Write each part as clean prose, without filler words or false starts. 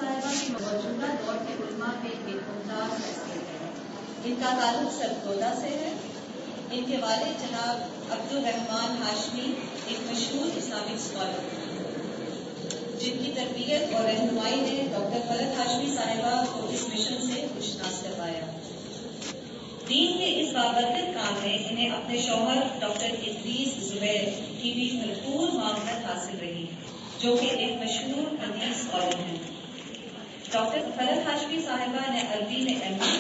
صاحبہ کی موجودہ دور کے علماء میں ایک ممتاز حیثیت ہے. ان کا تعلق سرگودا سے ہے. ان کے والد جناب عبد الرحمان ہاشمی ایک مشہور اسلامک اسکالر ہیں، جن کی تربیت اور رہنمائی نے ڈاکٹر فرحت ہاشمی صاحبہ کو اس مشن سے خوشناس کروایا. دین کے اس بابرکت کام میں انہیں اپنے شوہر ڈاکٹر ادریس زبیر کی بھی بھرپور معاونت حاصل رہی، جو کہ ایک مشہور حدیث اسکالر ہیں. ڈاکٹر فرحت ہاشمی صاحبہ نے عربی میں ایم اے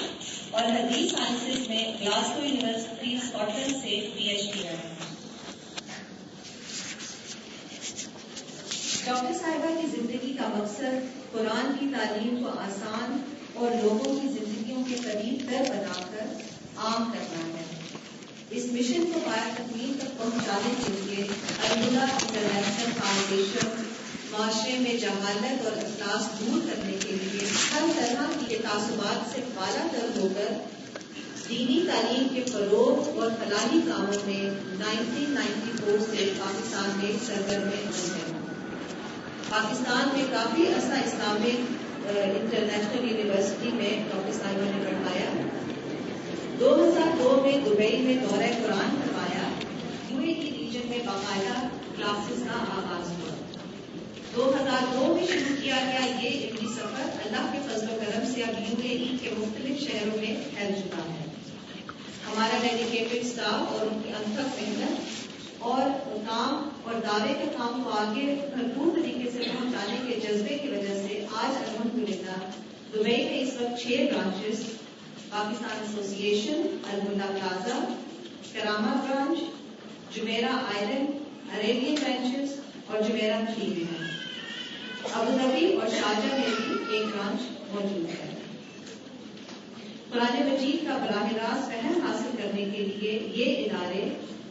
اور حدیث سائنسز میں گلاسگو یونیورسٹی اسکاٹ لینڈ سے پی ایچ ڈی ہے. ڈاکٹر صاحبہ کی زندگی کا مقصد قرآن کی تعلیم کو آسان اور لوگوں کی زندگیوں کے قریب تر بنا کر عام کرنا ہے. اس مشن کو پایہ تکمیل تک پہنچانے کے لیے الملا انٹرنیشنل فاؤنڈیشن معاشرے میں جہالت اور افلاس دور کرنے کے لیے ہر طرح کے تعصبات سے بالا تر ہو کر دینی تعلیم کے فروغ اور فلاحی کاموں میں 1994 سے پاکستان میں سرگرم ہے. پاکستان میں کافی عرصہ اسلامک انٹرنیشنل یونیورسٹی میں ڈاکٹر صاحبہ نے پڑھایا. 2002 میں دبئی میں دورہ قرآن کروایا. UAE کی ریجن میں باقاعدہ کلاسز کا آغاز ہوا. 2002 میں شروع کیا گیا یہ علمی سفر اللہ کے فضل و کرم سے اب UAE کے مختلف شہروں میں پھیل چکا ہے. ہمارا ڈیڈیکیٹڈ اسٹاف اور ان کی انتھک محنت اور کام اور دعوے کے کام کو آگے بھرپور طریقے سے پہنچانے کے جذبے کی وجہ سے آج الحمدللہ دبئی میں اس وقت 6 برانچز پاکستان ایسوسی ایشن، الملا plaza, کرامہ branch, جمیرہ island, Arabian branches اور جمیرہ 3 میں ہیں. ابوظہبی اور شارجہ میں بھی ایک برانچ موجود ہے. قرآن مجید کا براہ راست فہم حاصل کرنے کے لیے یہ ادارے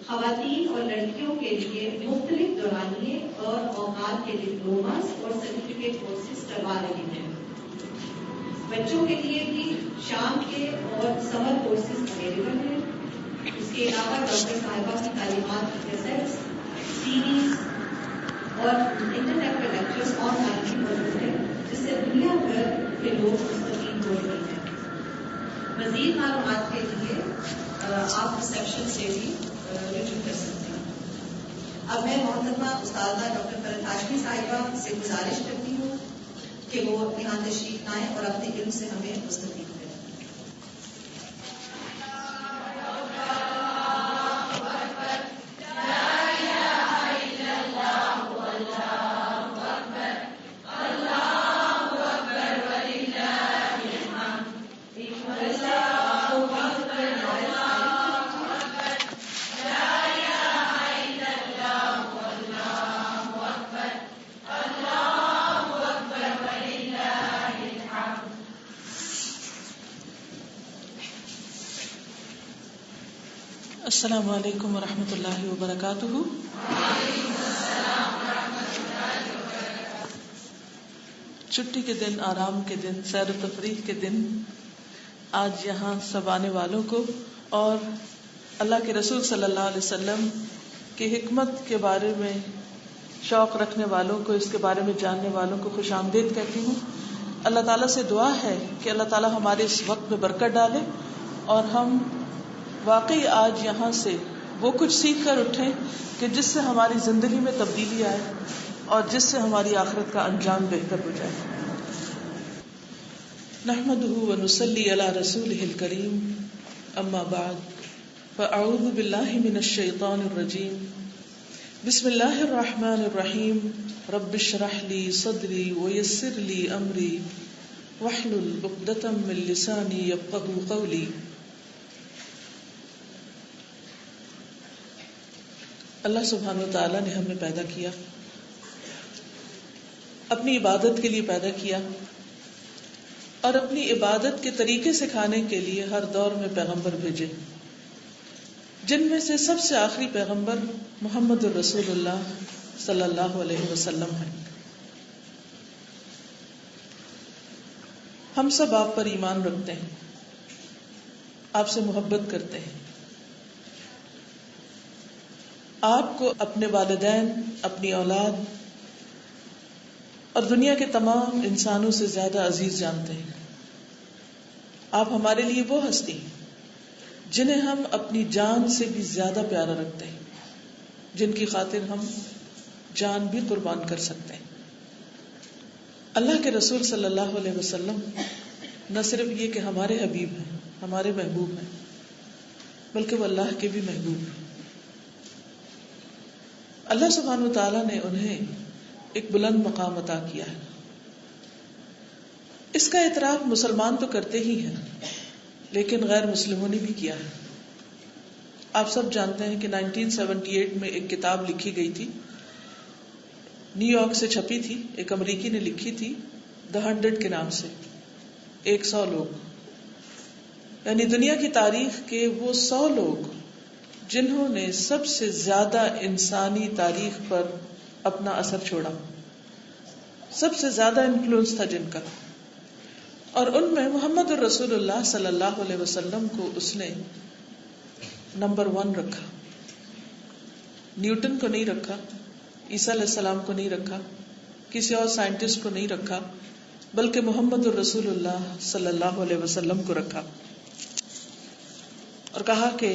خواتین اور لڑکیوں کے لیے مختلف دورانیے اور اوقات کے ڈپلوماز اور سرٹیفکیٹ کورسز کروا رہے ہیں. بچوں کے لیے بھی شام کے اور سمر کورسز اویلیبل ہیں. اس کے علاوہ ڈاکٹر صاحبہ کی تعلیمات کی کیسٹس، سیریز اور internet per lectures on line بھی موجود ہیں، جس سے دنیا بھر کے لوگ مستفید ہو رہے ہیں. مزید معلومات کے لیے آپ ریسیپشن سے بھی رجوع کر سکتے ہیں. اب میں محترمہ استاذہ ڈاکٹر فرحت ہاشمی صاحبہ سے گزارش کرتی ہوں کہ وہ یہاں تشریف لائیں اور اپنے علم سے ہمیں مستفید کریں. السلام علیکم ورحمۃ اللہ وبرکاتہ. چھٹی کے دن، آرام کے دن، سیر و تفریح کے دن، آج یہاں سب آنے والوں کو اور اللہ کے رسول صلی اللہ علیہ وسلم کی حکمت کے بارے میں شوق رکھنے والوں کو، اس کے بارے میں جاننے والوں کو خوش آمدید کہتی ہوں. اللہ تعالیٰ سے دعا ہے کہ اللہ تعالیٰ ہمارے اس وقت میں برکت ڈالے اور ہم واقعی آج یہاں سے وہ کچھ سیکھ کر اٹھیں کہ جس سے ہماری زندگی میں تبدیلی آئے اور جس سے ہماری آخرت کا انجام بہتر ہو جائے. نحمده ونصلی علی رسولہ الکریم، اما بعد فاعوذ باللہ من الشیطان الرجیم. بسم اللہ الرحمن الرحیم. رب اشرح لی صدری ویسر لی امری واحلل عقدۃ من لسانی یفقہوا قولی. اللہ سبحانہ وتعالی نے ہمیں پیدا کیا، اپنی عبادت کے لیے پیدا کیا اور اپنی عبادت کے طریقے سکھانے کے لیے ہر دور میں پیغمبر بھیجے، جن میں سے سب سے آخری پیغمبر محمد الرسول اللہ صلی اللہ علیہ وسلم ہیں. ہم سب آپ پر ایمان رکھتے ہیں، آپ سے محبت کرتے ہیں. آپ کو اپنے والدین، اپنی اولاد اور دنیا کے تمام انسانوں سے زیادہ عزیز جانتے ہیں. آپ ہمارے لیے وہ ہستی جنہیں ہم اپنی جان سے بھی زیادہ پیارا رکھتے ہیں, جن کی خاطر ہم جان بھی قربان کر سکتے ہیں. اللہ کے رسول صلی اللہ علیہ وسلم نہ صرف یہ کہ ہمارے حبیب ہیں, ہمارے محبوب ہیں, بلکہ وہ اللہ کے بھی محبوب ہیں. اللہ سبحانہ و تعالیٰ نے انہیں ایک بلند مقام عطا کیا ہے. اس کا اعتراف مسلمان تو کرتے ہی ہیں, لیکن غیر مسلموں نے بھی کیا ہے. آپ سب جانتے ہیں کہ 1978 میں ایک کتاب لکھی گئی تھی, نیو یارک سے چھپی تھی, ایک امریکی نے لکھی تھی, The 100 کے نام سے. 100 لوگ, یعنی دنیا کی تاریخ کے وہ 100 لوگ جنہوں نے سب سے زیادہ انسانی تاریخ پر اپنا اثر چھوڑا, سب سے زیادہ انفلوئنس تھا جن کا. اور ان میں محمد الرسول اللہ صلی اللہ علیہ وسلم کو اس نے نمبر 1 رکھا. نیوٹن کو نہیں رکھا, عیسیٰ علیہ السلام کو نہیں رکھا, کسی اور سائنٹسٹ کو نہیں رکھا, بلکہ محمد الرسول اللہ صلی اللہ علیہ وسلم کو رکھا, اور کہا کہ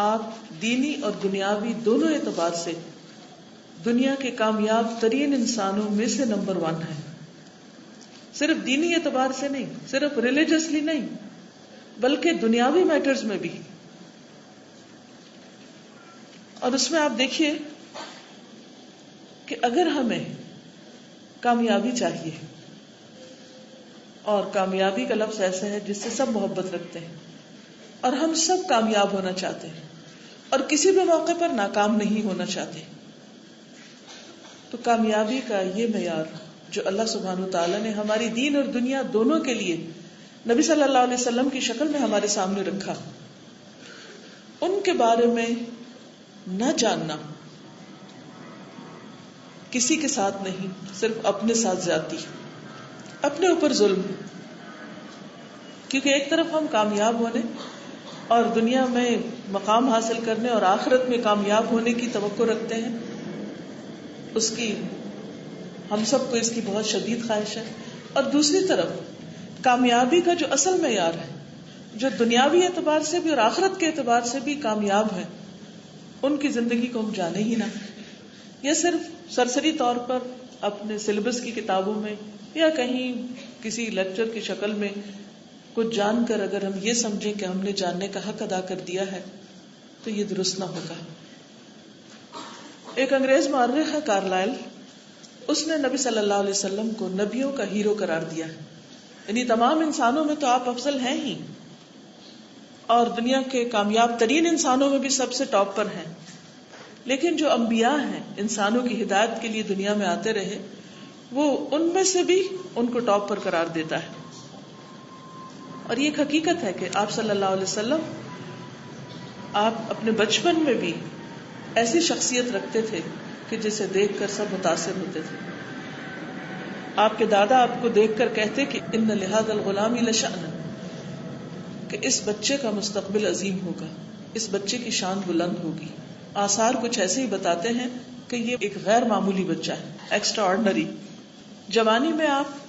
آپ دینی اور دنیاوی دونوں اعتبار سے دنیا کے کامیاب ترین انسانوں میں سے نمبر 1 ہیں. صرف دینی اعتبار سے نہیں, صرف ریلیجسلی نہیں, بلکہ دنیاوی میٹرز میں بھی. اور اس میں آپ دیکھیے کہ اگر ہمیں کامیابی چاہیے, اور کامیابی کا لفظ ایسا ہے جس سے سب محبت رکھتے ہیں, اور ہم سب کامیاب ہونا چاہتے ہیں, اور کسی بھی موقع پر ناکام نہیں ہونا چاہتے, تو کامیابی کا یہ معیار جو اللہ سبحانہ وتعالیٰ نے ہماری دین اور دنیا دونوں کے لیے نبی صلی اللہ علیہ وسلم کی شکل میں ہمارے سامنے رکھا, ان کے بارے میں نہ جاننا کسی کے ساتھ نہیں, صرف اپنے ساتھ زیادتی, اپنے اوپر ظلم. کیونکہ ایک طرف ہم کامیاب ہونے اور دنیا میں مقام حاصل کرنے اور آخرت میں کامیاب ہونے کی توقع رکھتے ہیں, اس کی ہم سب کو اس کی بہت شدید خواہش ہے, اور دوسری طرف کامیابی کا جو اصل معیار ہے, جو دنیاوی اعتبار سے بھی اور آخرت کے اعتبار سے بھی کامیاب ہے, ان کی زندگی کو ہم جانے ہی نہ. یا صرف سرسری طور پر اپنے سلیبس کی کتابوں میں یا کہیں کسی لیکچر کی شکل میں کچھ جان کر اگر ہم یہ سمجھیں کہ ہم نے جاننے کا حق ادا کر دیا ہے, تو یہ درست نہ ہوگا. ایک انگریز مورخ ہے کارلائل, اس نے نبی صلی اللہ علیہ وسلم کو نبیوں کا ہیرو قرار دیا ہے. یعنی تمام انسانوں میں تو آپ افضل ہیں ہی, اور دنیا کے کامیاب ترین انسانوں میں بھی سب سے ٹاپ پر ہیں, لیکن جو انبیاء ہیں, انسانوں کی ہدایت کے لیے دنیا میں آتے رہے, وہ ان میں سے بھی ان کو ٹاپ پر قرار دیتا ہے. اور یہ ایک حقیقت ہے کہ آپ صلی اللہ علیہ وسلم آپ اپنے بچپن میں بھی ایسی شخصیت رکھتے تھے کہ جسے دیکھ کر سب متاثر ہوتے تھے. آپ کے دادا آپ کو دیکھ کر کہتے کہ ان لہذا الغلام لشأن, کہ اس بچے کا مستقبل عظیم ہوگا, اس بچے کی شان بلند ہوگی. آثار کچھ ایسے ہی بتاتے ہیں کہ یہ ایک غیر معمولی بچہ ہے, ایکسٹرا آرڈنری. جوانی میں آپ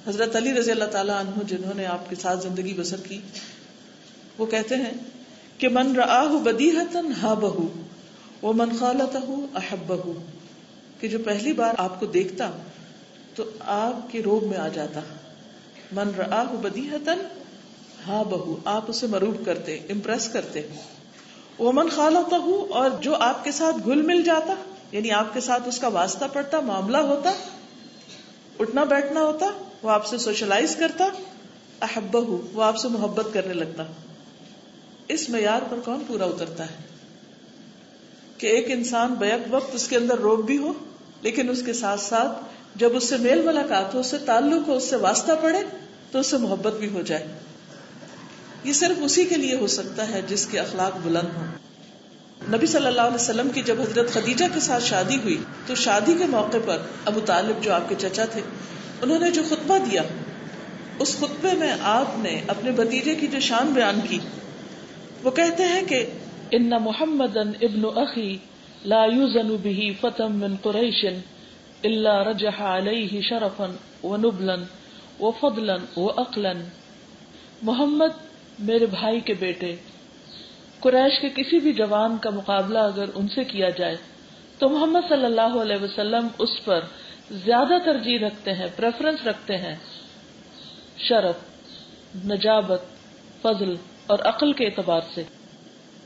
حضرت علی رضی اللہ تعالیٰ عنہ, جنہوں نے آپ کے ساتھ زندگی بسر کی, وہ کہتے ہیں کہ من رآہ بدیہۃ ہابہ ومن خالطہ احبہ, کہ جو پہلی بار آپ کو دیکھتا تو آپ کے روب میں آ جاتا. من رآہ بدیہۃ ہابہ, آپ اسے مروب کرتے, امپریس کرتے. ومن خالطہ, اور جو آپ کے ساتھ گھل مل جاتا, یعنی آپ کے ساتھ اس کا واسطہ پڑتا, معاملہ ہوتا, اٹھنا بیٹھنا ہوتا, وہ آپ سے سوشلائز کرتا, احبہ, وہ آپ سے محبت کرنے لگتا. اس معیار پر کون پورا اترتا ہے کہ ایک انسان بیک وقت اس کے اندر روب بھی ہو, لیکن اس کے ساتھ ساتھ جب اس سے میل ملاقات ہو, اس سے تعلق ہو, اس سے واسطہ پڑے, تو اس سے محبت بھی ہو جائے. یہ صرف اسی کے لیے ہو سکتا ہے جس کے اخلاق بلند ہوں. نبی صلی اللہ علیہ وسلم کی جب حضرت خدیجہ کے ساتھ شادی ہوئی, تو شادی کے موقع پر ابو طالب جو آپ کے چچا تھے, انہوں نے جو خطبہ دیا, اس خطبے میں آپ نے اپنے بھتیجے کی جو شان بیان کی, وہ کہتے ہیں کہ ان محمدن ابن اخی لا یوزن بہ فتى من قریش الا رجح علیہ شرفا ونبلا وفضلا وعقلا. محمد میرے بھائی کے بیٹے قریش کے کسی بھی جوان کا مقابلہ اگر ان سے کیا جائے تو محمد صلی اللہ علیہ وسلم اس پر زیادہ ترجیح رکھتے ہیں، پریفرنس رکھتے ہیں، شرف، نجابت، فضل اور عقل کے اعتبار سے.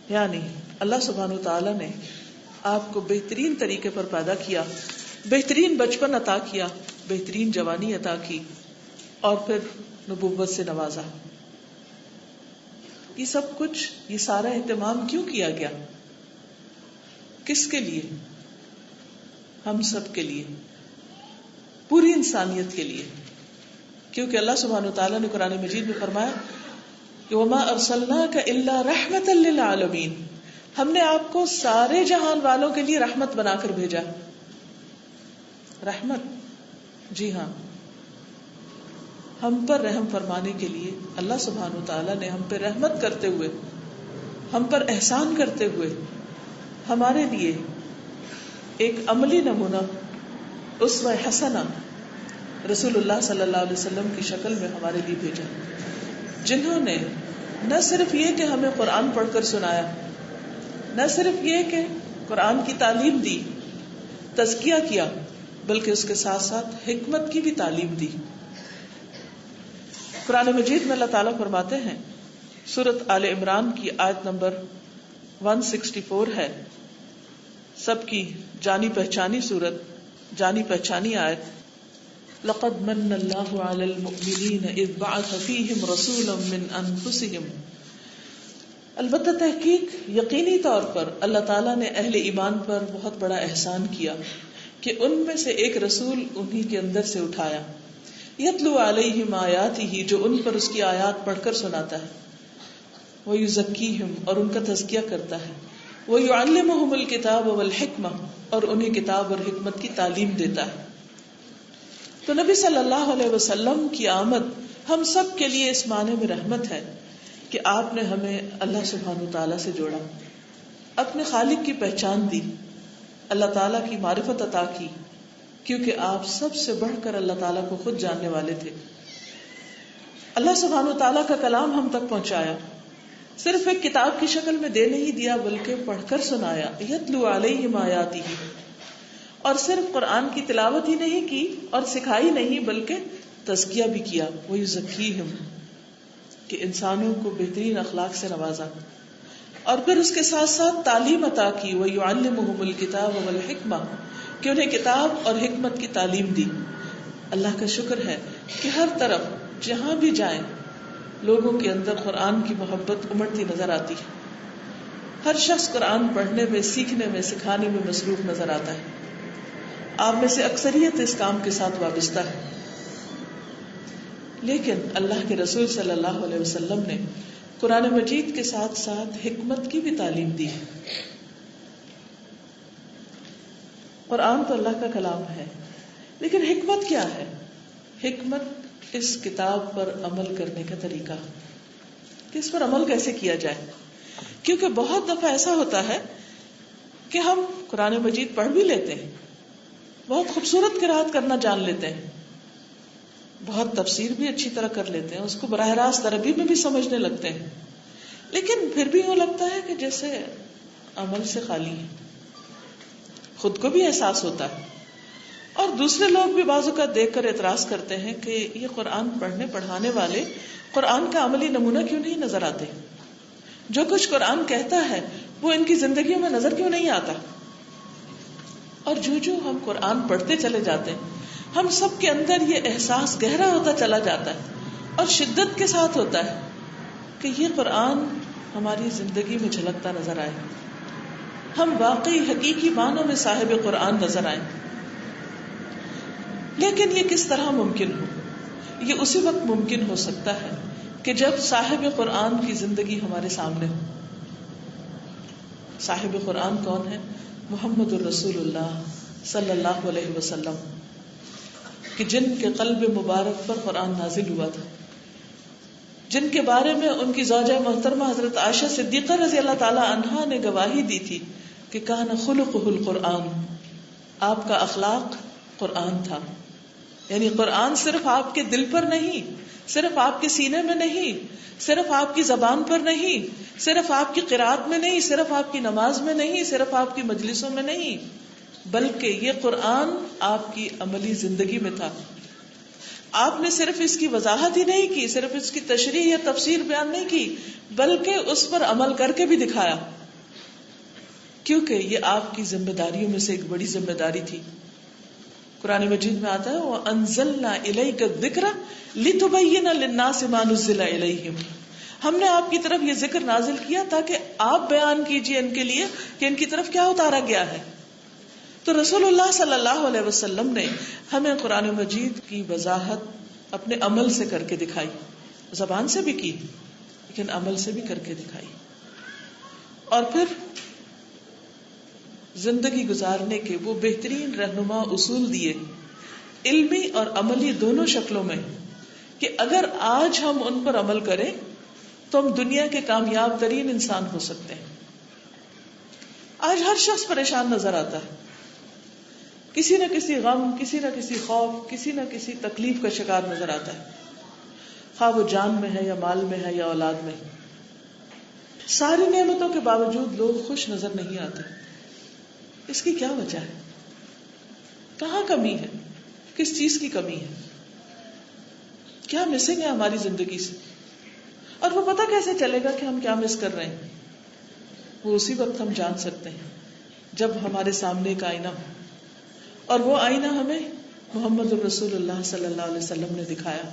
یعنی اللہ سبحانہ وتعالی نے آپ کو بہترین طریقے پر پیدا کیا، بہترین بچپن عطا کیا، بہترین جوانی عطا کی اور پھر نبوت سے نوازا. یہ سب کچھ، یہ سارا اہتمام کیوں کیا گیا؟ کس کے لیے؟ ہم سب کے لیے، پوری انسانیت کے لیے. کیونکہ اللہ سبحانہ وتعالیٰ نے قرآن مجید میں فرمایا کہ وَمَا أَرْسَلْنَاكَ إِلَّا رَحْمَةً لِّلْعَالَمِينَ، ہم نے آپ کو سارے جہان والوں کے لیے رحمت بنا کر بھیجا. رحمت، جی ہاں، ہم پر رحم فرمانے کے لیے اللہ سبحانہ وتعالیٰ نے ہم پہ رحمت کرتے ہوئے، ہم پر احسان کرتے ہوئے ہمارے لیے ایک عملی نمونہ، اسوہ حسنہ رسول اللہ صلی اللہ علیہ وسلم کی شکل میں ہمارے لیے بھیجا، جنہوں نے نہ صرف یہ کہ ہمیں قرآن پڑھ کر سنایا، نہ صرف یہ کہ قرآن کی تعلیم دی، تزکیہ کیا، بلکہ اس کے ساتھ ساتھ حکمت کی بھی تعلیم دی. قرآن مجید میں اللہ تعالیٰ فرماتے ہیں، سورۃ آل عمران کی آیت نمبر 164 ہے، سب کی جانی پہچانی سورت، جانی پہچانی آیت، لقد من اللہ علی المؤمنین اذ بعث فیہم رسولا من انفسہم. البتہ تحقیق، یقینی طور پر اللہ تعالیٰ نے اہل ایمان پر بہت بڑا احسان کیا کہ ان میں سے ایک رسول انہی کے اندر سے اٹھایا، یتلو علیہم آیاتہ، جو ان پر اس کی آیات پڑھ کر سناتا ہے، ویزکیہم، اور ان کا تزکیہ کرتا ہے، ویعلمہم الکتاب والحکمہ، اور انہیں کتاب اور حکمت کی تعلیم دیتا ہے. تو نبی صلی اللہ علیہ وسلم کی آمد ہم سب کے لیے اس معنی میں رحمت ہے کہ آپ نے ہمیں اللہ سبحانہ وتعالیٰ سے جوڑا، اپنے خالق کی پہچان دی، اللہ تعالیٰ کی معرفت عطا کی، کیونکہ آپ سب سے بڑھ کر اللہ تعالیٰ کو خود جاننے والے تھے. اللہ سبحانہ وتعالیٰ کا کلام ہم تک پہنچایا، صرف ایک کتاب کی شکل میں دے نہیں دیا بلکہ پڑھ کر سنایا، یتلو علیہم آیاتہ، اور صرف قرآن کی تلاوت ہی نہیں کی اور سکھائی نہیں بلکہ تزکیہ بھی کیا، ویزکیہم، کہ انسانوں کو بہترین اخلاق سے نوازا، اور پھر اس کے ساتھ ساتھ تعلیم عطا کی، ویعلمہم الکتاب والحکمہ، کہ انہیں کتاب اور حکمت کی تعلیم دی. اللہ کا شکر ہے کہ ہر طرف جہاں بھی جائیں لوگوں کے اندر قرآن کی محبت امڑتی نظر آتی ہے. ہر شخص قرآن پڑھنے میں، سیکھنے میں، سکھانے میں مصروف نظر آتا ہے. آپ میں سے اکثریت اس کام کے ساتھ وابستہ ہے. لیکن اللہ کے رسول صلی اللہ علیہ وسلم نے قرآن مجید کے ساتھ ساتھ حکمت کی بھی تعلیم دی ہے. قرآن تو اللہ کا کلام ہے، لیکن حکمت کیا ہے؟ حکمت اس کتاب پر عمل کرنے کا طریقہ، کہ اس پر عمل کیسے کیا جائے. کیونکہ بہت دفعہ ایسا ہوتا ہے کہ ہم قرآن مجید پڑھ بھی لیتے ہیں، بہت خوبصورت قرأت کرنا جان لیتے ہیں، بہت تفسیر بھی اچھی طرح کر لیتے ہیں، اس کو براہ راست عربی میں بھی سمجھنے لگتے ہیں، لیکن پھر بھی یوں لگتا ہے کہ جیسے عمل سے خالی ہے. خود کو بھی احساس ہوتا ہے اور دوسرے لوگ بھی بعض اوقات دیکھ کر اعتراض کرتے ہیں کہ یہ قرآن پڑھنے پڑھانے والے قرآن کا عملی نمونہ کیوں نہیں نظر آتے، جو کچھ قرآن کہتا ہے وہ ان کی زندگیوں میں نظر کیوں نہیں آتا. اور جو ہم قرآن پڑھتے چلے جاتے ہیں ہم سب کے اندر یہ احساس گہرا ہوتا چلا جاتا ہے اور شدت کے ساتھ ہوتا ہے کہ یہ قرآن ہماری زندگی میں جھلکتا نظر آئے، ہم واقعی حقیقی معنوں میں صاحب قرآن نظر آئیں. لیکن یہ کس طرح ممکن ہو؟ یہ اسی وقت ممکن ہو سکتا ہے کہ جب صاحب قرآن کی زندگی ہمارے سامنے ہو. صاحب قرآن کون ہے؟ محمد الرسول اللہ صلی اللہ علیہ وسلم، کہ جن کے قلب مبارک پر قرآن نازل ہوا تھا، جن کے بارے میں ان کی زوجہ محترمہ حضرت عائشہ صدیقہ رضی اللہ تعالی عنہا نے گواہی دی تھی کہ کان خلقہ القرآن، آپ کا اخلاق قرآن تھا. یعنی قرآن صرف آپ کے دل پر نہیں، صرف آپ کے سینے میں نہیں، صرف آپ کی زبان پر نہیں، صرف آپ کی قرات میں نہیں، صرف آپ کی نماز میں نہیں، صرف آپ کی مجلسوں میں نہیں، بلکہ یہ قرآن آپ کی عملی زندگی میں تھا. آپ نے صرف اس کی وضاحت ہی نہیں کی، صرف اس کی تشریح یا تفسیر بیان نہیں کی، بلکہ اس پر عمل کر کے بھی دکھایا، کیونکہ یہ آپ کی ذمہ داریوں میں سے ایک بڑی ذمہ داری تھی. قرآن مجید میں آتا ہے وَأَنزَلْنَا إِلَيْكَ الذِّكْرَ لِتُبَيِّنَ لِلنَّاسِ مَا نُزِّلَ إِلَيْهِمْ. ہم نے آپ کی طرف یہ ذکر نازل کیا تاکہ آپ بیان کیجئے ان کے لیے کہ ان کی طرف کیا اتارا گیا ہے. تو رسول اللہ صلی اللہ علیہ وسلم نے ہمیں قرآن مجید کی وضاحت اپنے عمل سے کر کے دکھائی، زبان سے بھی کی لیکن عمل سے بھی کر کے دکھائی. اور پھر زندگی گزارنے کے وہ بہترین رہنما اصول دیے، علمی اور عملی دونوں شکلوں میں، کہ اگر آج ہم ان پر عمل کریں تو ہم دنیا کے کامیاب ترین انسان ہو سکتے ہیں. آج ہر شخص پریشان نظر آتا ہے، کسی نہ کسی غم، کسی نہ کسی خوف، کسی نہ کسی تکلیف کا شکار نظر آتا ہے، خواہ وہ جان میں ہے یا مال میں ہے یا اولاد میں. ساری نعمتوں کے باوجود لوگ خوش نظر نہیں آتے. اس کی کیا وجہ ہے؟ کہاں کمی ہے؟ کس چیز کی کمی ہے؟ کیا مسنگ ہے ہماری زندگی سے؟ اور وہ پتہ کیسے چلے گا کہ ہم کیا مس کر رہے ہیں؟ وہ اسی وقت ہم جان سکتے ہیں جب ہمارے سامنے ایک آئینہ ہو، اور وہ آئینہ ہمیں محمد الرسول اللہ صلی اللہ علیہ وسلم نے دکھایا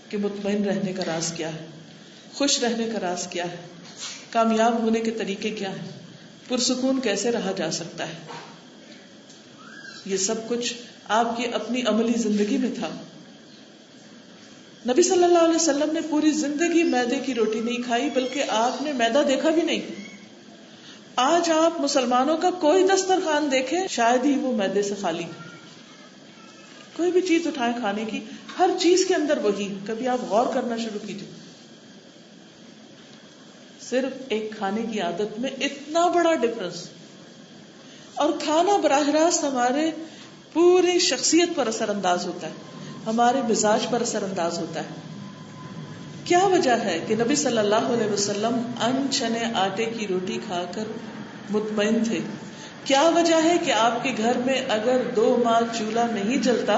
کہ مطمئن رہنے کا راز کیا ہے، خوش رہنے کا راز کیا ہے، کامیاب ہونے کے طریقے کیا ہیں، پرسکون کیسے رہا جا سکتا ہے. یہ سب کچھ آپ کی اپنی عملی زندگی میں تھا. نبی صلی اللہ علیہ وسلم نے پوری زندگی میدے کی روٹی نہیں کھائی، بلکہ آپ نے میدا دیکھا بھی نہیں. آج آپ مسلمانوں کا کوئی دسترخوان دیکھیں شاید ہی وہ میدے سے خالی. کوئی بھی چیز اٹھائیں کھانے کی، ہر چیز کے اندر وہی. کبھی آپ غور کرنا شروع کیجیے، صرف ایک کھانے کی عادت میں اتنا بڑا ڈفرنس. اور کھانا براہ راست ہمارے پوری شخصیت پر اثر انداز ہوتا ہے، ہمارے مزاج پر اثر انداز ہوتا ہے. کیا وجہ ہے کہ نبی صلی اللہ علیہ وسلم ان چنے آٹے کی روٹی کھا کر مطمئن تھے؟ کیا وجہ ہے کہ آپ کے گھر میں اگر 2 ماہ چولہا نہیں جلتا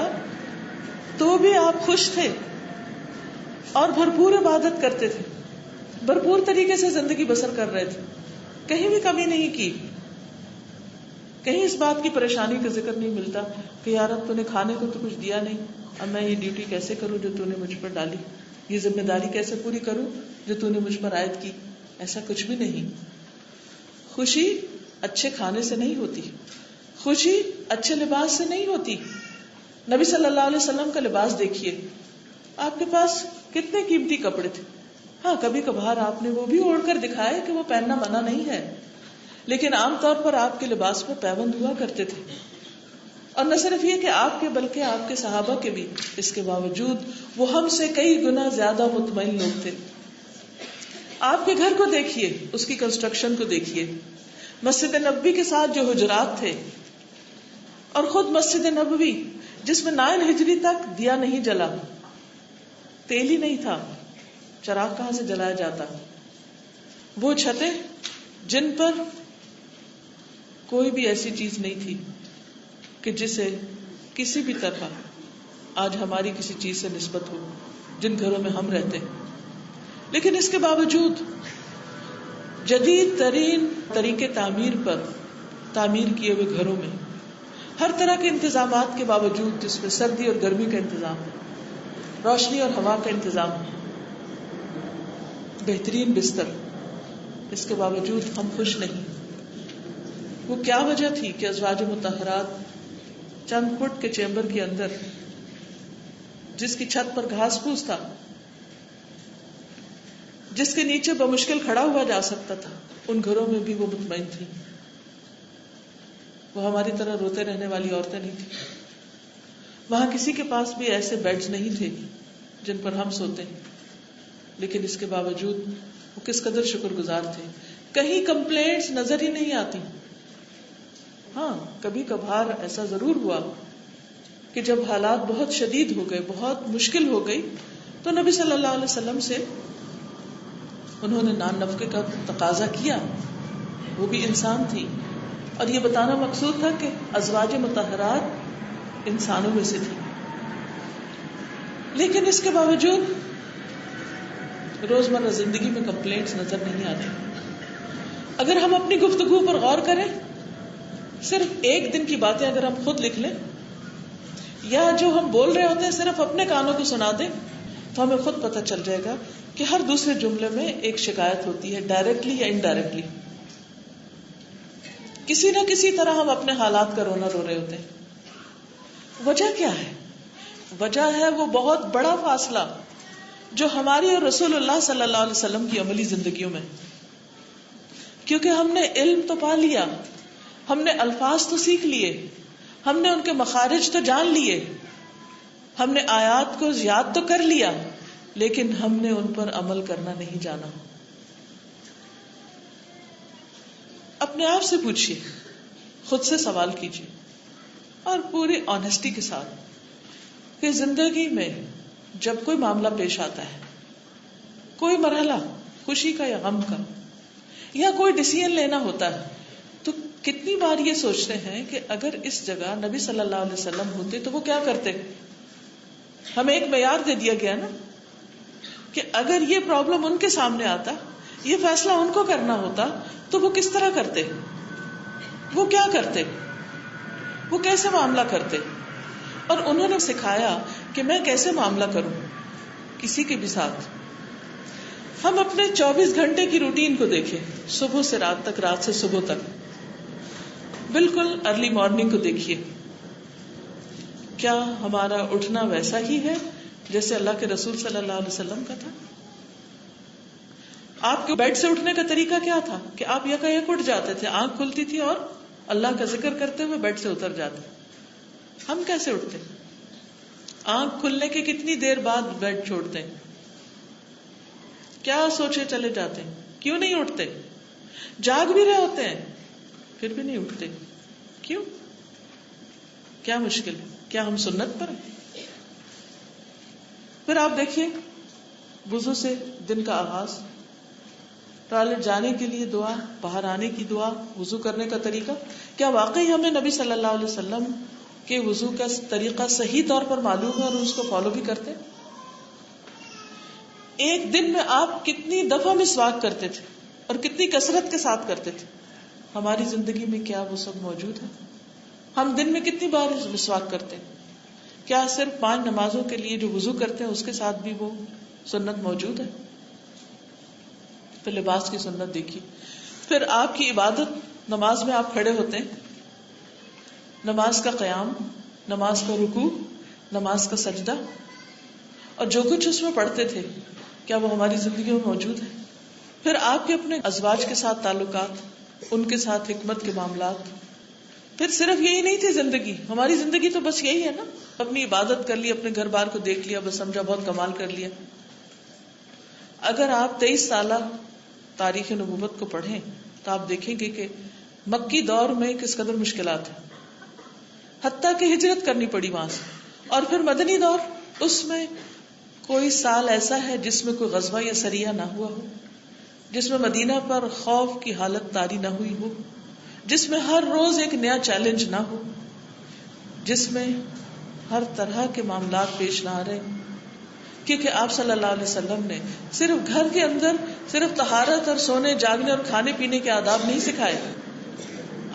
تو بھی آپ خوش تھے اور بھرپور عبادت کرتے تھے، بھرپور طریقے سے زندگی بسر کر رہے تھے، کہیں بھی کمی نہیں کی؟ کہیں اس بات کی پریشانی کا ذکر نہیں ملتا کہ یار اب تو نے کھانے کو تو کچھ دیا نہیں، اب میں یہ ڈیوٹی کیسے کروں جو تو نے مجھ پر ڈالی، یہ ذمہ داری کیسے پوری کروں جو تو نے مجھ پر عائد کی. ایسا کچھ بھی نہیں. خوشی اچھے کھانے سے نہیں ہوتی، خوشی اچھے لباس سے نہیں ہوتی. نبی صلی اللہ علیہ وسلم کا لباس دیکھیے، آپ کے پاس کتنے قیمتی کپڑے تھے. ہاں کبھی کبھار آپ نے وہ بھی اوڑھ کر دکھائے کہ وہ پہننا منع نہیں ہے، لیکن عام طور پر آپ کے لباس میں پیوند ہوا کرتے تھے. اور نہ صرف یہ کہ آپ کے بلکہ آپ کے صحابہ کے بھی. اس کے باوجود وہ ہم سے کئی گنا زیادہ مطمئن لوگ تھے. آپ کے گھر کو دیکھیے، اس کی کنسٹرکشن کو دیکھیے، مسجد نبوی کے ساتھ جو حجرات تھے، اور خود مسجد نبوی جس میں 9 ہجری تک دیا نہیں جلا، تیل ہی نہیں تھا، چراغ کہاں سے جلایا جاتا. وہ چھتیں جن پر کوئی بھی ایسی چیز نہیں تھی کہ جسے کسی بھی طرح آج ہماری کسی چیز سے نسبت ہو، جن گھروں میں ہم رہتے ہیں. لیکن اس کے باوجود جدید ترین طریقے تعمیر پر تعمیر کیے ہوئے گھروں میں ہر طرح کے انتظامات کے باوجود، جس میں سردی اور گرمی کا انتظام ہے، روشنی اور ہوا کا انتظام ہے، بہترین بستر، اس کے باوجود ہم خوش نہیں. وہ کیا وجہ تھی کہ ازواج مطہرات چند فٹ کے چیمبر کے اندر، جس کی چھت پر گھاس پھوس تھا، جس کے نیچے بمشکل کھڑا ہوا جا سکتا تھا، ان گھروں میں بھی وہ مطمئن تھی. وہ ہماری طرح روتے رہنے والی عورتیں نہیں تھی. وہاں کسی کے پاس بھی ایسے بیڈز نہیں تھے جن پر ہم سوتے ہیں، لیکن اس کے باوجود وہ کس قدر شکر گزار تھے. کہیں کمپلینٹس نظر ہی نہیں آتی. ہاں کبھی کبھار ایسا ضرور ہوا کہ جب حالات بہت شدید ہو گئے، بہت مشکل ہو گئی، تو نبی صلی اللہ علیہ وسلم سے انہوں نے نان نفقے کا تقاضا کیا. وہ بھی انسان تھی، اور یہ بتانا مقصود تھا کہ ازواج مطہرات انسانوں میں سے تھی. لیکن اس کے باوجود روزمرہ زندگی میں کمپلینٹس نظر نہیں آتی. اگر ہم اپنی گفتگو پر غور کریں، صرف ایک دن کی باتیں اگر ہم خود لکھ لیں، یا جو ہم بول رہے ہوتے ہیں صرف اپنے کانوں کو سنا دیں، تو ہمیں خود پتہ چل جائے گا کہ ہر دوسرے جملے میں ایک شکایت ہوتی ہے، ڈائریکٹلی یا انڈائریکٹلی. کسی نہ کسی طرح ہم اپنے حالات کا رونا رو رہے ہوتے ہیں. وجہ کیا ہے؟ وجہ ہے وہ بہت بڑا فاصلہ جو ہماری اور رسول اللہ صلی اللہ علیہ وسلم کی عملی زندگیوں میں. کیونکہ ہم نے علم تو پا لیا، ہم نے الفاظ تو سیکھ لیے، ہم نے ان کے مخارج تو جان لیے، ہم نے آیات کو یاد تو کر لیا، لیکن ہم نے ان پر عمل کرنا نہیں جانا. اپنے آپ سے پوچھیے، خود سے سوال کیجیے، اور پوری آنیسٹی کے ساتھ کہ زندگی میں جب کوئی معاملہ پیش آتا ہے، کوئی مرحلہ خوشی کا یا غم کا، یا کوئی ڈیسیژن لینا ہوتا ہے، تو کتنی بار یہ سوچتے ہیں کہ اگر اس جگہ نبی صلی اللہ علیہ وسلم ہوتے تو وہ کیا کرتے. ہمیں ایک معیار دے دیا گیا نا کہ اگر یہ پرابلم ان کے سامنے آتا، یہ فیصلہ ان کو کرنا ہوتا، تو وہ کس طرح کرتے، وہ کیا کرتے، وہ کیسے معاملہ کرتے. اور انہوں نے سکھایا کہ میں کیسے معاملہ کروں کسی کے بھی ساتھ. ہم اپنے 24 گھنٹے کی روٹین کو دیکھیں، صبح سے رات تک، رات سے صبح تک. بالکل ارلی مارننگ کو دیکھیے، کیا ہمارا اٹھنا ویسا ہی ہے جیسے اللہ کے رسول صلی اللہ علیہ وسلم کا تھا؟ آپ کے بیڈ سے اٹھنے کا طریقہ کیا تھا کہ آپ یکایک اٹھ جاتے تھے، آنکھ کھلتی تھی اور اللہ کا ذکر کرتے ہوئے بیڈ سے اتر جاتے. ہم کیسے اٹھتے؟ آنکھ کھلنے کے کتنی دیر بعد بیڈ چھوڑتے ہیں؟ کیا سوچے چلے جاتے ہیں؟ کیوں نہیں اٹھتے؟ جاگ بھی رہے ہوتے ہیں پھر بھی نہیں اٹھتے. کیوں؟ کیا مشکل ہے؟ کیا ہم سنت پر ہیں؟ پھر آپ دیکھیے وضو سے دن کا آغاز، ٹوائلٹ جانے کے لیے دعا، باہر آنے کی دعا، وضو کرنے کا طریقہ. کیا واقعی ہمیں نبی صلی اللہ علیہ وسلم کے وضو کا طریقہ صحیح طور پر معلوم ہے اور اس کو فالو بھی کرتے؟ ایک دن میں آپ کتنی دفعہ مسواک کرتے تھے اور کتنی کثرت کے ساتھ کرتے تھے؟ ہماری زندگی میں کیا وہ سب موجود ہے؟ ہم دن میں کتنی بار مسواک کرتے ہیں؟ کیا صرف 5 نمازوں کے لیے جو وضو کرتے ہیں اس کے ساتھ بھی وہ سنت موجود ہے؟ پھر لباس کی سنت دیکھیے. پھر آپ کی عبادت، نماز میں آپ کھڑے ہوتے ہیں، نماز کا قیام، نماز کا رکوع، نماز کا سجدہ، اور جو کچھ اس میں پڑھتے تھے کیا وہ ہماری زندگی میں موجود ہے؟ پھر آپ کے اپنے ازواج کے ساتھ تعلقات، ان کے ساتھ حکمت کے معاملات. پھر صرف یہی نہیں تھی زندگی، ہماری زندگی تو بس یہی ہے نا، اپنی عبادت کر لی، اپنے گھر بار کو دیکھ لیا، بس سمجھا بہت کمال کر لیا. اگر آپ 23 سالہ تاریخ نبوت کو پڑھیں تو آپ دیکھیں گے کہ مکی دور میں کس قدر مشکلات ہیں، حتیٰ کہ ہجرت کرنی پڑی وہاں سے. اور پھر مدنی دور، اس میں کوئی سال ایسا ہے جس میں کوئی غزوہ یا سریہ نہ ہوا ہو، جس میں مدینہ پر خوف کی حالت طاری نہ ہوئی ہو، جس میں ہر روز ایک نیا چیلنج نہ ہو، جس میں ہر طرح کے معاملات پیش نہ آ رہے. کیونکہ آپ صلی اللہ علیہ وسلم نے صرف گھر کے اندر صرف طہارت اور سونے جاگنے اور کھانے پینے کے آداب نہیں سکھائے،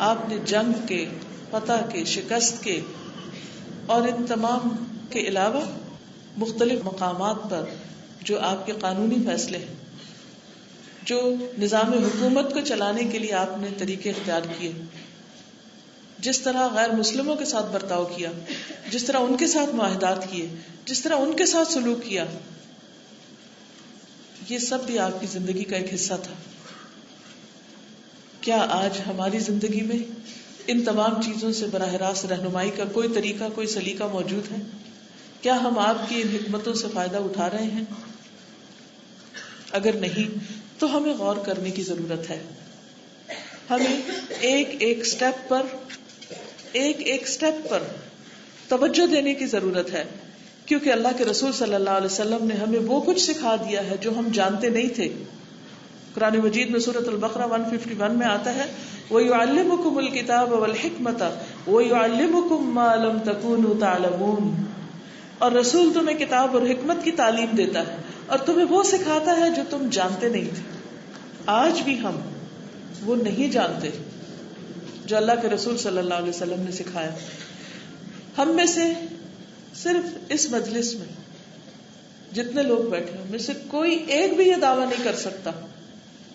آپ نے جنگ کے، فتح کے، شکست کے اور ان تمام کے علاوہ مختلف مقامات پر جو آپ کے قانونی فیصلے ہیں، جو نظام حکومت کو چلانے کے لیے آپ نے طریقے اختیار کیے، جس طرح غیر مسلموں کے ساتھ برتاؤ کیا، جس طرح ان کے ساتھ معاہدات کیے، جس طرح ان کے ساتھ سلوک کیا، یہ سب بھی آپ کی زندگی کا ایک حصہ تھا. کیا آج ہماری زندگی میں ان تمام چیزوں سے براہ راست رہنمائی کا کوئی طریقہ، کوئی سلیقہ موجود ہے؟ کیا ہم آپ کی ان حکمتوں سے فائدہ اٹھا رہے ہیں؟ اگر نہیں تو ہمیں غور کرنے کی ضرورت ہے. ہمیں ایک ایک سٹیپ پر ایک ایک سٹیپ پر توجہ دینے کی ضرورت ہے، کیونکہ اللہ کے رسول صلی اللہ علیہ وسلم نے ہمیں وہ کچھ سکھا دیا ہے جو ہم جانتے نہیں تھے. قرآن مجید میں سورۃ البقرہ 151 میں آتا ہے وَيُعَلِّمُكُمُ الْكِتَابَ وَالْحِكْمَةَ وَيُعَلِّمُكُم مَّا لَمْ تَكُونُوا تَعْلَمُونَ. اور رسول تمہیں کتاب اور حکمت کی تعلیم دیتا ہے اور تمہیں وہ سکھاتا ہے جو تم جانتے نہیں تھے. آج بھی ہم وہ نہیں جانتے جو اللہ کے رسول صلی اللہ علیہ وسلم نے سکھایا. ہم میں سے صرف اس مجلس میں جتنے لوگ بیٹھے ہیں، میں سے کوئی ایک بھی یہ دعویٰ نہیں کر سکتا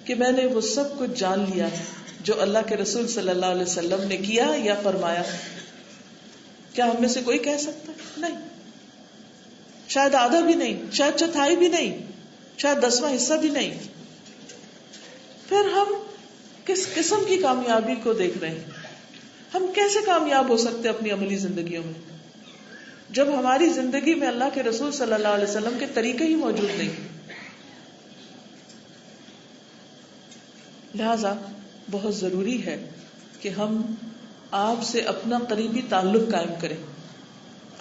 کہ میں نے وہ سب کچھ جان لیا ہے جو اللہ کے رسول صلی اللہ علیہ وسلم نے کیا یا فرمایا. کیا ہم میں سے کوئی کہہ سکتا ہے؟ نہیں. شاید آدھا بھی نہیں، شاید چوتھائی بھی نہیں، شاید 10واں حصہ بھی نہیں. پھر ہم کس قسم کی کامیابی کو دیکھ رہے ہیں؟ ہم کیسے کامیاب ہو سکتے اپنی عملی زندگیوں میں جب ہماری زندگی میں اللہ کے رسول صلی اللہ علیہ وسلم کے طریقے ہی موجود نہیں؟ لہذا بہت ضروری ہے کہ ہم آپ سے اپنا قریبی تعلق قائم کریں،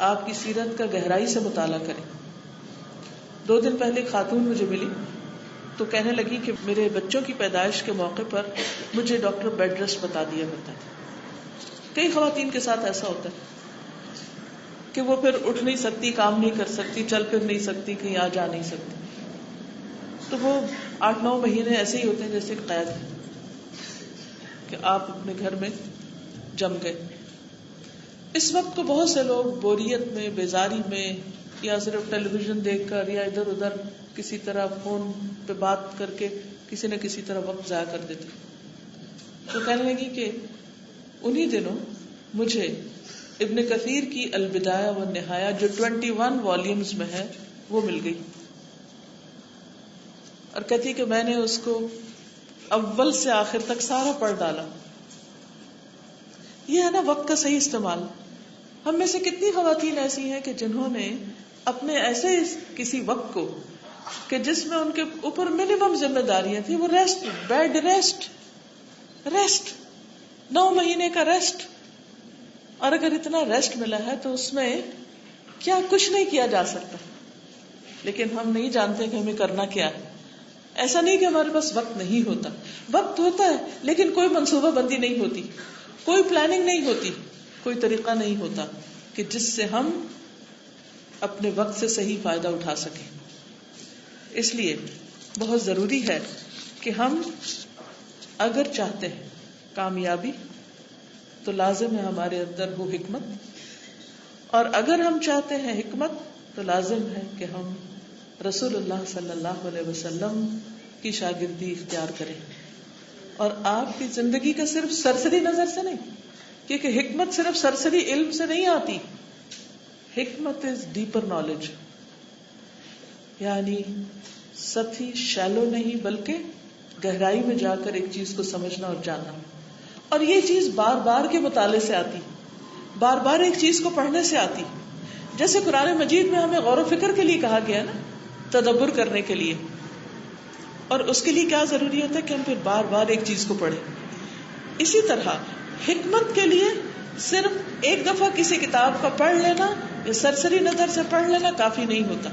آپ کی سیرت کا گہرائی سے مطالعہ کریں. 2 دن پہلے ایک خاتون مجھے ملی تو کہنے لگی کہ میرے بچوں کی پیدائش کے موقع پر مجھے ڈاکٹر بیڈ ریسٹ بتا دیا کرتا ہے. کئی خواتین کے ساتھ ایسا ہوتا ہے کہ وہ پھر اٹھ نہیں سکتی، کام نہیں کر سکتی، چل پھر نہیں سکتی، کہیں آ جا نہیں سکتی. تو وہ 8-9 مہینے ایسے ہی ہوتے ہیں جیسے قید ہے کہ آپ اپنے گھر میں جم گئے. اس وقت کو بہت سے لوگ بوریت میں، بیزاری میں، یا صرف ٹیلی ویژن دیکھ کر یا ادھر ادھر کسی طرح فون پہ بات کر کے کسی نہ کسی طرح وقت ضائع کر دیتے. تو کہنے لگی کہ انہی دنوں مجھے ابن کثیر کی البدایہ والنہایہ جو 21 والیومز میں ہے وہ مل گئی، اور کہتی کہ میں نے اس کو اول سے آخر تک سارا پڑھ ڈالا. یہ ہے نا وقت کا صحیح استعمال. ہم میں سے کتنی خواتین ایسی ہیں کہ جنہوں نے اپنے ایسے کسی وقت کو کہ جس میں ان کے اوپر منیمم ذمہ داریاں تھیں، وہ ریسٹ، بیڈ ریسٹ، 9 مہینے کا ریسٹ. اور اگر اتنا ریسٹ ملا ہے تو اس میں کیا کچھ نہیں کیا جا سکتا. لیکن ہم نہیں جانتے کہ ہمیں کرنا کیا ہے. ایسا نہیں کہ ہمارے پاس وقت نہیں ہوتا، وقت ہوتا ہے لیکن کوئی منصوبہ بندی نہیں ہوتی، کوئی پلاننگ نہیں ہوتی، کوئی طریقہ نہیں ہوتا کہ جس سے ہم اپنے وقت سے صحیح فائدہ اٹھا سکیں. اس لیے بہت ضروری ہے کہ ہم اگر چاہتے ہیں کامیابی تو لازم ہے ہمارے اندر ہو حکمت، اور اگر ہم چاہتے ہیں حکمت تو لازم ہے کہ ہم رسول اللہ صلی اللہ علیہ وسلم کی شاگردی اختیار کریں. اور آپ کی زندگی کا صرف سرسری نظر سے نہیں، کیونکہ حکمت صرف سرسری علم سے نہیں آتی. حکمت از ڈیپر نالج، یعنی سطحی شیلو نہیں بلکہ گہرائی میں جا کر ایک چیز کو سمجھنا اور جاننا. اور یہ چیز بار بار کے مطالعے سے آتی، بار بار ایک چیز کو پڑھنے سے آتی. جیسے قرآن مجید میں ہمیں غور و فکر کے لیے کہا گیا نا، تدبر کرنے کے لیے. اور اس کے لیے کیا ضروری ہوتا ہے کہ ہم پھر بار بار ایک چیز کو پڑھیں. اسی طرح حکمت کے لیے صرف ایک دفعہ کسی کتاب کا پڑھ لینا یا سرسری نظر سے پڑھ لینا کافی نہیں ہوتا.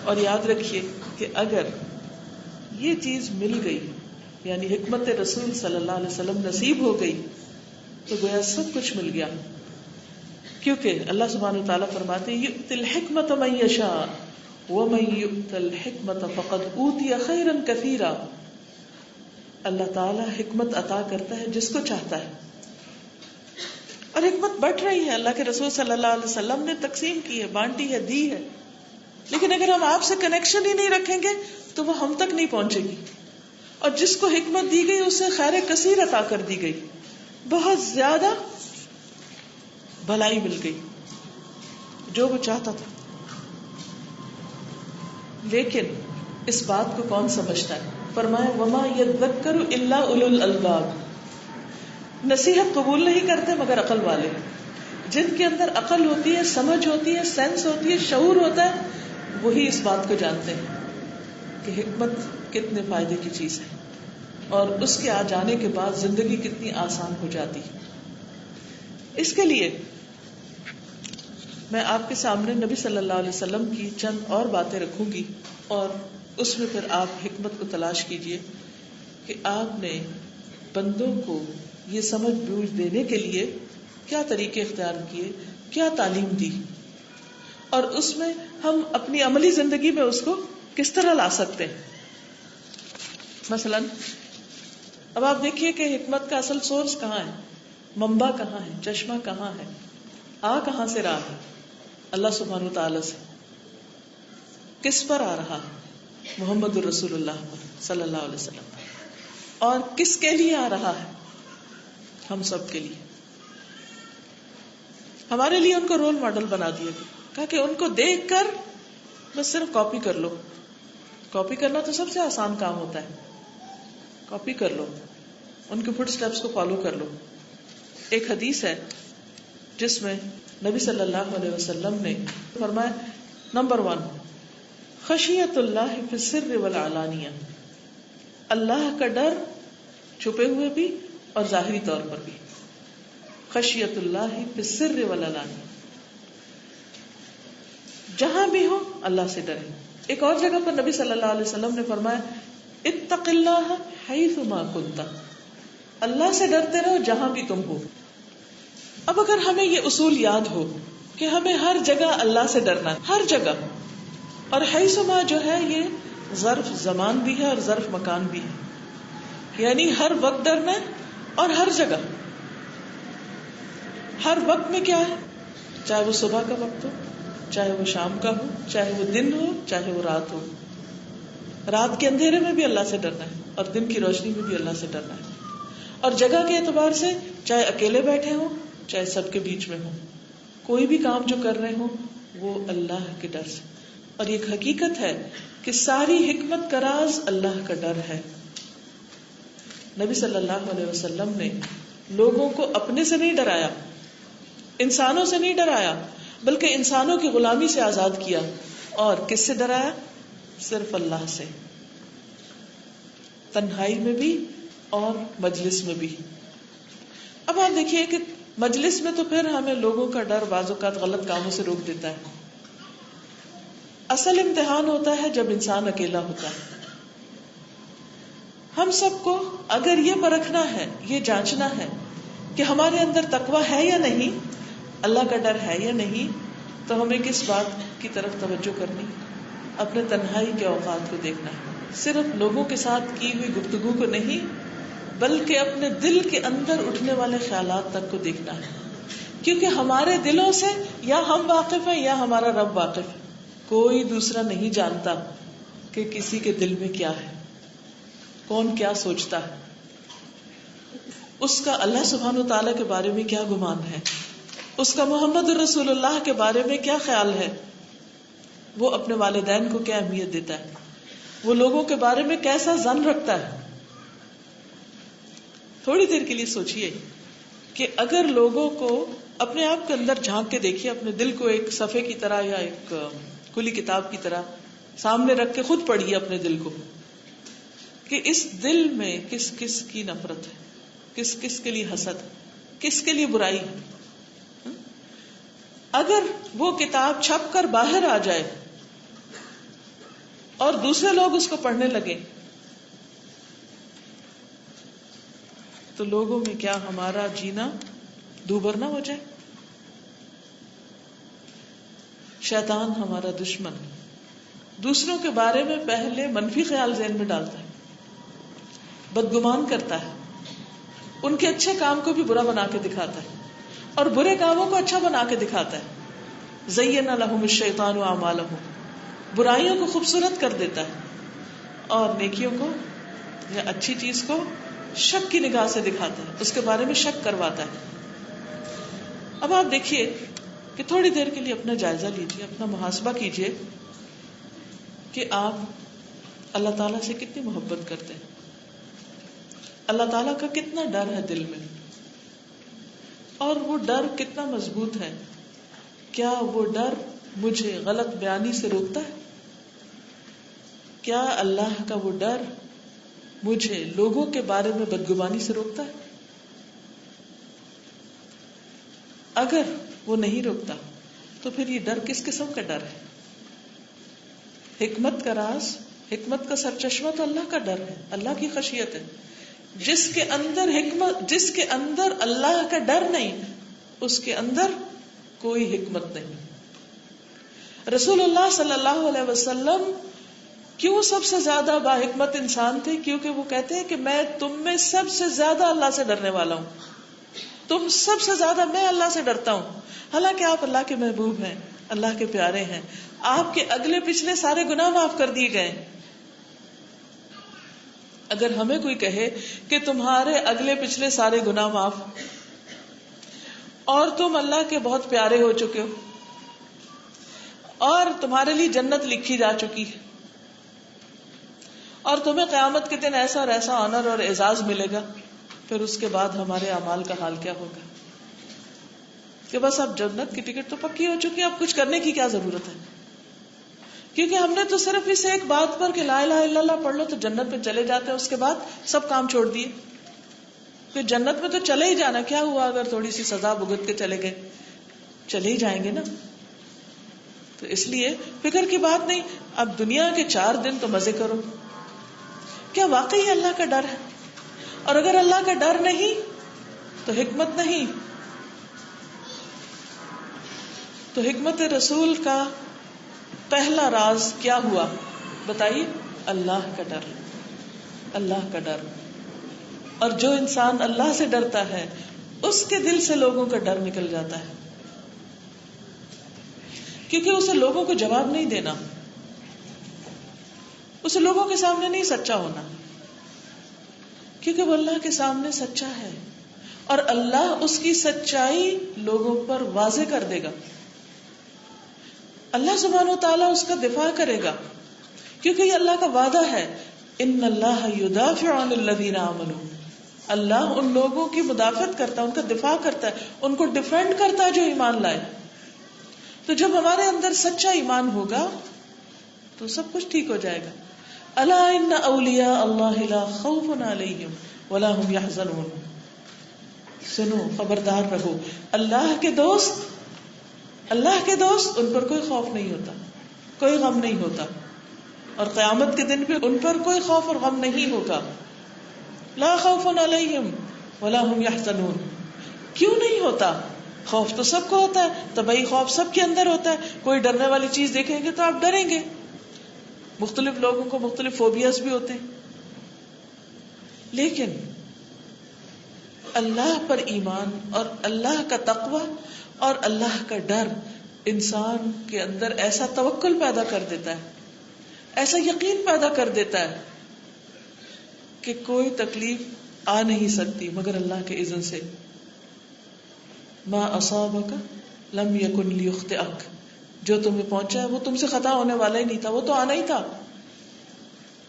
اور یاد رکھیے کہ اگر یہ چیز مل گئی، یعنی حکمت رسول صلی اللہ علیہ وسلم نصیب ہو گئی، تو گویا سب کچھ مل گیا. کیونکہ اللہ سبحانہ وتعالیٰ فرماتے ہیں یؤتی الحکمت من یشاء ومن یؤت الحکمت فقد اوتی خیرا کثیرا. اللہ تعالیٰ حکمت عطا کرتا ہے جس کو چاہتا ہے، اور حکمت بٹ رہی ہے. اللہ کے رسول صلی اللہ علیہ وسلم نے تقسیم کی ہے، بانٹی ہے، دی ہے. لیکن اگر ہم آپ سے کنیکشن ہی نہیں رکھیں گے تو وہ ہم تک نہیں پہنچے گی. اور جس کو حکمت دی گئی اسے خیر کثیر عطا کر دی گئی، بہت زیادہ بھلائی مل گئی جو وہ چاہتا تھا. لیکن اس بات کو کون سمجھتا ہے؟ فرمایا وما یذکر الا اولو الالباب. نصیحت قبول نہیں کرتے مگر عقل والے، جن کے اندر عقل ہوتی ہے، سمجھ ہوتی ہے، سینس ہوتی ہے، شعور ہوتا ہے، وہی اس بات کو جانتے ہیں کہ حکمت کتنے فائدے کی چیز ہے اور اس کے آ جانے کے بعد زندگی کتنی آسان ہو جاتی ہے. اس کے لیے میں آپ کے سامنے نبی صلی اللہ علیہ وسلم کی چند اور باتیں رکھوں گی، اور اس میں پھر آپ حکمت کو تلاش کیجئے کہ آپ نے بندوں کو یہ سمجھ بوجھ دینے کے لیے کیا طریقے اختیار کیے، کیا تعلیم دی، اور اس میں ہم اپنی عملی زندگی میں اس کو کس طرح لا سکتے ہیں. مثلا اب آپ دیکھیے کہ حکمت کا اصل سورس کہاں ہے، منبع کہاں ہے، چشمہ کہاں ہے، کہاں سے رہا ہے؟ اللہ سبحانہ وتعالی سے. کس پر آ رہا ہے؟ محمد الرسول اللہ صلی اللہ علیہ وسلم. اور کس کے لیے آ رہا ہے؟ ہم سب کے لیے. ہمارے لیے ان کو رول ماڈل بنا دیا گیا، کہا کہ ان کو دیکھ کر بس صرف کاپی کر لو. کاپی کرنا تو سب سے آسان کام ہوتا ہے، کاپی کر لو، ان کے فٹ سٹیپس کو فالو کر لو. ایک حدیث ہے جس میں نبی صلی اللہ علیہ وسلم نے فرمایا، نمبر 1 خشیت اللہ فی السر والعلانیہ، اللہ کا ڈر چھپے ہوئے بھی اور ظاہری طور پر بھی. خشیت اللہ فی السر والعلانیہ، جہاں بھی ہو اللہ سے ڈرے. ایک اور جگہ پر نبی صلی اللہ علیہ وسلم نے فرمایا، اتق اللہ حیث ما کنت، اللہ سے ڈرتے رہو جہاں بھی تم ہو. اب اگر ہمیں یہ اصول یاد ہو کہ ہمیں ہر جگہ اللہ سے ڈرنا ہے، ہر جگہ، اور حیث ما جو ہے یہ ظرف زمان بھی ہے اور ظرف مکان بھی ہے، یعنی ہر وقت ڈرنا ہے اور ہر جگہ. ہر وقت میں کیا ہے؟ چاہے وہ صبح کا وقت ہو، چاہے وہ شام کا ہو، چاہے وہ دن ہو، چاہے وہ رات ہو. رات کے اندھیرے میں بھی اللہ سے ڈرنا ہے اور دن کی روشنی میں بھی اللہ سے ڈرنا ہے. اور جگہ کے اعتبار سے چاہے اکیلے بیٹھے ہوں چاہے سب کے بیچ میں ہوں، کوئی بھی کام جو کر رہے ہوں وہ اللہ کے ڈر سے. اور یہ حقیقت ہے کہ ساری حکمت کا راز اللہ کا ڈر ہے. نبی صلی اللہ علیہ وسلم نے لوگوں کو اپنے سے نہیں ڈرایا، انسانوں سے نہیں ڈرایا، بلکہ انسانوں کی غلامی سے آزاد کیا. اور کس سے ڈرایا؟ صرف اللہ سے، تنہائی میں بھی اور مجلس میں بھی. اب آپ دیکھیے کہ مجلس میں تو پھر ہمیں لوگوں کا ڈر بعض اوقات غلط کاموں سے روک دیتا ہے. اصل امتحان ہوتا ہے جب انسان اکیلا ہوتا ہے. ہم سب کو اگر یہ پرکھنا ہے، یہ جانچنا ہے کہ ہمارے اندر تقویٰ ہے یا نہیں، اللہ کا ڈر ہے یا نہیں، تو ہمیں کس بات کی طرف توجہ کرنی؟ اپنے تنہائی کے اوقات کو دیکھنا ہے. صرف لوگوں کے ساتھ کی ہوئی گفتگو کو نہیں، بلکہ اپنے دل کے اندر اٹھنے والے خیالات تک کو دیکھنا ہے. کیونکہ ہمارے دلوں سے یا ہم واقف ہیں یا ہمارا رب واقف ہے. کوئی دوسرا نہیں جانتا کہ کسی کے دل میں کیا ہے، کون کیا سوچتا ہے، اس کا اللہ سبحانہ وتعالی کے بارے میں کیا گمان ہے، اس کا محمد رسول اللہ کے بارے میں کیا خیال ہے، وہ اپنے والدین کو کیا اہمیت دیتا ہے، وہ لوگوں کے بارے میں کیسا ظن رکھتا ہے. تھوڑی دیر کے لیے سوچئے کہ اگر لوگوں کو اپنے آپ کے اندر جھانک کے دیکھیے، اپنے دل کو ایک صفحے کی طرح یا ایک کھلی کتاب کی طرح سامنے رکھ کے خود پڑھیے اپنے دل کو کہ اس دل میں کس کس کی نفرت ہے، کس کس کے لیے حسد ہے، کس کے لیے برائی ہے. اگر وہ کتاب چھپ کر باہر آ جائے اور دوسرے لوگ اس کو پڑھنے لگے تو لوگوں میں کیا ہمارا جینا دوبر نہ ہو جائے؟ شیطان ہمارا دشمن دوسروں کے بارے میں پہلے منفی خیال ذہن میں ڈالتا ہے، بدگمان کرتا ہے، ان کے اچھے کام کو بھی برا بنا کے دکھاتا ہے اور برے کاموں کو اچھا بنا کے دکھاتا ہے. زین لہم الشیطان اعمالہم، برائیوں کو خوبصورت کر دیتا ہے اور نیکیوں کو یا اچھی چیز کو شک کی نگاہ سے دکھاتا ہے، اس کے بارے میں شک کرواتا ہے. اب آپ دیکھیے کہ تھوڑی دیر کے لیے اپنا جائزہ لیجیے، اپنا محاسبہ کیجیے کہ آپ اللہ تعالیٰ سے کتنی محبت کرتے ہیں، اللہ تعالیٰ کا کتنا ڈر ہے دل میں، اور وہ ڈر کتنا مضبوط ہے. کیا وہ ڈر مجھے غلط بیانی سے روکتا ہے؟ کیا اللہ کا وہ ڈر مجھے لوگوں کے بارے میں بدگمانی سے روکتا ہے؟ اگر وہ نہیں روکتا تو پھر یہ ڈر کس قسم کا ڈر ہے؟ حکمت کا راز، حکمت کا سرچشمہ تو اللہ کا ڈر ہے، اللہ کی خشیت ہے. جس کے اندر حکمت، جس کے اندر اللہ کا ڈر نہیں، اس کے اندر کوئی حکمت نہیں. رسول اللہ صلی اللہ علیہ وسلم کیوں سب سے زیادہ باحکمت انسان تھے؟ کیونکہ وہ کہتے ہیں کہ میں تم میں سب سے زیادہ اللہ سے ڈرنے والا ہوں، تم سب سے زیادہ میں اللہ سے ڈرتا ہوں. حالانکہ آپ اللہ کے محبوب ہیں، اللہ کے پیارے ہیں، آپ کے اگلے پچھلے سارے گناہ معاف کر دیے گئے. اگر ہمیں کوئی کہے کہ تمہارے اگلے پچھلے سارے گناہ معاف اور تم اللہ کے بہت پیارے ہو چکے ہو اور تمہارے لیے جنت لکھی جا چکی ہے اور تمہیں قیامت کے دن ایسا اور ایسا آنر اور اعزاز ملے گا، پھر اس کے بعد ہمارے اعمال کا حال کیا ہوگا؟ کہ بس اب جنت کی ٹکٹ تو پکی ہو چکی ہے، اب کچھ کرنے کی کیا ضرورت ہے؟ کیونکہ ہم نے تو صرف اس ایک بات پر کہ لا الہ الا اللہ پڑھ لو تو جنت میں چلے جاتے ہیں، اس کے بعد سب کام چھوڑ دیے. پھر جنت میں تو چلے ہی جانا، کیا ہوا اگر تھوڑی سی سزا بھگت کے چلے گئے؟ چلے ہی جائیں گے نا. تو اس لیے فکر کی بات نہیں، اب دنیا کے 4 دن تو مزے کرو. کیا واقعی اللہ کا ڈر ہے؟ اور اگر اللہ کا ڈر نہیں تو حکمت نہیں. تو حکمت رسول کا پہلا راز کیا ہوا بتائیے؟ اللہ کا ڈر، اللہ کا ڈر. اور جو انسان اللہ سے ڈرتا ہے اس کے دل سے لوگوں کا ڈر نکل جاتا ہے، کیونکہ اسے لوگوں کو جواب نہیں دینا، اسے لوگوں کے سامنے نہیں سچا ہونا، کیونکہ وہ اللہ کے سامنے سچا ہے اور اللہ اس کی سچائی لوگوں پر واضح کر دے گا. اللہ سبحانہ و تعالیٰ اس کا دفاع کرے گا، کیونکہ یہ اللہ کا وعدہ ہے، ان اللہ یدافع عن الذین آمنوا. اللہ ان لوگوں کی مدافعت کرتا ہے، ان کا دفاع کرتا ہے، ان کو ڈیفینڈ کرتا ہے جو ایمان لائے. تو جب ہمارے اندر سچا ایمان ہوگا تو سب کچھ ٹھیک ہو جائے گا. الا ان اولیاء اللہ لا خوف علیہم ولا هم یحزنون. سنو، خبردار رہو، اللہ کے دوست ان پر کوئی خوف نہیں ہوتا، کوئی غم نہیں ہوتا، اور قیامت کے دن پہ ان پر کوئی خوف اور غم نہیں ہوگا. لا خوف علیہم ولا هم یحزنون. کیوں نہیں ہوتا؟ خوف تو سب کو ہوتا ہے، طبعی خوف سب کے اندر ہوتا ہے. کوئی ڈرنے والی چیز دیکھیں گے تو آپ ڈریں گے. مختلف لوگوں کو مختلف فوبیاز بھی ہوتے ہیں. لیکن اللہ پر ایمان اور اللہ کا تقوی اور اللہ کا ڈر انسان کے اندر ایسا توکل پیدا کر دیتا ہے، ایسا یقین پیدا کر دیتا ہے کہ کوئی تکلیف آ نہیں سکتی مگر اللہ کے اذن سے. ما اصابک لم یکن لیخطئک. جو تمہیں پہنچا ہے وہ تم سے خطا ہونے والا ہی نہیں تھا، وہ تو آنا ہی تھا.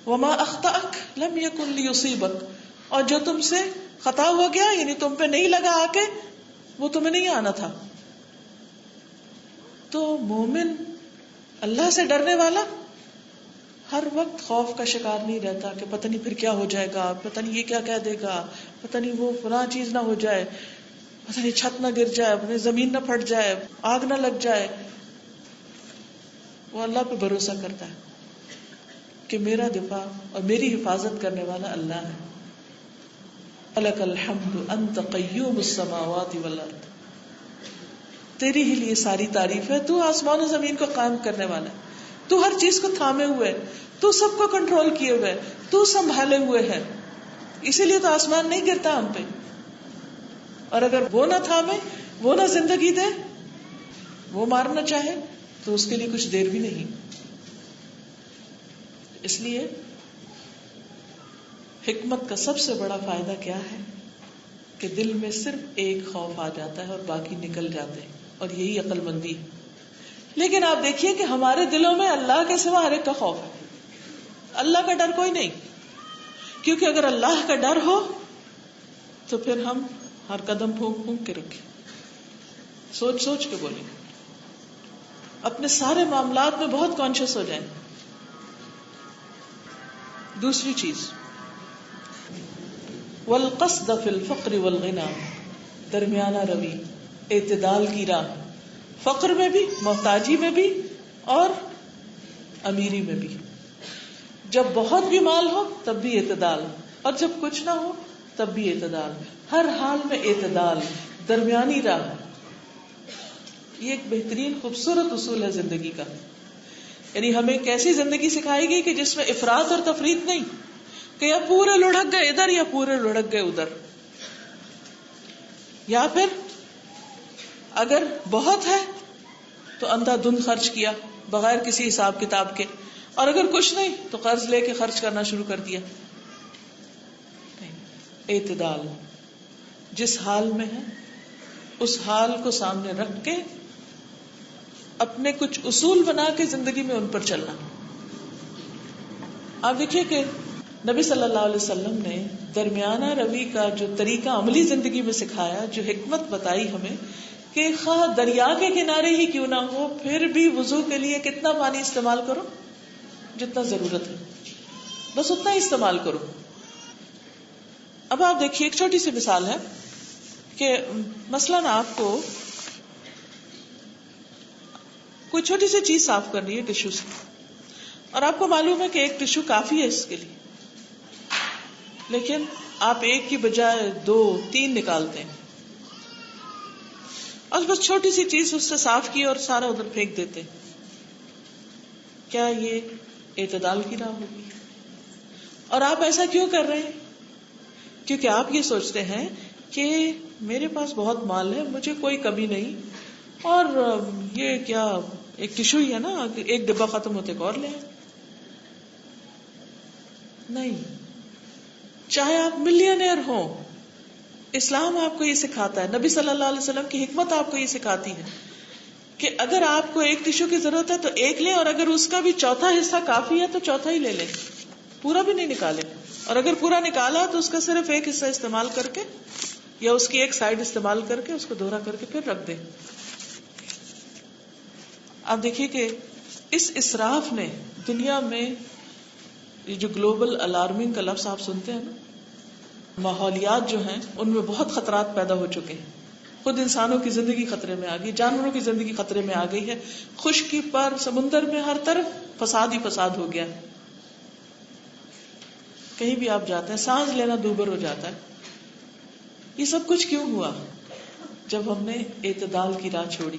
وما اخطأک لم یکن لیصیبک. اور جو تم سے خطا ہو گیا یعنی تم پہ نہیں لگا آ کے، وہ تمہیں نہیں آنا تھا. تو مومن اللہ سے ڈرنے والا ہر وقت خوف کا شکار نہیں رہتا کہ پتہ نہیں پھر کیا ہو جائے گا، پتہ نہیں یہ کیا کہہ دے گا، پتہ نہیں وہ فلاں چیز نہ ہو جائے، پتہ نہیں چھت نہ گر جائے، پتہ نہیں زمین نہ پھٹ جائے، آگ نہ لگ جائے. وہ اللہ پہ بھروسہ کرتا ہے کہ میرا دفاع اور میری حفاظت کرنے والا اللہ ہے. لک الحمد انت قیوم السماوات والارض. تیری ہی لیے ساری تعریف ہے، تو آسمان و زمین کو قائم کرنے والا ہے، تو ہر چیز کو تھامے ہوئے، تو سب کو کنٹرول کیے ہوئے، تو سنبھالے ہوئے ہے. اسی لیے تو آسمان نہیں گرتا ہم پہ. اور اگر وہ نہ تھامے، وہ نہ زندگی دے، وہ مارنا چاہے تو اس کے لیے کچھ دیر بھی نہیں. اس لیے حکمت کا سب سے بڑا فائدہ کیا ہے کہ دل میں صرف ایک خوف آ جاتا ہے اور باقی نکل جاتے ہیں، اور یہی عقل مندی. لیکن آپ دیکھیے کہ ہمارے دلوں میں اللہ کے سوا ہر ایک کا خوف ہے، اللہ کا ڈر کوئی نہیں. کیونکہ اگر اللہ کا ڈر ہو تو پھر ہم ہر قدم پھونک پھونک کے رکھیں، سوچ سوچ کے بولیں، اپنے سارے معاملات میں بہت کانشیس ہو جائیں. دوسری چیز، والقصد فی الفقر والغنى، درمیانہ روی. اعتدال کی راہ، فقر میں بھی، محتاجی میں بھی اور امیری میں بھی. جب بہت بھی مال ہو تب بھی اعتدال، اور جب کچھ نہ ہو تب بھی اعتدال. ہر حال میں اعتدال، درمیانی راہ. یہ ایک بہترین خوبصورت اصول ہے زندگی کا. یعنی ہمیں کیسی زندگی سکھائی گئی کہ جس میں افراط اور تفریط نہیں، کہ یا پورے لڑک گئے ادھر یا پورے لڑک گئے ادھر. یا پھر اگر بہت ہے تو اندھا دھند خرچ کیا بغیر کسی حساب کتاب کے، اور اگر کچھ نہیں تو قرض لے کے خرچ کرنا شروع کر دیا. اعتدال، جس حال میں ہے اس حال کو سامنے رکھ کے اپنے کچھ اصول بنا کے زندگی میں ان پر چلنا. آپ دیکھیے کہ نبی صلی اللہ علیہ وسلم نے درمیانہ روی کا جو طریقہ عملی زندگی میں سکھایا، جو حکمت بتائی ہمیں کہ خواہ دریا کے کنارے ہی کیوں نہ ہو پھر بھی وضو کے لیے کتنا پانی استعمال کرو، جتنا ضرورت ہے بس اتنا ہی استعمال کرو. اب آپ دیکھیے ایک چھوٹی سی مثال ہے کہ مثلاً آپ کو کوئی چھوٹی سی چیز صاف کرنی ہے ٹشو سے، اور آپ کو معلوم ہے کہ ایک ٹشو کافی ہے اس کے لیے، لیکن آپ ایک کی بجائے 2 3 نکالتے ہیں اور بس چھوٹی سی چیز اس سے صاف کی اور سارا ادھر پھینک دیتے ہیں. کیا یہ اعتدال کی راہ ہوگی؟ اور آپ ایسا کیوں کر رہے ہیں؟ کیونکہ آپ یہ سوچتے ہیں کہ میرے پاس بہت مال ہے، مجھے کوئی کمی نہیں، اور یہ کیا ایک ٹشو ہی ہے نا، ایک ڈبہ ختم ہوتے اور لیں. نہیں، چاہے آپ ملینئر ہوں، اسلام آپ کو یہ سکھاتا ہے، نبی صلی اللہ علیہ وسلم کی حکمت آپ کو یہ سکھاتی ہے کہ اگر آپ کو ایک ٹشو کی ضرورت ہے تو ایک لیں، اور اگر اس کا بھی چوتھا حصہ کافی ہے تو چوتھا ہی لے لیں، پورا بھی نہیں نکالیں. اور اگر پورا نکالا تو اس کا صرف ایک حصہ استعمال کر کے یا اس کی ایک سائڈ استعمال کر کے اس کو دوہرا کر کے پھر رکھ دیں. آپ دیکھیے کہ اس اسراف نے دنیا میں یہ جو گلوبل الارمنگ کا لفظ آپ سنتے ہیں نا، ماحولیات جو ہیں ان میں بہت خطرات پیدا ہو چکے ہیں. خود انسانوں کی زندگی خطرے میں آ گئی، جانوروں کی زندگی خطرے میں آ گئی ہے. خشکی پر، سمندر میں، ہر طرف فساد ہی فساد ہو گیا. کہیں بھی آپ جاتے ہیں سانس لینا دوبر ہو جاتا ہے. یہ سب کچھ کیوں ہوا؟ جب ہم نے اعتدال کی راہ چھوڑی.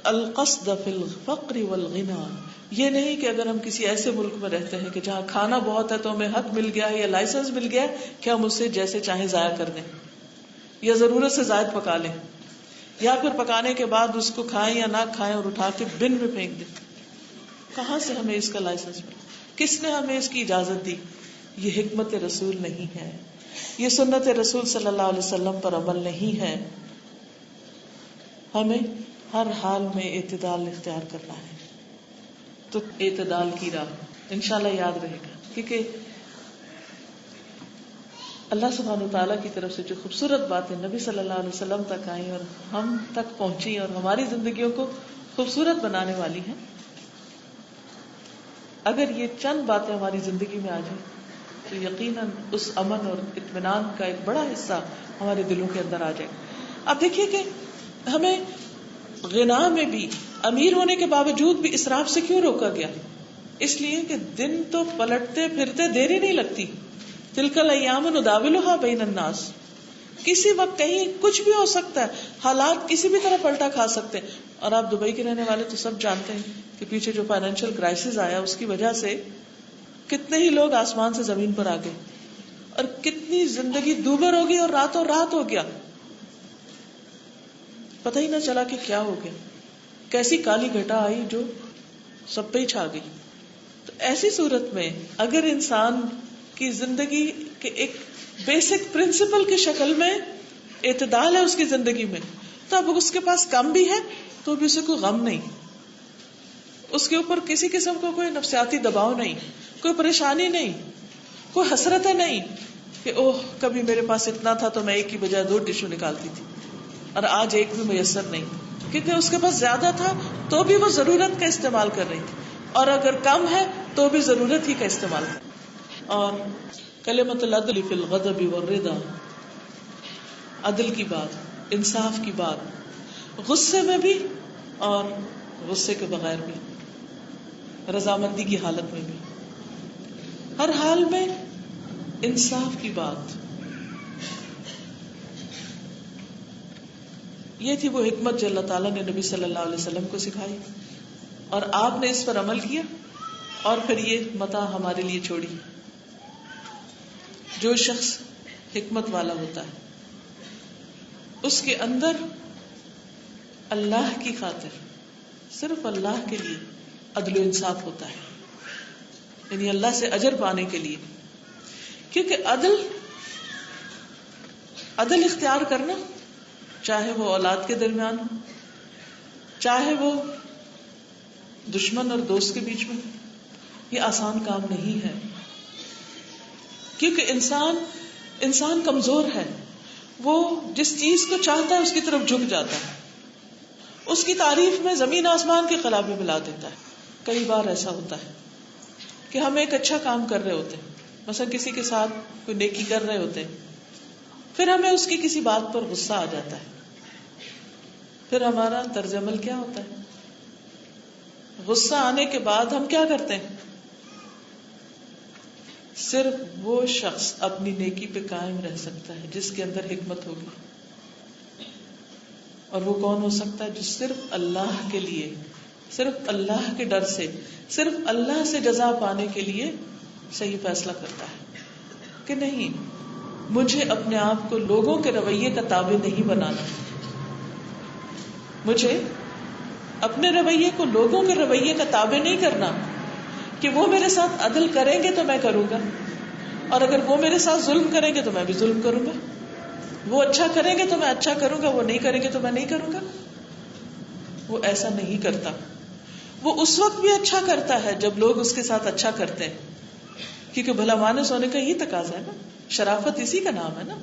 القصد فی الفقر والغنى، یہ نہیں کہ اگر ہم کسی ایسے ملک میں رہتے ہیں کہ جہاں کھانا بہت ہے تو ہمیں حق مل گیا ہے یا لائسنس مل گیا ہے کہ ہم اسے جیسے چاہیں ضائع کر دیں یا ضرورت سے زائد پکا لیں، یا پھر پکانے کے بعد اس کو کھائیں یا نہ کھائیں اور اٹھا کے بن میں پھینک دیں. کہاں سے ہمیں اس کا لائسنس ملا؟ کس نے ہمیں اس کی اجازت دی؟ یہ حکمت رسول نہیں ہے، یہ سنت رسول صلی اللہ علیہ وسلم پر عمل نہیں ہے. ہمیں ہر حال میں اعتدال اختیار کرنا ہے. تو اعتدال کی راہ انشاءاللہ یاد رہے گا، کیونکہ اللہ سبحانہ وتعالیٰ کی طرف سے جو خوبصورت باتیں نبی صلی اللہ علیہ وسلم تک آئیں اور ہم تک پہنچی اور ہماری زندگیوں کو خوبصورت بنانے والی ہیں، اگر یہ چند باتیں ہماری زندگی میں آ جائیں تو یقیناً اس امن اور اطمینان کا ایک بڑا حصہ ہمارے دلوں کے اندر آ جائے. اب دیکھیے کہ ہمیں غنا میں بھی امیر ہونے کے باوجود بھی اسراف سے کیوں روکا گیا؟ اس لیے کہ دن تو پلٹتے پھرتے دیر ہی نہیں لگتی. تلک الایام نداولها بین الناس، کسی وقت کہیں کچھ بھی ہو سکتا ہے، حالات کسی بھی طرح پلٹا کھا سکتے ہیں. اور آپ دبئی کے رہنے والے تو سب جانتے ہیں کہ پیچھے جو فائنینشیل کرائسس آیا اس کی وجہ سے کتنے ہی لوگ آسمان سے زمین پر آ گئے اور کتنی زندگی دوبر ہو گئی اور راتوں رات ہو گیا، پتہ ہی نہ چلا کہ کیا ہو گیا. کیسی کالی گھٹا آئی جو سب پہ ہی چھا گئی. تو ایسی صورت میں اگر انسان کی زندگی کے ایک بیسک پرنسپل کی شکل میں اعتدال ہے اس کی زندگی میں، تو اب اس کے پاس کم بھی ہے تو بھی اسے کوئی غم نہیں، اس کے اوپر کسی قسم کو کوئی نفسیاتی دباؤ نہیں، کوئی پریشانی نہیں، کوئی حسرتیں نہیں کہ اوہ کبھی میرے پاس اتنا تھا تو میں ایک کی بجائے 2 ٹشو نکالتی تھی اور آج ایک بھی میسر نہیں، کیونکہ اس کے پاس زیادہ تھا تو بھی وہ ضرورت کا استعمال کر رہی تھی، اور اگر کم ہے تو بھی ضرورت ہی کا استعمال کر. اور کلمۃ العدل فی الغضب والرضا، عدل کی بات، انصاف کی بات، غصے میں بھی اور غصے کے بغیر بھی، رضامندی کی حالت میں بھی، ہر حال میں انصاف کی بات. یہ تھی وہ حکمت جو اللہ تعالیٰ نے نبی صلی اللہ علیہ وسلم کو سکھائی، اور آپ نے اس پر عمل کیا، اور پھر یہ متاع ہمارے لیے چھوڑی. جو شخص حکمت والا ہوتا ہے اس کے اندر اللہ کی خاطر، صرف اللہ کے لیے عدل و انصاف ہوتا ہے، یعنی اللہ سے اجر پانے کے لیے. کیونکہ عدل اختیار کرنا، چاہے وہ اولاد کے درمیان ہو، چاہے وہ دشمن اور دوست کے بیچ میں، یہ آسان کام نہیں ہے. کیونکہ انسان کمزور ہے، وہ جس چیز کو چاہتا ہے اس کی طرف جھک جاتا ہے، اس کی تعریف میں زمین آسمان کے خلابے ملا دیتا ہے. کئی بار ایسا ہوتا ہے کہ ہم ایک اچھا کام کر رہے ہوتے ہیں، مثلا کسی کے ساتھ کوئی نیکی کر رہے ہوتے ہیں، پھر ہمیں اس کی کسی بات پر غصہ آ جاتا ہے. پھر ہمارا طرز عمل کیا ہوتا ہے؟ غصہ آنے کے بعد ہم کیا کرتے ہیں؟ صرف وہ شخص اپنی نیکی پہ قائم رہ سکتا ہے جس کے اندر حکمت ہوگی. اور وہ کون ہو سکتا ہے؟ جو صرف اللہ کے لیے، صرف اللہ کے ڈر سے، صرف اللہ سے جزا پانے کے لیے صحیح فیصلہ کرتا ہے کہ نہیں، مجھے اپنے آپ کو لوگوں کے رویے کا تابع نہیں بنانا، مجھے اپنے رویے کو لوگوں کے رویے کا تابع نہیں کرنا کہ وہ میرے ساتھ عدل کریں گے تو میں کروں گا، اور اگر وہ میرے ساتھ ظلم کریں گے تو میں بھی ظلم کروں گا. وہ اچھا کریں گے تو میں اچھا کروں گا، وہ نہیں کریں گے تو میں نہیں کروں گا. وہ ایسا نہیں کرتا. وہ اس وقت بھی اچھا کرتا ہے جب لوگ اس کے ساتھ اچھا کرتے ہیں، کیونکہ بھلا مانس ہونے کا یہ تقاضا ہے نا، شرافت اسی کا نام ہے نا،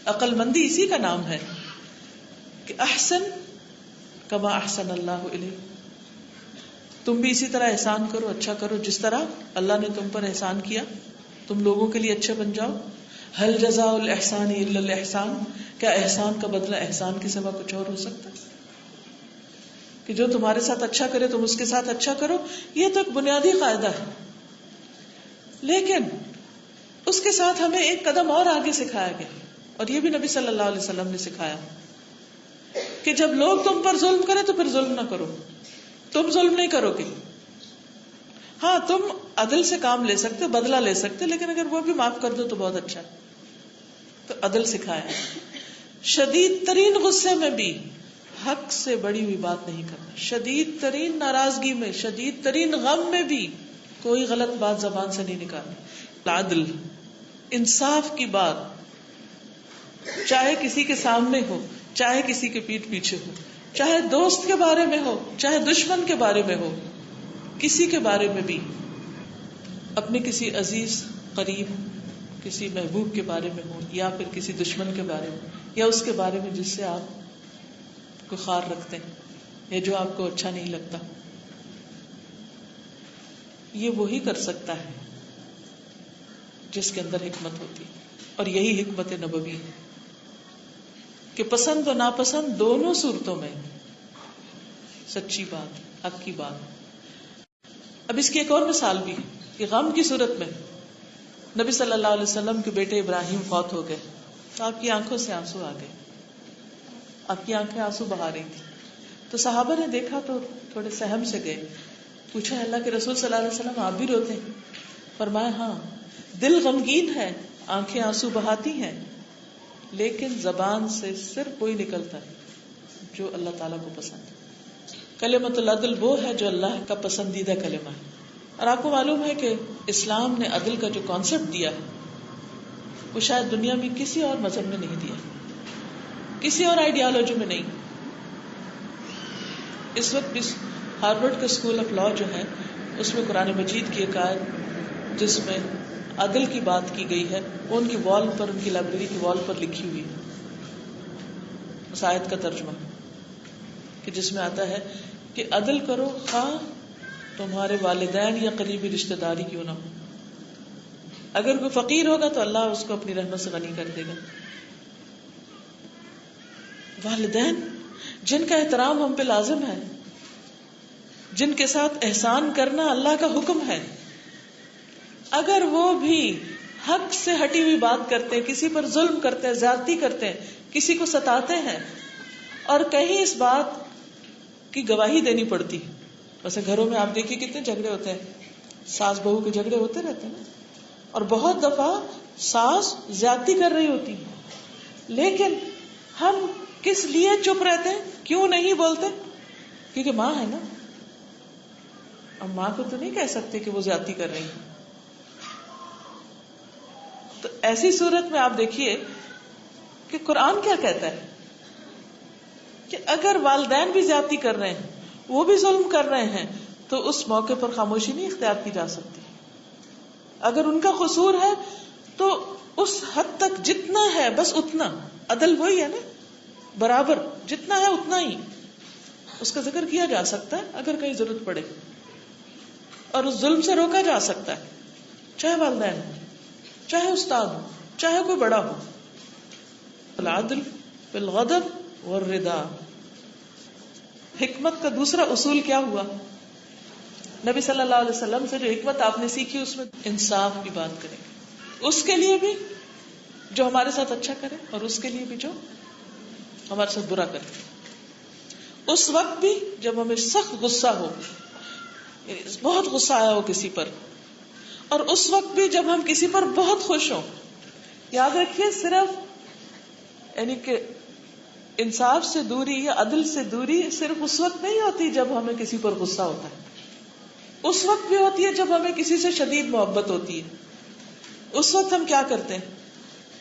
عقل مندی اسی کا نام ہے کہ احسن کما احسن اللہ الیک، تم بھی اسی طرح احسان کرو، اچھا کرو جس طرح اللہ نے تم پر احسان کیا، تم لوگوں کے لیے اچھے بن جاؤ. هل جزاء الاحسان الا الاحسان، کیا احسان کا بدلہ احسان کے سوا کچھ اور ہو سکتا ہے؟ کہ جو تمہارے ساتھ اچھا کرے تم اس کے ساتھ اچھا کرو، یہ تو ایک بنیادی قاعدہ ہے. لیکن اس کے ساتھ ہمیں ایک قدم اور آگے سکھایا گیا، اور یہ بھی نبی صلی اللہ علیہ وسلم نے سکھایا کہ جب لوگ تم پر ظلم کرے تو پھر ظلم نہ کرو. تم ظلم نہیں کرو گے، ہاں تم عدل سے کام لے سکتے، بدلہ لے سکتے، لیکن اگر وہ بھی معاف کر دو تو بہت اچھا. تو عدل سکھایا. شدید ترین غصے میں بھی حق سے بڑی ہوئی بات نہیں کرنا، شدید ترین ناراضگی میں، شدید ترین غم میں بھی کوئی غلط بات زبان سے نہیں نکالنی. عدل، انصاف کی بات، چاہے کسی کے سامنے ہو، چاہے کسی کے پیٹھ پیچھے ہو، چاہے دوست کے بارے میں ہو، چاہے دشمن کے بارے میں ہو، کسی کے بارے میں بھی، اپنے کسی عزیز قریب کسی محبوب کے بارے میں ہو، یا پھر کسی دشمن کے بارے میں، یا اس کے بارے میں جس سے آپ کو خار رکھتے ہیں یا جو آپ کو اچھا نہیں لگتا. یہ وہی کر سکتا ہے جس کے اندر حکمت ہوتی، اور یہی حکمت نبوی ہے کہ پسند و ناپسند دونوں صورتوں میں سچی بات، حق کی بات. اب اس کی ایک اور مثال بھی کہ غم کی صورت میں نبی صلی اللہ علیہ وسلم کے بیٹے ابراہیم فوت ہو گئے تو آپ کی آنکھوں سے آنسو آ گئے، آپ کی آنکھیں آنسو بہا رہی تھی. تو صحابہ نے دیکھا تو تھوڑے سہم سے گئے، پوچھا اللہ کے رسول صلی اللہ علیہ وسلم آپ بھی روتے ہیں؟ فرمایا ہاں، دل غمگین ہے، آنکھیں آنسو بہاتی ہیں، لیکن زبان سے صرف وہی نکلتا ہے جو اللہ تعالیٰ کو پسند ہے. کلمۃ العدل وہ ہے جو اللہ کا پسندیدہ کلمہ ہے. اور آپ کو معلوم ہے کہ اسلام نے عدل کا جو کانسیپٹ دیا ہے وہ شاید دنیا میں کسی اور مذہب نے نہیں دیا، کسی اور آئیڈیالوجی میں نہیں. اس وقت بھی ہارورڈ کا اسکول آف لا جو ہے اس میں قرآن مجید کی ایک آیت جس میں عدل کی بات کی گئی ہے وہ ان کی وال پر، ان کی لائبریری کی وال پر لکھی ہوئی ہے. اس آیت کا ترجمہ کہ جس میں آتا ہے کہ عدل کرو خواہ تمہارے والدین یا قریبی رشتہ داری کیوں نہ ہو، اگر کوئی فقیر ہوگا تو اللہ اس کو اپنی رحمت سے غنی کر دے گا. والدین جن کا احترام ہم پہ لازم ہے، جن کے ساتھ احسان کرنا اللہ کا حکم ہے، اگر وہ بھی حق سے ہٹی ہوئی بات کرتے ہیں، کسی پر ظلم کرتے ہیں، زیادتی کرتے ہیں، کسی کو ستاتے ہیں، اور کہیں اس بات کی گواہی دینی پڑتی، ویسے گھروں میں آپ دیکھیے کتنے جھگڑے ہوتے ہیں، ساس بہو کے جھگڑے ہوتے رہتے ہیں نا، اور بہت دفعہ ساس زیادتی کر رہی ہوتی، لیکن ہم کس لیے چپ رہتے ہیں، کیوں نہیں بولتے؟ کیونکہ ماں ہے نا، اب ماں کو تو نہیں کہہ سکتے کہ وہ زیادتی کر رہی ہے. تو ایسی صورت میں آپ دیکھیے کہ قرآن کیا کہتا ہے کہ اگر والدین بھی زیادتی کر رہے ہیں، وہ بھی ظلم کر رہے ہیں، تو اس موقع پر خاموشی نہیں اختیار کی جا سکتی. اگر ان کا قصور ہے تو اس حد تک جتنا ہے بس اتنا، عدل وہی ہے نا، برابر جتنا ہے اتنا ہی اس کا ذکر کیا جا سکتا ہے اگر کہیں ضرورت پڑے، اور اس ظلم سے روکا جا سکتا ہے، چاہے والدین ہو، چاہے استاد ہو، چاہے کوئی بڑا ہو. العدل فی الغضب والرضا. حکمت کا دوسرا اصول کیا ہوا؟ نبی صلی اللہ علیہ وسلم سے جو حکمت آپ نے سیکھی اس میں انصاف کی بات کریں، اس کے لیے بھی جو ہمارے ساتھ اچھا کرے اور اس کے لیے بھی جو ہمارے ساتھ برا کرے. اس وقت بھی جب ہمیں سخت غصہ ہو، بہت غصہ آیا ہو کسی پر، اور اس وقت بھی جب ہم کسی پر بہت خوش ہوں. یاد رکھیے صرف یعنی کہ انصاف سے دوری یا عدل سے دوری صرف اس وقت نہیں ہوتی جب ہمیں کسی پر غصہ ہوتا ہے، اس وقت بھی ہوتی ہے جب ہمیں کسی سے شدید محبت ہوتی ہے. اس وقت ہم کیا کرتے ہیں؟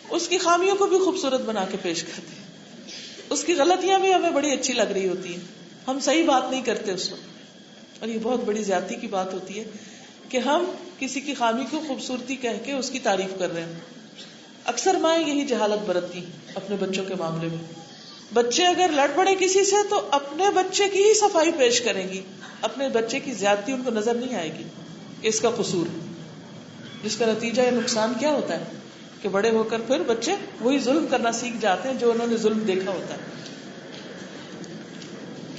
اس کی خامیوں کو بھی خوبصورت بنا کے پیش کرتے ہیں، اس کی غلطیاں بھی ہمیں بڑی اچھی لگ رہی ہوتی ہیں، ہم صحیح بات نہیں کرتے اس وقت. اور یہ بہت بڑی زیادتی کی بات ہوتی ہے کہ ہم کسی کی خامی کو خوبصورتی کہہ کے اس کی تعریف کر رہے ہیں. اکثر مائیں یہی جہالت برتتی اپنے بچوں کے معاملے میں. بچے اگر لڑ پڑے کسی سے تو اپنے بچے کی ہی صفائی پیش کریں گی، اپنے بچے کی زیادتی ان کو نظر نہیں آئے گی کہ اس کا قصور ہے، جس کا نتیجہ یا نقصان کیا ہوتا ہے کہ بڑے ہو کر پھر بچے وہی ظلم کرنا سیکھ جاتے ہیں جو انہوں نے ظلم دیکھا ہوتا ہے،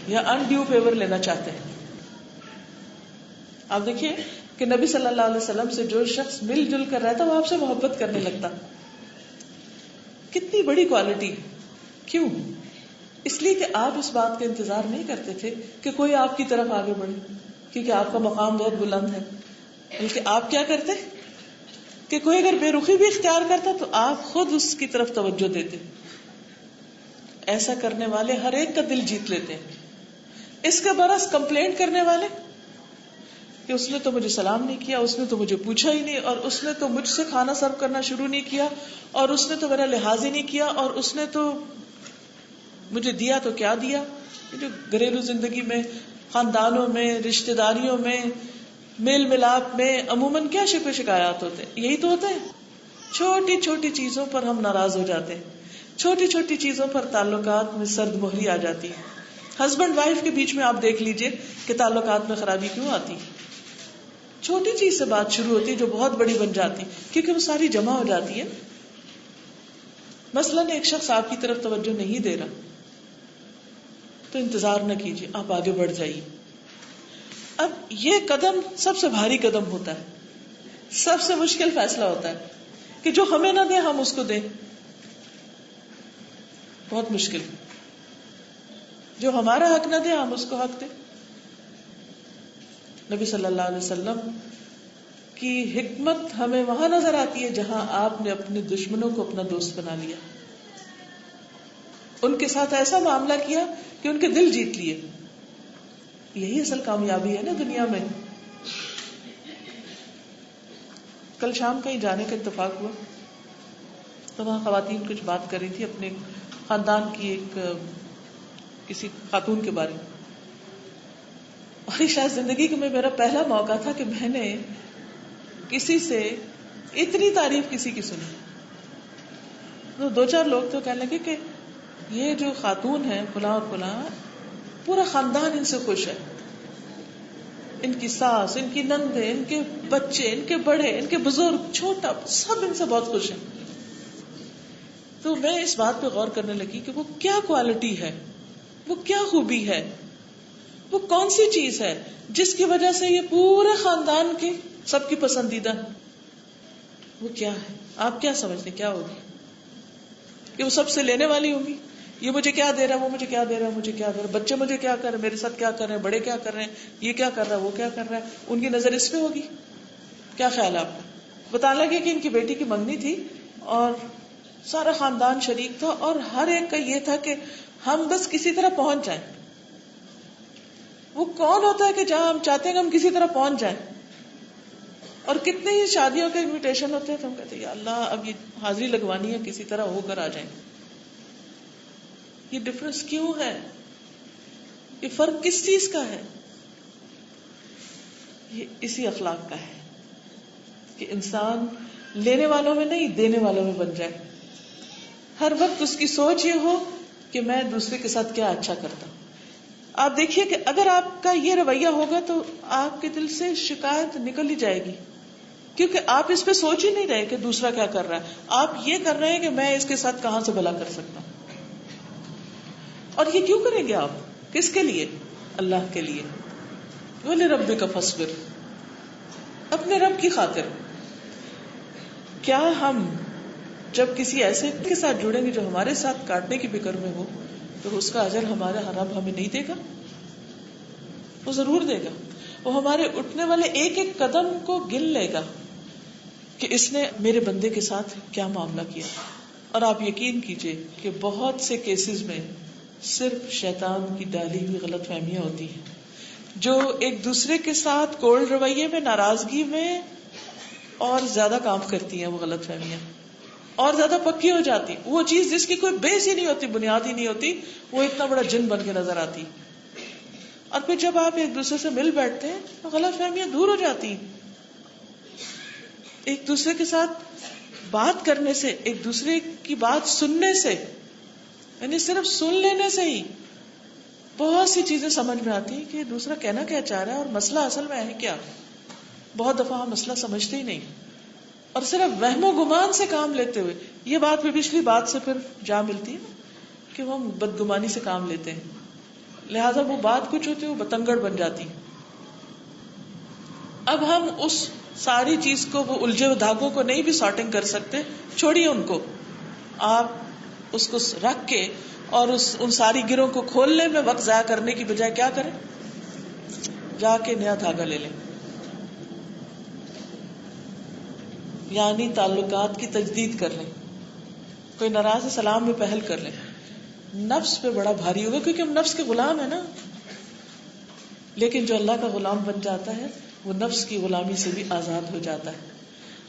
یا انڈیو فیور لینا چاہتے ہیں. آپ دیکھیے کہ نبی صلی اللہ علیہ وسلم سے جو شخص مل جل کر رہتا وہ آپ سے محبت کرنے لگتا. کتنی بڑی کوالٹی. کیوں؟ اس لیے کہ آپ اس بات کا انتظار نہیں کرتے تھے کہ کوئی آپ کی طرف آگے بڑھے، کیونکہ آپ کا مقام بہت بلند ہے، بلکہ آپ کیا کرتے کہ کوئی اگر بے رخی بھی اختیار کرتا تو آپ خود اس کی طرف توجہ دیتے. ایسا کرنے والے ہر ایک کا دل جیت لیتے ہیں. اس کے برعکس کمپلینٹ کرنے والے کہ اس نے تو مجھے سلام نہیں کیا، اس نے تو مجھے پوچھا ہی نہیں، اور اس نے تو مجھ سے کھانا سرو کرنا شروع نہیں کیا، اور اس نے تو میرا لحاظ ہی نہیں کیا، اور اس نے تو مجھے دیا تو کیا دیا. جو گھریلو زندگی میں، خاندانوں میں، رشتہ داریوں میں، میل ملاپ میں عموماً کیا شکوے شکایات ہوتے ہیں؟ یہی تو ہوتے ہیں. چھوٹی چھوٹی چیزوں پر ہم ناراض ہو جاتے ہیں، چھوٹی چھوٹی چیزوں پر تعلقات میں سرد مہری آ جاتی ہے. ہسبینڈ وائف کے بیچ میں آپ دیکھ لیجئے کہ تعلقات میں خرابی کیوں آتی. چھوٹی چیز سے بات شروع ہوتی ہے جو بہت بڑی بن جاتی کیونکہ وہ ساری جمع ہو جاتی ہے. مثلاً ایک شخص آپ کی طرف توجہ نہیں دے رہا تو انتظار نہ کیجیے، آپ آگے بڑھ جائیے. اب یہ قدم سب سے بھاری قدم ہوتا ہے، سب سے مشکل فیصلہ ہوتا ہے کہ جو ہمیں نہ دے ہم اس کو دیں. بہت مشکل. جو ہمارا حق نہ دے ہم اس کو حق دیں. نبی صلی اللہ علیہ وسلم کی حکمت ہمیں وہاں نظر آتی ہے جہاں آپ نے اپنے دشمنوں کو اپنا دوست بنا لیا، ان کے ساتھ ایسا معاملہ کیا کہ ان کے دل جیت لیے. یہی اصل کامیابی ہے نا دنیا میں. کل شام کہیں جانے کا اتفاق ہوا تو وہاں خواتین کچھ بات کر رہی تھی اپنے خاندان کی ایک کسی خاتون کے بارے میں، اور شاید زندگی میں میرا پہلا موقع تھا کہ میں نے کسی سے اتنی تعریف کسی کی سنی. تو دو چار لوگ تو کہنے لگے کہ یہ جو خاتون ہے فلاں اور فلاں، پورا خاندان ان سے خوش ہے، ان کی ساس، ان کی نندیں، ان کے بچے، ان کے بڑے، ان کے بزرگ، چھوٹا، سب ان سے بہت خوش ہیں. تو میں اس بات پہ غور کرنے لگی کہ وہ کیا کوالٹی ہے، وہ کیا خوبی ہے، وہ کون سی چیز ہے جس کی وجہ سے یہ پورے خاندان کے سب کی پسندیدہ ہے. وہ کیا ہے؟ آپ کیا سمجھتے کیا ہوگی؟ کہ وہ سب سے لینے والی ہوگی، یہ مجھے کیا دے رہا ہے، وہ مجھے کیا دے رہا ہے، مجھے کیا دے رہا ہے، بچے مجھے کیا کر رہے ہیں، میرے ساتھ کیا کر رہے ہیں، بڑے کیا کر رہے ہیں، یہ کیا کر رہا ہے، وہ کیا کر رہا ہے، ان کی نظر اس پہ ہوگی. کیا خیال ہے آپ کا؟ بتانے لگے کہ ان کی بیٹی کی منگنی تھی اور سارا خاندان شریک تھا اور ہر ایک کا یہ تھا کہ ہم بس کسی طرح پہنچ جائیں. وہ کون ہوتا ہے کہ جہاں ہم چاہتے ہیں کہ ہم کسی طرح پہنچ جائیں؟ اور کتنے ہی شادیوں کے انویٹیشن ہوتے ہیں تو ہم کہتے ہیں یا اللہ اب یہ حاضری لگوانی ہے، کسی طرح ہو کر آ جائیں. یہ ڈفرنس کیوں ہے؟ یہ فرق کس چیز کا ہے؟ یہ اسی اخلاق کا ہے کہ انسان لینے والوں میں نہیں دینے والوں میں بن جائے. ہر وقت اس کی سوچ یہ ہو کہ میں دوسرے کے ساتھ کیا اچھا کرتا ہوں. آپ دیکھیے کہ اگر آپ کا یہ رویہ ہوگا تو آپ کے دل سے شکایت نکل ہی جائے گی، کیونکہ آپ اس پہ سوچ ہی نہیں رہے کہ دوسرا کیا کر رہا ہے، آپ یہ کر رہے ہیں کہ میں اس کے ساتھ کہاں سے بھلا کر سکتا ہوں. اور یہ کیوں کریں گے آپ؟ کس کے لیے؟ اللہ کے لیے. وَلِرَبِّكَ فَاصْبِرْ، اپنے رب کی خاطر. کیا ہم جب کسی ایسے کے ساتھ جڑیں گے جو ہمارے ساتھ کاٹنے کی فکر میں ہو تو اس کا اجر ہمارا رب ہمیں نہیں دے گا؟ وہ ضرور دے گا. وہ ہمارے اٹھنے والے ایک ایک قدم کو گن لے گا کہ اس نے میرے بندے کے ساتھ کیا معاملہ کیا. اور آپ یقین کیجئے کہ بہت سے کیسز میں صرف شیطان کی ڈالی ہوئی غلط فہمیاں ہوتی ہیں جو ایک دوسرے کے ساتھ کولڈ رویے میں، ناراضگی میں اور زیادہ کام کرتی ہیں. وہ غلط فہمیاں اور زیادہ پکی ہو جاتی. وہ چیز جس کی کوئی بیس ہی نہیں ہوتی، بنیاد ہی نہیں ہوتی، وہ اتنا بڑا جن بن کے نظر آتی. اور پھر جب آپ ایک دوسرے سے مل بیٹھتے ہیں تو غلط فہمیاں دور ہو جاتی. ایک دوسرے کے ساتھ بات کرنے سے، ایک دوسرے کی بات سننے سے، یعنی صرف سن لینے سے ہی بہت سی چیزیں سمجھ میں آتی ہیں کہ دوسرا کہنا کیا چاہ رہا ہے اور مسئلہ اصل میں ہے کیا. بہت دفعہ ہم مسئلہ سمجھتے ہی نہیں اور صرف وہم و گمان سے کام لیتے ہوئے، یہ بات بھی پچھلی بات سے پھر جا ملتی ہے کہ ہم بدگمانی سے کام لیتے ہیں، لہذا وہ بات کچھ ہوتی ہے وہ بتنگڑ بن جاتی. اب ہم اس ساری چیز کو، وہ الجھے ہوئے دھاگوں کو نہیں بھی سارٹنگ کر سکتے، چھوڑیے ان کو. آپ اس کو رکھ کے اور ان ساری گروں کو کھولنے میں وقت ضائع کرنے کی بجائے کیا کریں؟ جا کے نیا دھاگا لے لیں. یعنی تعلقات کی تجدید کر لیں. کوئی ناراض ہے، سلام میں پہل کر لیں. نفس پہ بڑا بھاری ہوگا کیونکہ ہم نفس کے غلام ہیں نا. لیکن جو اللہ کا غلام بن جاتا ہے وہ نفس کی غلامی سے بھی آزاد ہو جاتا ہے.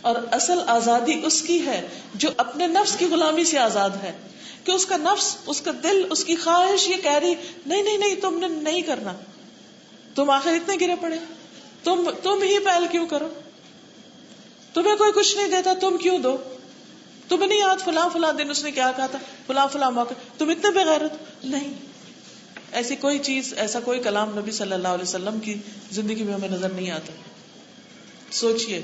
اور اصل آزادی اس کی ہے جو اپنے نفس کی غلامی سے آزاد ہے، کہ اس کا نفس، اس کا دل، اس کی خواہش یہ کہہ رہی نہیں نہیں نہیں تم نے نہیں کرنا، تم آخر اتنے گرے پڑے، تم ہی پہل کیوں کرو، تمہیں کوئی کچھ نہیں دیتا تم کیوں دو، تمہیں نہیں یاد فلاں فلاں دن اس نے کیا کہا تھا، فلاں فلاں موقع، تم اتنے بغیرت. نہیں، ایسی کوئی چیز، ایسا کوئی کلام نبی صلی اللہ علیہ وسلم کی زندگی میں ہمیں نظر نہیں آتا. سوچئے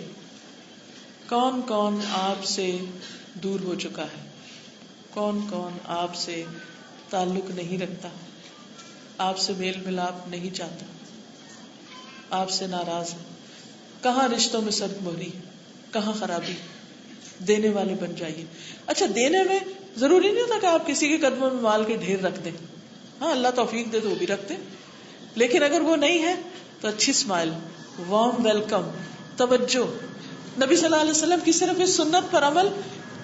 کون کون آپ سے دور ہو چکا ہے، کون کون آپ سے تعلق نہیں رکھتا، آپ سے میل ملاپ نہیں چاہتا، آپ سے ناراض ہے. کہاں رشتوں میں صد مہری، کہاں خرابی. دینے والے بن جائیے. اچھا، دینے میں ضروری نہیں ہوتا کہ آپ کسی کے قدموں میں مال کے ڈھیر رکھ دیں. ہاں، اللہ توفیق دے تو وہ بھی رکھتے، لیکن اگر وہ نہیں ہے تو اچھی اسمائل، وارم ویلکم، توجہ. نبی صلی اللہ علیہ وسلم کی صرف اس سنت پر عمل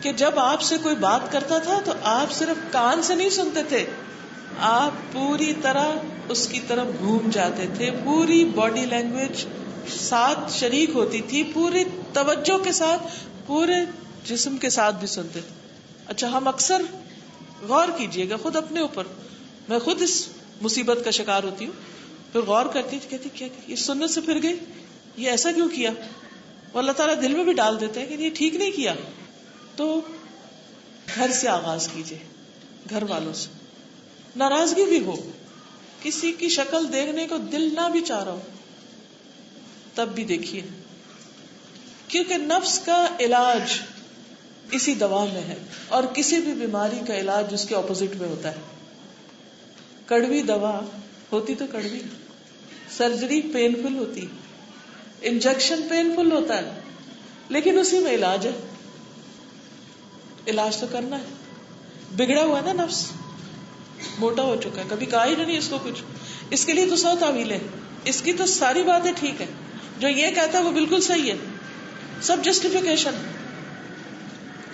کہ جب آپ سے کوئی بات کرتا تھا تو آپ صرف کان سے نہیں سنتے تھے، آپ پوری طرح اس کی طرف گھوم جاتے تھے. پوری باڈی لینگویج ساتھ شریک ہوتی تھی، پوری توجہ کے ساتھ، پورے جسم کے ساتھ بھی سنتے تھے. اچھا، ہم اکثر غور کیجئے گا خود اپنے اوپر، میں خود اس مصیبت کا شکار ہوتی ہوں، پھر غور کرتی کہتی کیا یہ سنت سے پھر گئی، یہ ایسا کیوں کیا. وہ اللہ تعالیٰ دل میں بھی ڈال دیتے ہیں کہ یہ ٹھیک نہیں کیا. تو گھر سے آغاز کیجئے، گھر والوں سے. ناراضگی بھی ہو، کسی کی شکل دیکھنے کو دل نہ بھی چاہ رہا ہو، تب بھی دیکھیے، کیونکہ نفس کا علاج اسی دوا میں ہے. اور کسی بھی بیماری کا علاج اس کے اپوزٹ میں ہوتا ہے. کڑوی دوا ہوتی تو کڑوی، سرجری پینفل ہوتی، انجیکشن پینفل ہوتا ہے، لیکن اسی میں علاج ہے. علاج تو کرنا ہے. بگڑا ہوا نا نفس، موٹا ہو چکا ہے، کبھی کہا ہی نہیں اس کو کچھ. اس کے لیے تو 100 تعویلیں، اس کی تو ساری باتیں ٹھیک ہے، جو یہ کہتا ہے وہ بالکل صحیح ہے، سب جسٹیفیکیشن.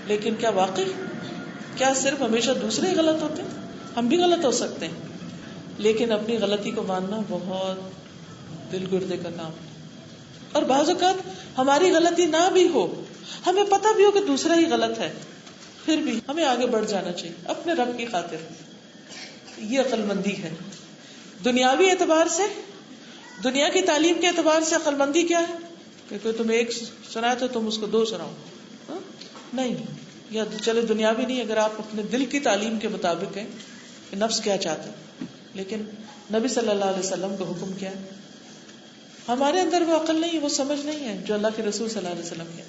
لیکن کیا واقعی، کیا صرف ہمیشہ دوسرے غلط ہوتے ہیں؟ ہم بھی غلط ہو سکتے ہیں، لیکن اپنی غلطی کو ماننا بہت دل گردے کا کام ہے. اور بعض اوقات ہماری غلطی نہ بھی ہو، ہمیں پتہ بھی ہو کہ دوسرا ہی غلط ہے، پھر بھی ہمیں آگے بڑھ جانا چاہیے اپنے رب کی خاطر. یہ عقل مندی ہے. دنیاوی اعتبار سے، دنیا کی تعلیم کے اعتبار سے عقل مندی کیا ہے کہ کوئی تمہیں ایک سنایا تو تم اس کو 2 سناؤ. نہیں، یا چلے دنیاوی نہیں، اگر آپ اپنے دل کی تعلیم کے مطابق ہیں کہ نفس کیا چاہتا ہے. لیکن نبی صلی اللہ علیہ وسلم کا حکم کیا ہے؟ ہمارے اندر وہ عقل نہیں، وہ سمجھ نہیں ہے جو اللہ کے رسول صلی اللہ علیہ وسلم کے.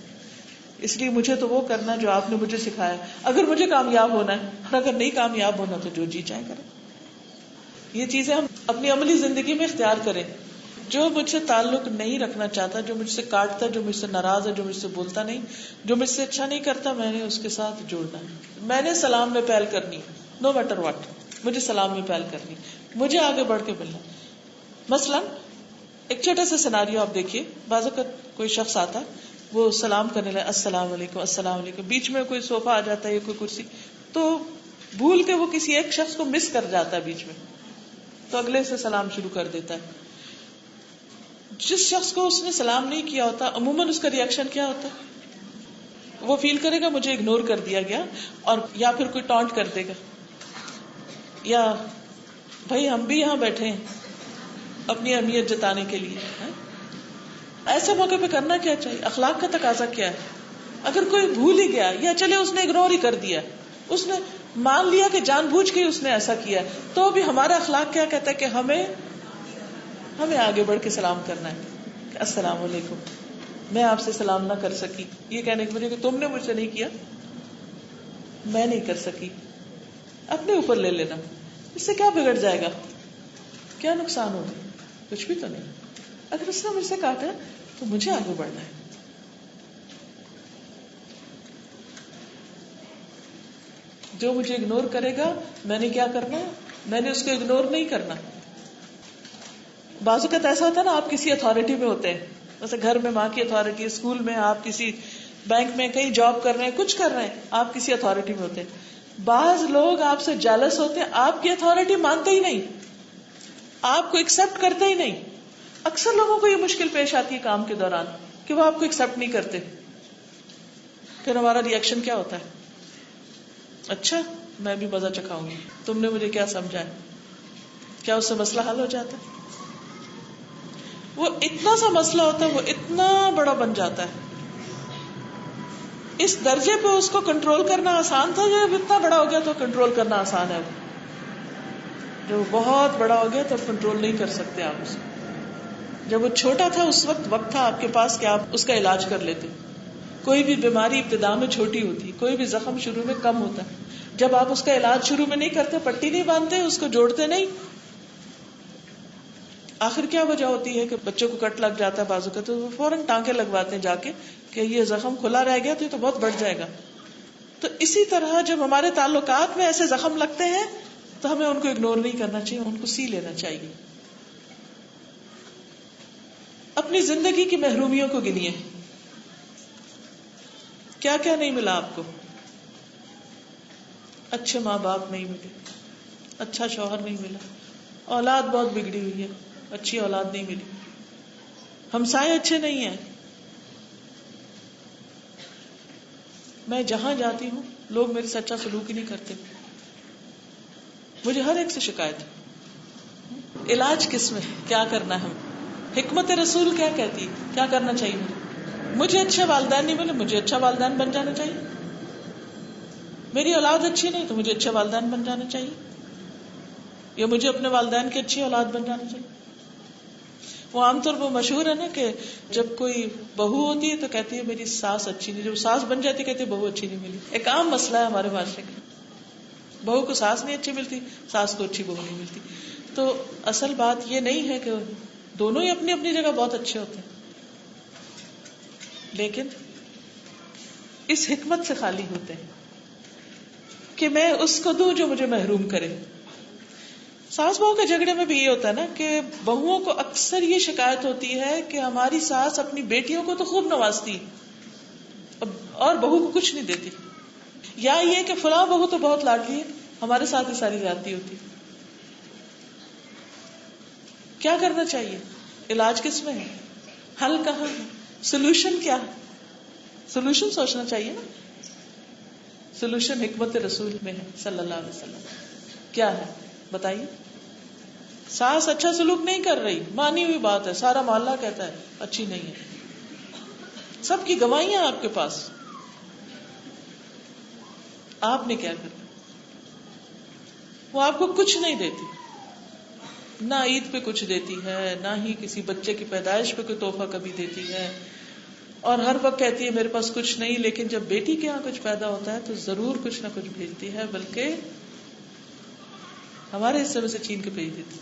اس لیے مجھے تو وہ کرنا جو آپ نے مجھے سکھایا، اگر مجھے کامیاب ہونا ہے، اور اگر نہیں کامیاب ہونا تو جو جی چاہے کرے. یہ چیزیں ہم اپنی عملی زندگی میں اختیار کریں. جو مجھ سے تعلق نہیں رکھنا چاہتا، جو مجھ سے کاٹتا، جو مجھ سے ناراض ہے، جو مجھ سے بولتا نہیں، جو مجھ سے اچھا نہیں کرتا، میں نے اس کے ساتھ جوڑنا ہے. میں نے سلام میں پہل کرنی، نو میٹر واٹ، مجھے سلام میں پہل کرنی، مجھے آگے بڑھ کے ملنا. مثلا ایک چھوٹا سا سیناریو آپ دیکھیے. بعض اوقات کوئی شخص آتا، وہ سلام کرنے لگا، السلام علیکم السلام علیکم، بیچ میں کوئی صوفہ آ جاتا ہے یا کوئی کرسی، تو بھول کے وہ کسی ایک شخص کو مس کر جاتا ہے بیچ میں، تو اگلے سے سلام شروع کر دیتا ہے. جس شخص کو اس نے سلام نہیں کیا ہوتا، عموماً اس کا ری ایکشن کیا ہوتا ہے؟ وہ فیل کرے گا مجھے اگنور کر دیا گیا، اور یا پھر کوئی ٹانٹ کر دے گا، یا بھائی ہم بھی یہاں بیٹھے ہیں اپنی اہمیت جتانے کے لیے. ایسے موقع پہ کرنا کیا چاہیے؟ اخلاق کا تقاضا کیا ہے؟ اگر کوئی بھول ہی گیا، یا چلے اس نے اگنور ہی کر دیا، اس نے مان لیا کہ جان بوجھ کے اس نے ایسا کیا، تو بھی ہمارا اخلاق کیا کہتا ہے کہ ہمیں آگے بڑھ کے سلام کرنا ہے کہ السلام علیکم، میں آپ سے سلام نہ کر سکی، یہ کہنے کی وجہ کہ تم نے مجھ سے نہیں کیا، میں نہیں کر سکی. اپنے اوپر لے لینا. اس سے کیا بگڑ جائے گا؟ کیا نقصان ہوگا؟ کچھ بھی تو نہیں. اگر اس نے مجھ سے کہا ہے تو مجھے آگے بڑھنا ہے. جو مجھے اگنور کرے گا، میں نے کیا کرنا ہے؟ میں نے اس کو اگنور نہیں کرنا. بعض اوقات ایسا ہوتا ہے نا، آپ کسی اتھارٹی میں ہوتے ہیں، جیسے گھر میں ماں کی اتھارٹی، اسکول میں آپ کسی بینک میں کہیں جاب کر رہے ہیں، کچھ کر رہے ہیں، آپ کسی اتھارٹی میں ہوتے ہیں. بعض لوگ آپ سے جیلس ہوتے ہیں، آپ کی اتھارٹی مانتے ہی نہیں، آپ کو ایکسپٹ کرتے ہی نہیں. اکثر لوگوں کو یہ مشکل پیش آتی ہے کام کے دوران کہ وہ آپ کو ایکسپٹ نہیں کرتے. پھر ہمارا ری ایکشن کیا ہوتا ہے؟ اچھا میں بھی مزہ چکھاؤں گی، تم نے مجھے کیا سمجھا ہے؟ کیا اس سے مسئلہ حل ہو جاتا ہے؟ وہ اتنا سا مسئلہ ہوتا ہے، وہ اتنا بڑا بن جاتا ہے. اس درجے پہ اس کو کنٹرول کرنا آسان تھا، جب اتنا بڑا ہو گیا تو کنٹرول کرنا آسان ہے. جو بہت بڑا ہو گیا تو کنٹرول نہیں کر سکتے آپ اسے. جب وہ چھوٹا تھا اس وقت تھا آپ کے پاس کہ آپ اس کا علاج کر لیتے. کوئی بھی بیماری ابتدا میں چھوٹی ہوتی، کوئی بھی زخم شروع میں کم ہوتا، جب آپ اس کا علاج شروع میں نہیں کرتے، پٹی نہیں باندھتے، اس کو جوڑتے نہیں، آخر کیا وجہ ہوتی ہے کہ بچوں کو کٹ لگ جاتا ہے بازو کا، تو وہ فوراً ٹانکے لگواتے ہیں جا کے کہ یہ زخم کھلا رہ گیا تو یہ تو بہت بڑھ جائے گا. تو اسی طرح جب ہمارے تعلقات میں ایسے زخم لگتے ہیں تو ہمیں ان کو اگنور نہیں کرنا چاہیے، ان کو سی لینا چاہیے. اپنی زندگی کی محرومیوں کو گنیے. کیا کیا نہیں ملا آپ کو؟ اچھے ماں باپ نہیں ملے، اچھا شوہر نہیں ملا، اولاد بہت بگڑی ہوئی ہے، اچھی اولاد نہیں ملی، ہمسائے اچھے نہیں ہیں. میں جہاں جاتی ہوں لوگ میرے سے اچھا سلوک ہی نہیں کرتے، مجھے ہر ایک سے شکایت ہے. علاج کس میں؟ کیا کرنا ہے؟ حکمت رسول کیا کہتی ہے؟ کیا کرنا چاہیے؟ مجھے اچھے والدین نہیں ملے، مجھے اچھا والدین بن جانا چاہیے. میری اولاد اچھی نہیں تو مجھے اچھے والدین بن جانا چاہیے، یا مجھے اپنے والدین کی اچھی اولاد بن جانا چاہیے. وہ عام طور پر مشہور ہے نا کہ جب کوئی بہو ہوتی ہے تو کہتی ہے میری ساس اچھی نہیں، جب ساس بن جاتی کہتی ہے بہو اچھی نہیں ملی. ایک عام مسئلہ ہے ہمارے معاشرے کا، بہو کو ساس نہیں اچھی ملتی، ساس کو اچھی بہو نہیں ملتی. تو اصل بات یہ نہیں ہے کہ دونوں ہی اپنی اپنی جگہ بہت اچھے ہوتے ہیں، لیکن اس حکمت سے خالی ہوتے ہیں کہ میں اس کو دوں جو مجھے محروم کرے. ساس بہو کے جھگڑے میں بھی یہ ہوتا ہے نا کہ بہوؤں کو اکثر یہ شکایت ہوتی ہے کہ ہماری ساس اپنی بیٹیوں کو تو خوب نوازتی اور بہو کو کچھ نہیں دیتی، یا یہ کہ فلاں بہو تو بہت لاڈلی ہے، ہمارے ساتھ ہی ساری زیادتی ہوتی. کیا کرنا چاہیے؟ علاج کس میں ہے؟ حل کہاں ہے؟ سولوشن کیا ہے؟ سولوشن سوچنا چاہیے نا. سولوشن حکمت رسول میں ہے صلی اللہ علیہ وسلم. کیا ہے بتائیے؟ ساس اچھا سلوک نہیں کر رہی، مانی ہوئی بات ہے، سارا محلہ کہتا ہے اچھی نہیں ہے، سب کی گواہیاں آپ کے پاس. آپ نے کیا کرنا؟ وہ آپ کو کچھ نہیں دیتی، نہ عید پہ کچھ دیتی ہے، نہ ہی کسی بچے کی پیدائش پہ کوئی تحفہ کبھی دیتی ہے، اور ہر وقت کہتی ہے میرے پاس کچھ نہیں. لیکن جب بیٹی کے یہاں کچھ پیدا ہوتا ہے تو ضرور کچھ نہ کچھ بھیجتی ہے، بلکہ ہمارے حصے میں سے چھین کے بھیج دیتی.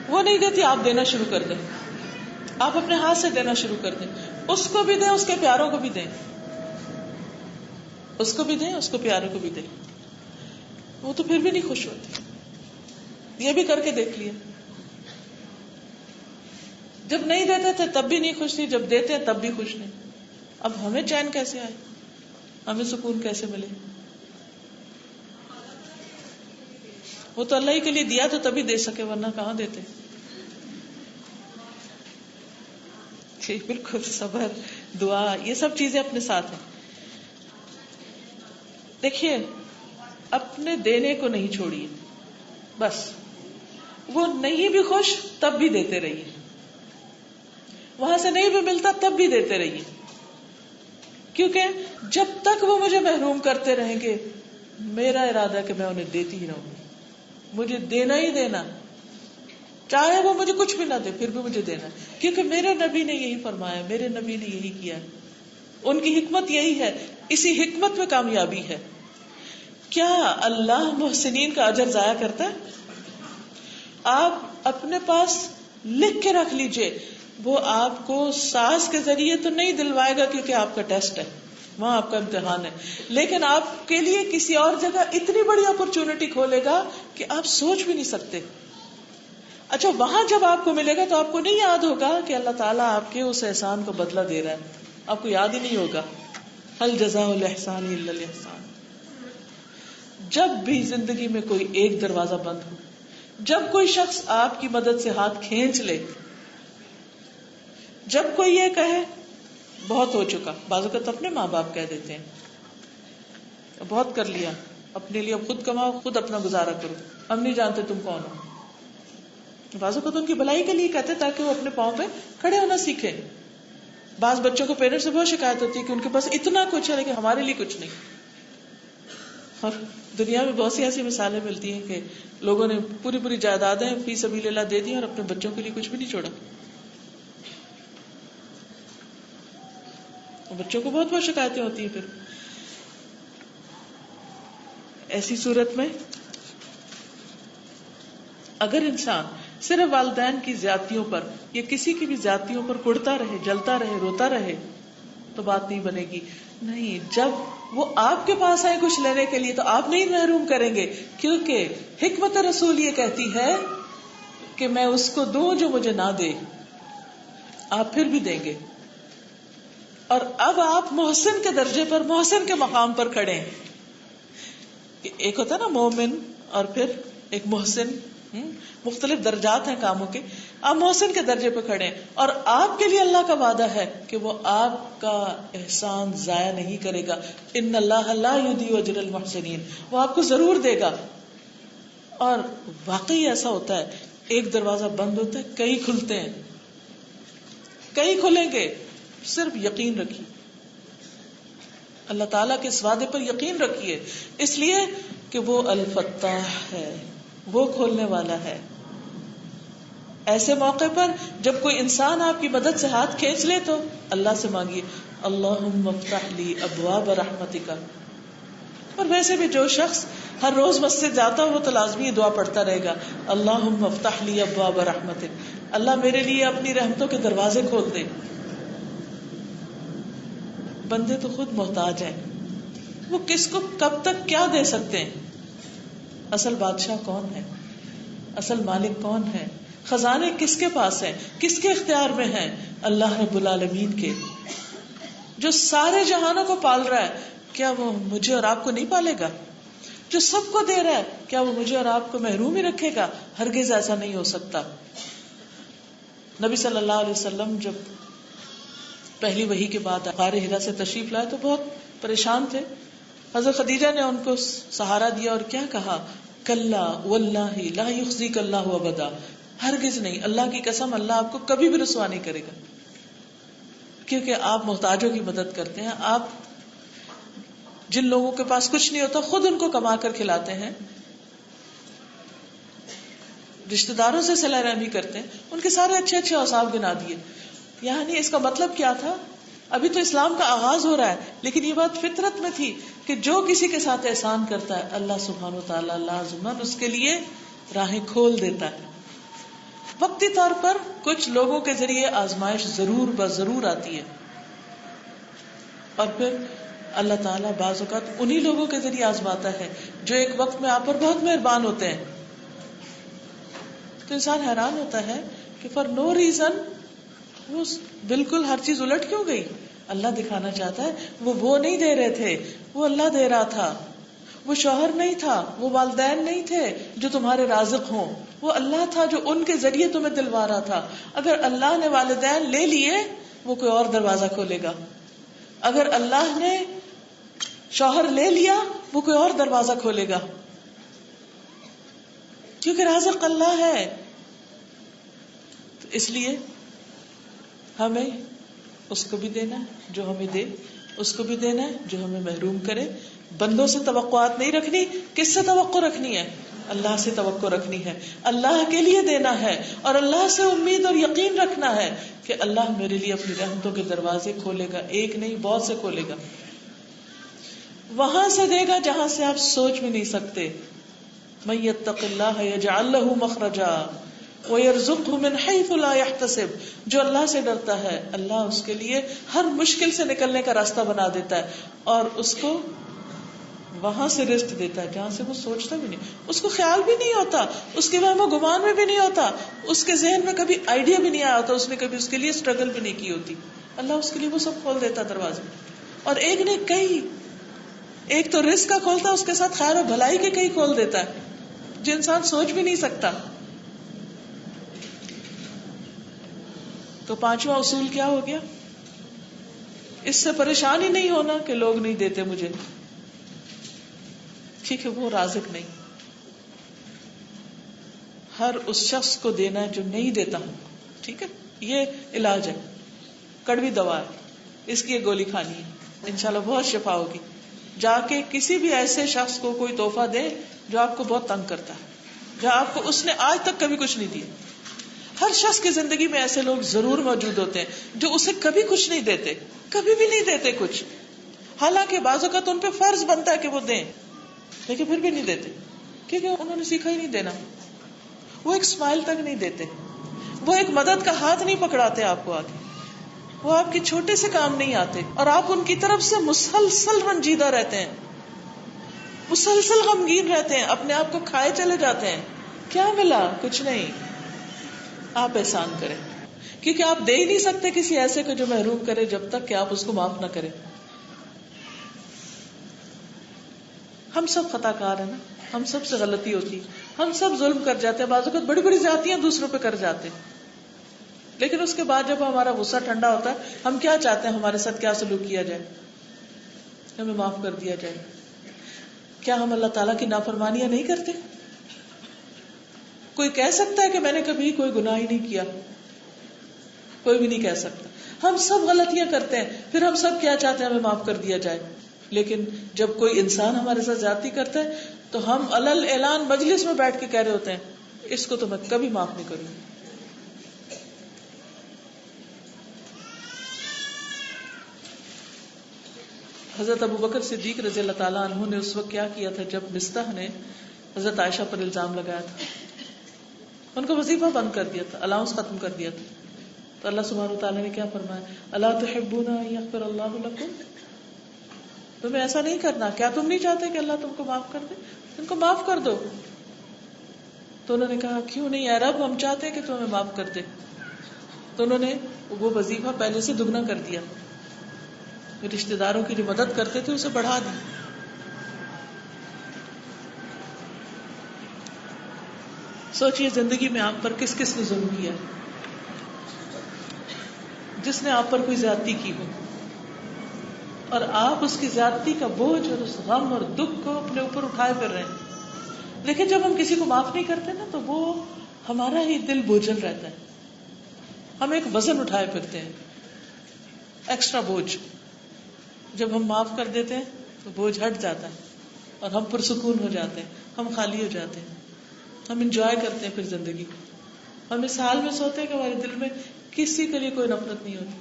وہ نہیں دیتی، آپ دینا شروع کر دیں، آپ اپنے ہاتھ سے دینا شروع کر دیں. اس کو بھی دیں، اس کے پیاروں کو بھی دیں، اس کو بھی دیں، اس کو پیاروں کو بھی دیں. وہ تو پھر بھی نہیں خوش ہوتی. یہ بھی کر کے دیکھ لیا، جب نہیں دیتے تھے تب بھی نہیں خوش تھی، جب دیتے ہیں تب بھی خوش نہیں. اب ہمیں چین کیسے آئے؟ ہمیں سکون کیسے ملے؟ وہ تو اللہ ہی کے لیے دیا تو تبھی دے سکے، ورنہ کہاں دیتے. بالکل صبر، دعا، یہ سب چیزیں اپنے ساتھ ہیں. دیکھیے اپنے دینے کو نہیں چھوڑیے، بس وہ نہیں بھی خوش تب بھی دیتے رہیے، وہاں سے نہیں بھی ملتا تب بھی دیتے رہیے، کیونکہ جب تک وہ مجھے محروم کرتے رہیں گے میرا ارادہ ہے کہ میں انہیں دیتی ہی رہوں گی. مجھے دینا ہی دینا، چاہے وہ مجھے کچھ بھی نہ دے پھر بھی مجھے دینا، کیونکہ میرے نبی نے یہی فرمایا، میرے نبی نے یہی کیا، ان کی حکمت یہی ہے، اسی حکمت میں کامیابی ہے. کیا اللہ محسنین کا اجر ضائع کرتا ہے؟ آپ اپنے پاس لکھ کے رکھ لیجئے، وہ آپ کو ساس کے ذریعے تو نہیں دلوائے گا کیونکہ آپ کا ٹیسٹ ہے، وہاں آپ کا امتحان ہے، لیکن آپ کے لیے کسی اور جگہ اتنی بڑی اپرچونٹی کھولے گا کہ آپ سوچ بھی نہیں سکتے. اچھا وہاں جب آپ کو ملے گا تو آپ کو نہیں یاد ہوگا کہ اللہ تعالیٰ آپ کے اس احسان کو بدلہ دے رہا ہے، آپ کو یاد ہی نہیں ہوگا. هل جزاء الاحسان الا الاحسان. جب بھی زندگی میں کوئی ایک دروازہ بند ہو، جب کوئی شخص آپ کی مدد سے ہاتھ کھینچ لے، جب کوئی یہ کہے بہت ہو چکا، بعض اوقات اپنے ماں باپ کہہ دیتے ہیں بہت کر لیا، اپنے لیے خود کماؤ، خود اپنا گزارا کرو، ہم نہیں جانتے تم کون ہو. بعض اوقات ان کی بھلائی کے لیے کہتے تاکہ وہ اپنے پاؤں پہ کھڑے ہونا سیکھیں. بعض بچوں کو پیرنٹس سے بہت شکایت ہوتی ہے کہ ان کے پاس اتنا کچھ ہے لیکن ہمارے لیے کچھ نہیں. اور دنیا میں بہت سی ایسی مثالیں ملتی ہیں کہ لوگوں نے پوری پوری جائیدادیں فی سبیل اللہ دے دی اور اپنے بچوں کے لیے کچھ بھی نہیں چھوڑا. بچوں کو بہت شکایتیں ہوتی ہیں. پھر ایسی صورت میں اگر انسان صرف والدین کی زیادتیوں پر یا کسی کی بھی زیادتیوں پر کڑتا رہے، جلتا رہے، روتا رہے تو بات نہیں بنے گی. نہیں، جب وہ آپ کے پاس آئے کچھ لینے کے لیے تو آپ نہیں محروم کریں گے، کیونکہ حکمت رسول یہ کہتی ہے کہ میں اس کو دوں جو مجھے نہ دے. آپ پھر بھی دیں گے. اور اب آپ محسن کے درجے پر، محسن کے مقام پر کھڑے ہیں. ایک ہوتا ہے نا مومن اور پھر ایک محسن، مختلف درجات ہیں کاموں کے. آپ محسن کے درجے پہ کھڑے ہیں اور آپ کے لیے اللہ کا وعدہ ہے کہ وہ آپ کا احسان ضائع نہیں کرے گا. ان اللہ لا یضیع اجر المحسنین، وہ آپ کو ضرور دے گا. اور واقعی ایسا ہوتا ہے، ایک دروازہ بند ہوتا ہے کئی کھلتے ہیں، کئی کھلیں گے. صرف یقین رکھیے، اللہ تعالیٰ کے اس وعدے پر یقین رکھیے، اس لیے کہ وہ الفتاح ہے، وہ کھولنے والا ہے. ایسے موقع پر جب کوئی انسان آپ کی مدد سے ہاتھ کھینچ لے تو اللہ سے مانگیے اللہم افتح لی ابواب رحمتک. اور ویسے بھی جو شخص ہر روز مسجد جاتا ہو وہ تو لازمی یہ دعا پڑھتا رہے گا اللہم افتح لی ابواب رحمتک. اللہ میرے لیے اپنی رحمتوں کے دروازے کھول دے. بندے تو خود محتاج ہیں, وہ کس کو کب تک کیا دے سکتے ہیں؟ اصل بادشاہ کون ہے؟ اصل مالک کون ہے؟ خزانے کس کے پاس ہیں؟ کس کے اختیار میں ہیں؟ اللہ رب العالمین کے, جو سارے جہانوں کو پال رہا ہے. کیا وہ مجھے اور آپ کو نہیں پالے گا؟ جو سب کو دے رہا ہے, کیا وہ مجھے اور آپ کو محروم ہی رکھے گا؟ ہرگز ایسا نہیں ہو سکتا. نبی صلی اللہ علیہ وسلم جب پہلی وحی کے بعد غار حرا سے تشریف لائے تو بہت پریشان تھے. حضرت خدیجہ نے ان کو سہارا دیا اور کیا کہا, کلا واللہ لا یخزیک اللہ ابدا, ہرگز نہیں, اللہ کی قسم اللہ آپ کو کبھی بھی رسوا نہیں کرے گا, کیونکہ آپ محتاجوں کی مدد کرتے ہیں. آپ جن لوگوں کے پاس کچھ نہیں ہوتا خود ان کو کما کر کھلاتے ہیں, رشتہ داروں سے صلہ رحمی کرتے ہیں. ان کے سارے اچھے اچھے اوصاف گنا دیے. یعنی اس کا مطلب کیا تھا؟ ابھی تو اسلام کا آغاز ہو رہا ہے, لیکن یہ بات فطرت میں تھی کہ جو کسی کے ساتھ احسان کرتا ہے اللہ سبحانہ و تعالیٰ لازماً اس کے لیے راہیں کھول دیتا ہے. وقتی طور پر کچھ لوگوں کے ذریعے آزمائش ضرور آتی ہے, اور پھر اللہ تعالیٰ بعض اوقات انہی لوگوں کے ذریعے آزماتا ہے جو ایک وقت میں آپ پر بہت مہربان ہوتے ہیں. تو انسان حیران ہوتا ہے کہ فار نو ریزن وہ بالکل ہر چیز الٹ کیوں گئی. اللہ دکھانا چاہتا ہے وہ نہیں دے رہے تھے, وہ اللہ دے رہا تھا. وہ شوہر نہیں تھا, وہ والدین نہیں تھے جو تمہارے رازق ہوں, وہ اللہ تھا جو ان کے ذریعے تمہیں دلوا رہا تھا. اگر اللہ نے والدین لے لیے وہ کوئی اور دروازہ کھولے گا, اگر اللہ نے شوہر لے لیا وہ کوئی اور دروازہ کھولے گا, کیونکہ رازق اللہ ہے. تو اس لیے ہمیں اس کو بھی دینا ہے جو ہمیں دے, اس کو بھی دینا ہے جو ہمیں محروم کرے. بندوں سے توقعات نہیں رکھنی. کس سے توقع رکھنی ہے؟ اللہ سے توقع رکھنی ہے. اللہ کے لیے دینا ہے اور اللہ سے امید اور یقین رکھنا ہے کہ اللہ میرے لیے اپنی رحمتوں کے دروازے کھولے گا, ایک نہیں بہت سے کھولے گا. وہاں سے دے گا جہاں سے آپ سوچ بھی نہیں سکتے. من یتق اللہ یجعل له مخرجا وَيَرْزُقْهُ مِنْ حَيْثُ لَا يَحْتَسِبُ, جو اللہ سے ڈرتا ہے اللہ اس کے لیے ہر مشکل سے نکلنے کا راستہ بنا دیتا ہے, اور اس کو وہاں سے رزق دیتا ہے جہاں سے وہ سوچتا بھی نہیں, اس کو خیال بھی نہیں ہوتا, اس کے وہم و گمان میں بھی نہیں ہوتا, اس کے ذہن میں کبھی آئیڈیا بھی نہیں آیا ہوتا, اس نے کبھی اس کے لیے اسٹرگل بھی نہیں کی ہوتی. اللہ اس کے لیے وہ سب کھول دیتا دروازے. اور ایک نے کئی, ایک تو رزق کا کھولتا, اس کے ساتھ خیر و بھلائی کے کئی کھول دیتا ہے جو انسان سوچ بھی نہیں سکتا. تو پانچواں اصول کیا ہو گیا؟ اس سے پریشان ہی نہیں ہونا کہ لوگ نہیں دیتے مجھے, ٹھیک ہے وہ رازق نہیں. ہر اس شخص کو دینا ہے جو نہیں دیتا, ٹھیک ہے یہ علاج ہے, کڑوی دوا ہے, اس کی ایک گولی کھانی ہے, انشاءاللہ بہت شفا ہوگی. جا کے کسی بھی ایسے شخص کو کوئی تحفہ دے جو آپ کو بہت تنگ کرتا ہے, جو آپ کو اس نے آج تک کبھی کچھ نہیں دیا. ہر شخص کی زندگی میں ایسے لوگ ضرور موجود ہوتے ہیں جو اسے کبھی کچھ نہیں دیتے, کبھی بھی نہیں دیتے کچھ, حالانکہ بعض اوقات ان پہ فرض بنتا ہے کہ وہ دیں, لیکن پھر بھی نہیں دیتے کیونکہ انہوں نے سیکھا ہی نہیں دینا. وہ ایک اسمائل تک نہیں دیتے, وہ ایک مدد کا ہاتھ نہیں پکڑاتے آپ کو آگے, وہ آپ کے چھوٹے سے کام نہیں آتے, اور آپ ان کی طرف سے مسلسل رنجیدہ رہتے ہیں, مسلسل غمگین رہتے ہیں, اپنے آپ کو کھائے چلے جاتے ہیں. کیا ملا؟ کچھ نہیں. آپ احسان کریں, کیونکہ آپ دے ہی نہیں سکتے کسی ایسے کو جو محروم کرے جب تک کہ آپ اس کو معاف نہ کریں. ہم سب خطا کار ہیں نا, ہم سب سے غلطی ہوتی, ہم سب ظلم کر جاتے ہیں, بعض اوقات بڑی بڑی زیادتیاں دوسروں پہ کر جاتے ہیں, لیکن اس کے بعد جب ہمارا غصہ ٹھنڈا ہوتا ہے ہم کیا چاہتے ہیں ہمارے ساتھ کیا سلوک کیا جائے, ہمیں معاف کر دیا جائے. کیا ہم اللہ تعالیٰ کی نافرمانیاں نہیں کرتے؟ کوئی کہہ سکتا ہے کہ میں نے کبھی کوئی گناہ ہی نہیں کیا؟ کوئی بھی نہیں کہہ سکتا. ہم سب غلطیاں کرتے ہیں, پھر ہم سب کیا چاہتے ہیں ہمیں معاف کر دیا جائے. لیکن جب کوئی انسان ہمارے ساتھ زیادتی کرتا ہے تو ہم علل اعلان مجلس میں بیٹھ کے کہہ رہے ہوتے ہیں اس کو تو میں کبھی معاف نہیں کروں, حضرت ابو بکر صدیق رضی اللہ تعالیٰ عنہ نے اس وقت کیا کیا تھا جب مستح نے حضرت عائشہ پر الزام لگایا تھا. ان کا وظیفہ بند کر دیا تھا, الاؤنس ختم کر دیا تھا. تو اللہ سبحانہ وتعالیٰ نے کیا فرمایا, الا تحبون ان یغفر اللہ لکم, تمہیں ایسا نہیں کرنا, کیا تم نہیں چاہتے کہ اللہ تم کو معاف کر دے, ان کو معاف کر دو. تو انہوں نے کہا کیوں نہیں اے رب, ہم چاہتے ہیں کہ تم ہمیں معاف کر دے. تو انہوں نے وہ وظیفہ پہلے سے دگنا کر دیا, رشتہ داروں کی جو مدد کرتے تھے اسے بڑھا دی. سوچئے زندگی میں آپ پر کس کس نے ظلم کیا, جس نے آپ پر کوئی زیادتی کی ہو, اور آپ اس کی زیادتی کا بوجھ اور اس غم اور دکھ کو اپنے اوپر اٹھائے پھر رہے ہیں. لیکن جب ہم کسی کو معاف نہیں کرتے نا تو وہ ہمارا ہی دل بوجھل رہتا ہے, ہم ایک وزن اٹھائے پھرتے ہیں, ایکسٹرا بوجھ. جب ہم معاف کر دیتے ہیں تو بوجھ ہٹ جاتا ہے اور ہم پرسکون ہو جاتے ہیں, ہم خالی ہو جاتے ہیں, ہم انجوائے کرتے ہیں پھر زندگی. ہم اس حال میں سوتے ہیں کہ ہمارے دل میں کسی کے لیے کوئی نفرت نہیں ہوتی.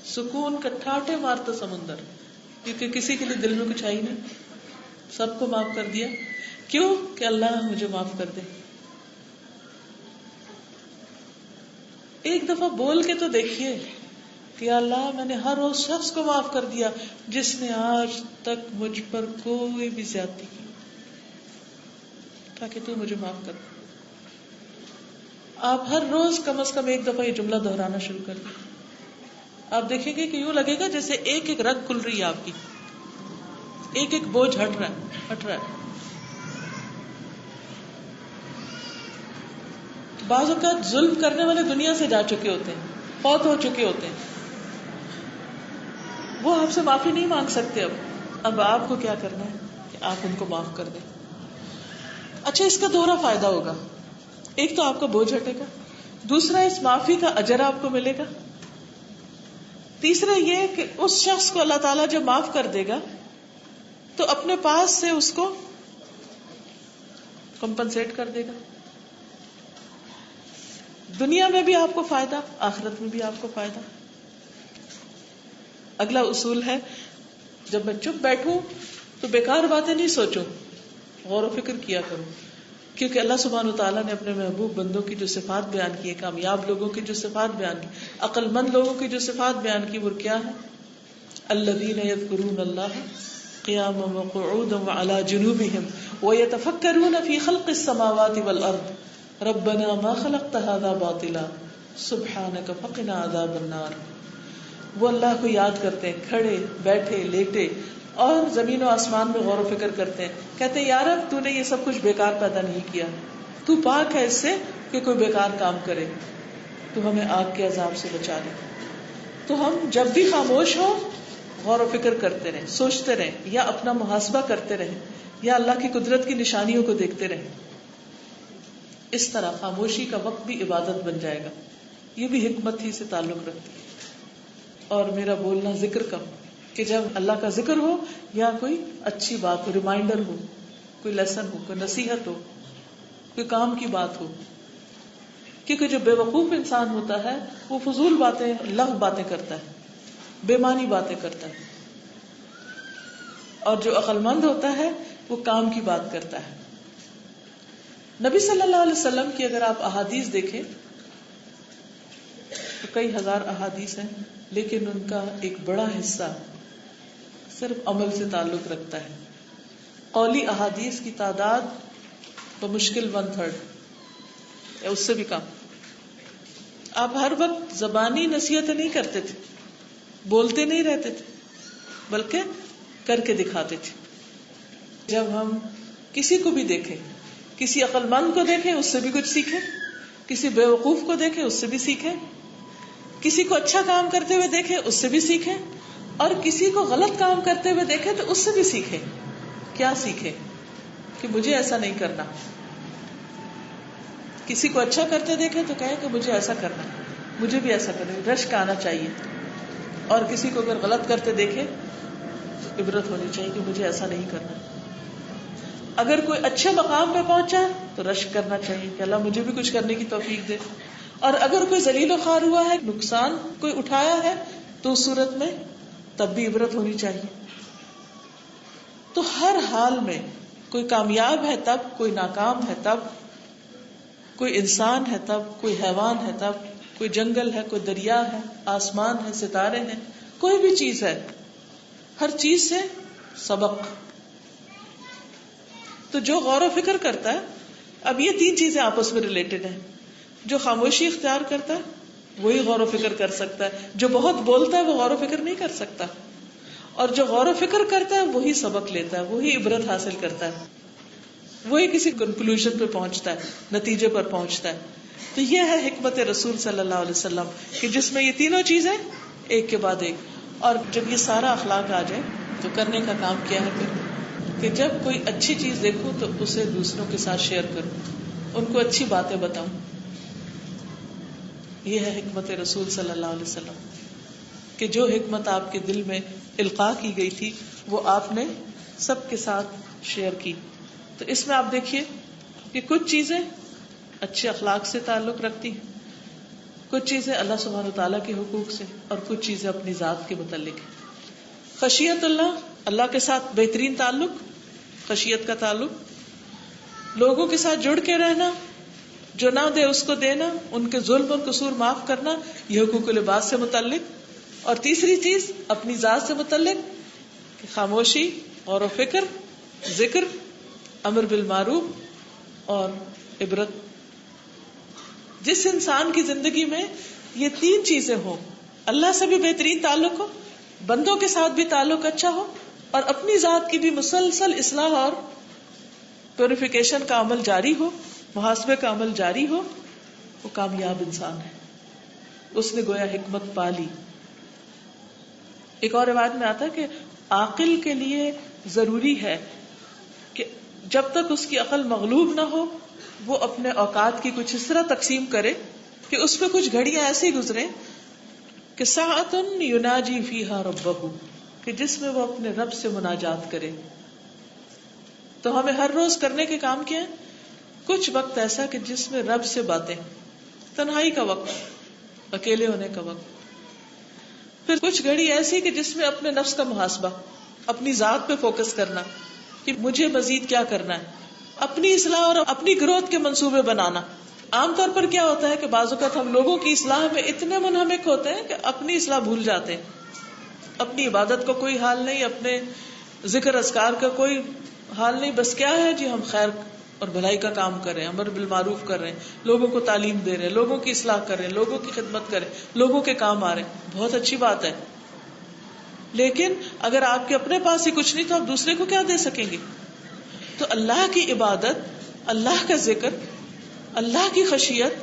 سکون کا ٹھاٹھے مارتا سمندر, کیونکہ کسی کے لیے دل میں کچھ آئی نہیں, سب کو معاف کر دیا. کیوں کہ اللہ مجھے معاف کر دے. ایک دفعہ بول کے تو دیکھیے کہ اللہ میں نے ہر اس شخص کو معاف کر دیا جس نے آج تک مجھ پر کوئی بھی زیادتی کی, تاکہ تو مجھے معاف کر دے. آپ ہر روز کم از کم ایک دفعہ یہ جملہ دہرانا شروع کر دیں. آپ دیکھیں گے کہ یوں لگے گا جیسے ایک ایک رگ کھل رہی ہے آپ کی, ایک ایک بوجھ ہٹ رہا ہے. بعض اوقات ظلم کرنے والے دنیا سے جا چکے ہوتے ہیں, فوت ہو چکے ہوتے ہیں, وہ آپ سے معافی نہیں مانگ سکتے. اب آپ کو کیا کرنا ہے کہ آپ ان کو معاف کر دیں. اچھا, اس کا دوہرا فائدہ ہوگا. ایک تو آپ کا بوجھ ہٹے گا, دوسرا اس معافی کا اجر آپ کو ملے گا, تیسرا یہ کہ اس شخص کو اللہ تعالیٰ جب معاف کر دے گا تو اپنے پاس سے اس کو کمپنسیٹ کر دے گا. دنیا میں بھی آپ کو فائدہ, آخرت میں بھی آپ کو فائدہ. اگلا اصول ہے, جب میں چپ بیٹھوں تو بیکار باتیں نہیں سوچوں, غور و فکر کیا کروں. کیونکہ اللہ سبحانہ وتعالیٰ نے اپنے محبوب بندوں کی جو صفات بیان کی, کامیاب لوگوں کی جو صفات بیان کی, عقل مند لوگوں کی جو صفات بیان کی, وہ کیا ہے؟ الذین یذکرون اللہ قیاما وقعودا وعلی جنوبہم ویتفکرون فی خلق السماوات والارض ربنا ما خلقت هذا باطلا سبحانک فقنا عذاب النار. وہ اللہ کو یاد کرتے ہیں, کھڑے بیٹھے لیٹے, اور زمین و آسمان میں غور و فکر کرتے ہیں. کہتے ہیں یا رب تو نے یہ سب کچھ بیکار پیدا نہیں کیا, تو پاک ہے اس سے کہ کوئی بیکار کام کرے, تو ہمیں آگ کے عذاب سے بچا لے. تو ہم جب بھی خاموش ہو غور و فکر کرتے رہیں, سوچتے رہیں, یا اپنا محاسبہ کرتے رہیں, یا اللہ کی قدرت کی نشانیوں کو دیکھتے رہیں. اس طرح خاموشی کا وقت بھی عبادت بن جائے گا. یہ بھی حکمت ہی سے تعلق رکھتی ہے. اور میرا بولنا ذکر کا, کہ جب اللہ کا ذکر ہو یا کوئی اچھی بات ہو, ریمائنڈر ہو, کوئی لیسن ہو, کوئی نصیحت ہو, کوئی کام کی بات ہو. کیونکہ جو بے وقوف انسان ہوتا ہے وہ فضول باتیں, لغو باتیں کرتا ہے, بے معنی باتیں کرتا ہے, اور جو عقل مند ہوتا ہے وہ کام کی بات کرتا ہے. نبی صلی اللہ علیہ وسلم کی اگر آپ احادیث دیکھیں تو کئی ہزار احادیث ہیں, لیکن ان کا ایک بڑا حصہ صرف عمل سے تعلق رکھتا ہے. قولی احادیث کی تعداد بمشکل 1/3 یا اس سے بھی کم. آپ ہر وقت زبانی نصیحتیں نہیں کرتے تھے, بولتے نہیں رہتے تھے, بلکہ کر کے دکھاتے تھے. جب ہم کسی کو بھی دیکھیں, کسی عقل مند کو دیکھیں اس سے بھی کچھ سیکھیں, کسی بیوقوف کو دیکھیں اس سے بھی سیکھیں, کسی کو اچھا کام کرتے ہوئے دیکھیں اس سے بھی سیکھیں, اور کسی کو غلط کام کرتے ہوئے دیکھیں تو اس سے بھی سیکھیں. کیا سیکھیں؟ کہ مجھے ایسا نہیں کرنا. کسی کو اچھا کرتے دیکھیں تو کہیں کہ مجھے ایسا کرنا, مجھے بھی ایسا کرنا, رشک آنا چاہیے. اور کسی کو اگر غلط کرتے دیکھیں تو عبرت ہونی چاہیے کہ مجھے ایسا نہیں کرنا. اگر کوئی اچھے مقام پہ پہنچا تو رشک کرنا چاہیے کہ اللہ مجھے بھی کچھ کرنے کی توفیق دے. اور اگر کوئی ذلیل و خوار ہوا ہے, نقصان کوئی اٹھایا ہے, تو اس صورت میں تب بھی عبرت ہونی چاہیے. تو ہر حال میں کوئی کامیاب ہے تب، کوئی ناکام ہے تب، کوئی انسان ہے تب، کوئی حیوان ہے تب، کوئی جنگل ہے، کوئی دریا ہے، آسمان ہے، ستارے ہیں، کوئی بھی چیز ہے، ہر چیز سے سبق. تو جو غور و فکر کرتا ہے، اب یہ تین چیزیں آپس میں ریلیٹڈ ہیں. جو خاموشی اختیار کرتا ہے وہی غور و فکر کر سکتا ہے، جو بہت بولتا ہے وہ غور و فکر نہیں کر سکتا، اور جو غور و فکر کرتا ہے وہی سبق لیتا ہے، وہی عبرت حاصل کرتا ہے، وہی کسی کنکلوژن پہ پہنچتا ہے، نتیجے پر پہنچتا ہے. تو یہ ہے حکمت رسول صلی اللہ علیہ وسلم کہ جس میں یہ تینوں چیزیں ایک کے بعد ایک. اور جب یہ سارا اخلاق آ جائے تو کرنے کا کام کیا ہے پھر کہ جب کوئی اچھی چیز دیکھوں تو اسے دوسروں کے ساتھ شیئر کروں، ان کو اچھی باتیں بتاؤں. یہ ہے حکمت رسول صلی اللہ علیہ وسلم کہ جو حکمت آپ کے دل میں القاء کی گئی تھی وہ آپ نے سب کے ساتھ شیئر کی. تو اس میں آپ دیکھیے کہ کچھ چیزیں اچھے اخلاق سے تعلق رکھتی ہیں، کچھ چیزیں اللہ سبحانہ وتعالیٰ کے حقوق سے، اور کچھ چیزیں اپنی ذات کے متعلق ہیں. خشیت اللہ کے ساتھ بہترین تعلق، خشیت کا تعلق، لوگوں کے ساتھ جڑ کے رہنا، جو نہ دے اس کو دینا، ان کے ظلم اور قصور معاف کرنا، یہ حقوق العباد سے متعلق. اور تیسری چیز اپنی ذات سے متعلق کہ خاموشی، غور و فکر، ذکر، امر بالمعروف اور عبرت. جس انسان کی زندگی میں یہ تین چیزیں ہوں، اللہ سے بھی بہترین تعلق ہو، بندوں کے ساتھ بھی تعلق اچھا ہو، اور اپنی ذات کی بھی مسلسل اصلاح اور پیوریفیکیشن کا عمل جاری ہو، محاسبے کا عمل جاری ہو، وہ کامیاب انسان ہے. اس نے گویا حکمت پا لی. ایک اور روایت میں آتا ہے کہ عاقل کے لیے ضروری ہے کہ جب تک اس کی عقل مغلوب نہ ہو وہ اپنے اوقات کی کچھ اس طرح تقسیم کرے کہ اس پہ کچھ گھڑیاں ایسے گزریں کہ ساعۃ یناجی فیہا ربہ، کہ جس میں وہ اپنے رب سے مناجات کرے. تو ہمیں ہر روز کرنے کے کام کیا ہے؟ کچھ وقت ایسا کہ جس میں رب سے باتیں، تنہائی کا وقت، اکیلے ہونے کا وقت. پھر کچھ گھڑی ایسی کہ جس میں اپنے نفس کا محاسبہ، اپنی ذات پہ فوکس کرنا کہ مجھے مزید کیا کرنا ہے، اپنی اصلاح اور اپنی گروتھ کے منصوبے بنانا. عام طور پر کیا ہوتا ہے کہ بعض اوقات ہم لوگوں کی اصلاح میں اتنے منہمک ہوتے ہیں کہ اپنی اصلاح بھول جاتے ہیں. اپنی عبادت کا کوئی حال نہیں، اپنے ذکر اذکار کا کوئی حال نہیں، بس کیا ہے جی ہم خیر اور بھلائی کا کام کر رہے ہیں، امر بالمعروف کر رہے ہیں، لوگوں کو تعلیم دے رہے ہیں، لوگوں کی اصلاح کر رہے ہیں، لوگوں کی خدمت کر رہے ہیں، لوگوں کے کام آ رہے ہیں. بہت اچھی بات ہے، لیکن اگر آپ کے اپنے پاس ہی کچھ نہیں تو آپ دوسرے کو کیا دے سکیں گے؟ تو اللہ کی عبادت، اللہ کا ذکر، اللہ کی خشیت،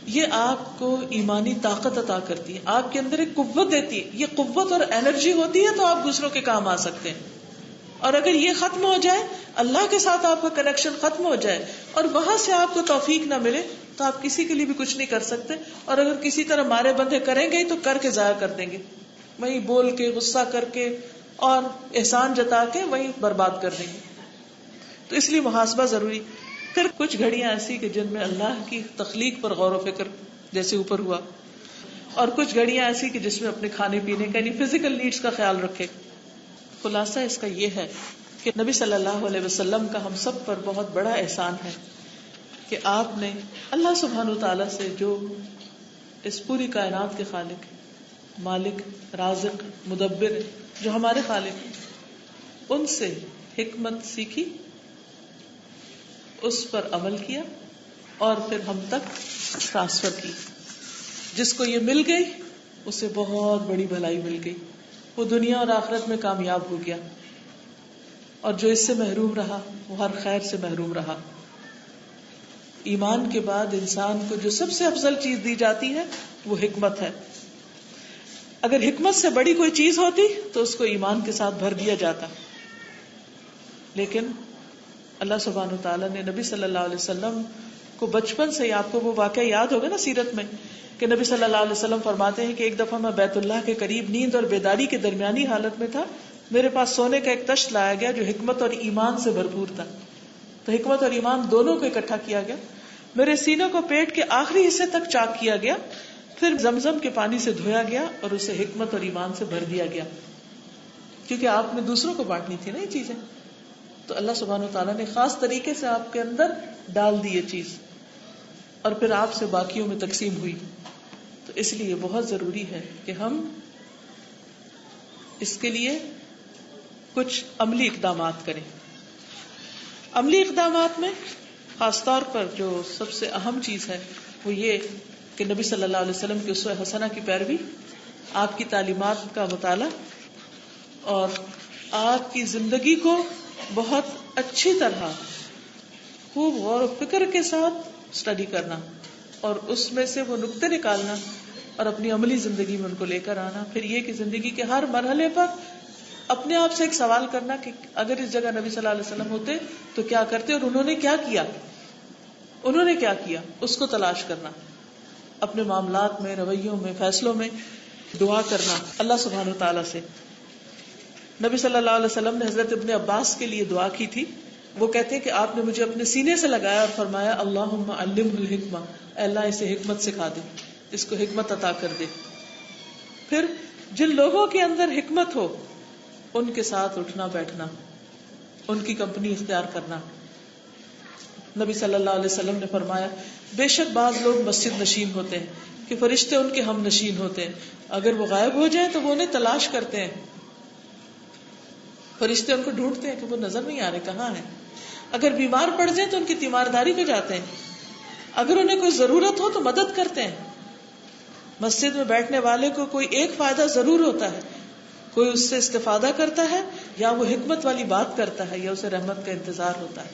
یہ آپ کو ایمانی طاقت عطا کرتی ہے، آپ کے اندر ایک قوت دیتی ہے. یہ قوت اور انرجی ہوتی ہے تو آپ دوسروں کے کام آ سکتے ہیں. اور اگر یہ ختم ہو جائے، اللہ کے ساتھ آپ کا کنیکشن ختم ہو جائے اور وہاں سے آپ کو توفیق نہ ملے تو آپ کسی کے لیے بھی کچھ نہیں کر سکتے. اور اگر کسی طرح مارے بندھے کریں گے تو کر کے ضائع کر دیں گے، وہیں بول کے، غصہ کر کے اور احسان جتا کے وہیں برباد کر دیں گے. تو اس لیے محاسبہ ضروری. پھر کچھ گھڑیاں ایسی کہ جن میں اللہ کی تخلیق پر غور و فکر، جیسے اوپر ہوا، اور کچھ گھڑیاں ایسی کہ جس میں اپنے کھانے پینے کا یعنی فزیکل نیڈز کا خیال رکھے. خلاصہ اس کا یہ ہے کہ نبی صلی اللہ علیہ وسلم کا ہم سب پر بہت بڑا احسان ہے کہ آپ نے اللہ سبحانہ وتعالیٰ سے، جو اس پوری کائنات کے خالق، مالک، رازق، مدبر، جو ہمارے خالق ہیں، ان سے حکمت سیکھی، اس پر عمل کیا اور پھر ہم تک ٹرانسفر کی. جس کو یہ مل گئی اسے بہت بڑی بھلائی مل گئی، وہ دنیا اور آخرت میں کامیاب ہو گیا. اور جو اس سے محروم رہا وہ ہر خیر سے محروم رہا. ایمان کے بعد انسان کو جو سب سے افضل چیز دی جاتی ہے وہ حکمت ہے. اگر حکمت سے بڑی کوئی چیز ہوتی تو اس کو ایمان کے ساتھ بھر دیا جاتا. لیکن اللہ سبحانہ وتعالیٰ نے نبی صلی اللہ علیہ وسلم کو بچپن سے، آپ کو وہ واقعہ یاد ہوگا نا سیرت میں، کہ نبی صلی اللہ علیہ وسلم فرماتے ہیں کہ ایک دفعہ میں بیت اللہ کے قریب نیند اور بیداری کے درمیانی حالت میں تھا. میرے پاس سونے کا ایک تشت لایا گیا جو حکمت اور ایمان سے بھرپور تھا. تو حکمت اور ایمان دونوں کو اکٹھا کیا گیا. میرے سینے کو پیٹ کے آخری حصے تک چاک کیا گیا پھر زمزم کے پانی سے دھویا گیا اور اسے حکمت اور ایمان سے بھر دیا گیا، کیونکہ آپ نے دوسروں کو بانٹنی تھی نا یہ چیزیں، تو اللہ سبحانہ وتعالیٰ نے خاص طریقے سے آپ کے اندر ڈال دی یہ چیز، اور پھر آپ سے باقیوں میں تقسیم ہوئی. تو اس لیے بہت ضروری ہے کہ ہم اس کے لیے کچھ عملی اقدامات کریں. عملی اقدامات میں خاص طور پر جو سب سے اہم چیز ہے وہ یہ کہ نبی صلی اللہ علیہ وسلم کی اسوہ حسنہ کی پیروی، آپ کی تعلیمات کا مطالعہ اور آپ کی زندگی کو بہت اچھی طرح خوب غور و فکر کے ساتھ اسٹڈی کرنا اور اس میں سے وہ نقطے نکالنا اور اپنی عملی زندگی میں ان کو لے کر آنا. پھر یہ کہ زندگی کے ہر مرحلے پر اپنے آپ سے ایک سوال کرنا کہ اگر اس جگہ نبی صلی اللہ علیہ وسلم ہوتے تو کیا کرتے اور انہوں نے کیا کیا، اس کو تلاش کرنا. اپنے معاملات میں، رویوں میں، فیصلوں میں دعا کرنا اللہ سبحانہ وتعالیٰ سے. نبی صلی اللہ علیہ وسلم نے حضرت ابن عباس کے لیے دعا کی تھی. وہ کہتے ہیں کہ آپ نے مجھے اپنے سینے سے لگایا اور فرمایا اللہم علمہ الحکمہ، اے اللہ اسے حکمت سکھا دے، اس کو حکمت عطا کر دے. پھر جن لوگوں کے اندر حکمت ہو ان کے ساتھ اٹھنا بیٹھنا، ان کی کمپنی اختیار کرنا. نبی صلی اللہ علیہ وسلم نے فرمایا بے شک بعض لوگ مسجد نشین ہوتے ہیں کہ فرشتے ان کے ہم نشین ہوتے ہیں، اگر وہ غائب ہو جائیں تو وہ انہیں تلاش کرتے ہیں، فرشتے ان کو ڈھونڈتے ہیں کہ وہ نظر نہیں آ رہے کہاں ہیں. اگر بیمار پڑ جائیں تو ان کی تیمارداری پہ جاتے ہیں، اگر انہیں کوئی ضرورت ہو تو مدد کرتے ہیں. مسجد میں بیٹھنے والے کو کوئی ایک فائدہ ضرور ہوتا ہے، کوئی اس سے استفادہ کرتا ہے یا وہ حکمت والی بات کرتا ہے یا اسے رحمت کا انتظار ہوتا ہے.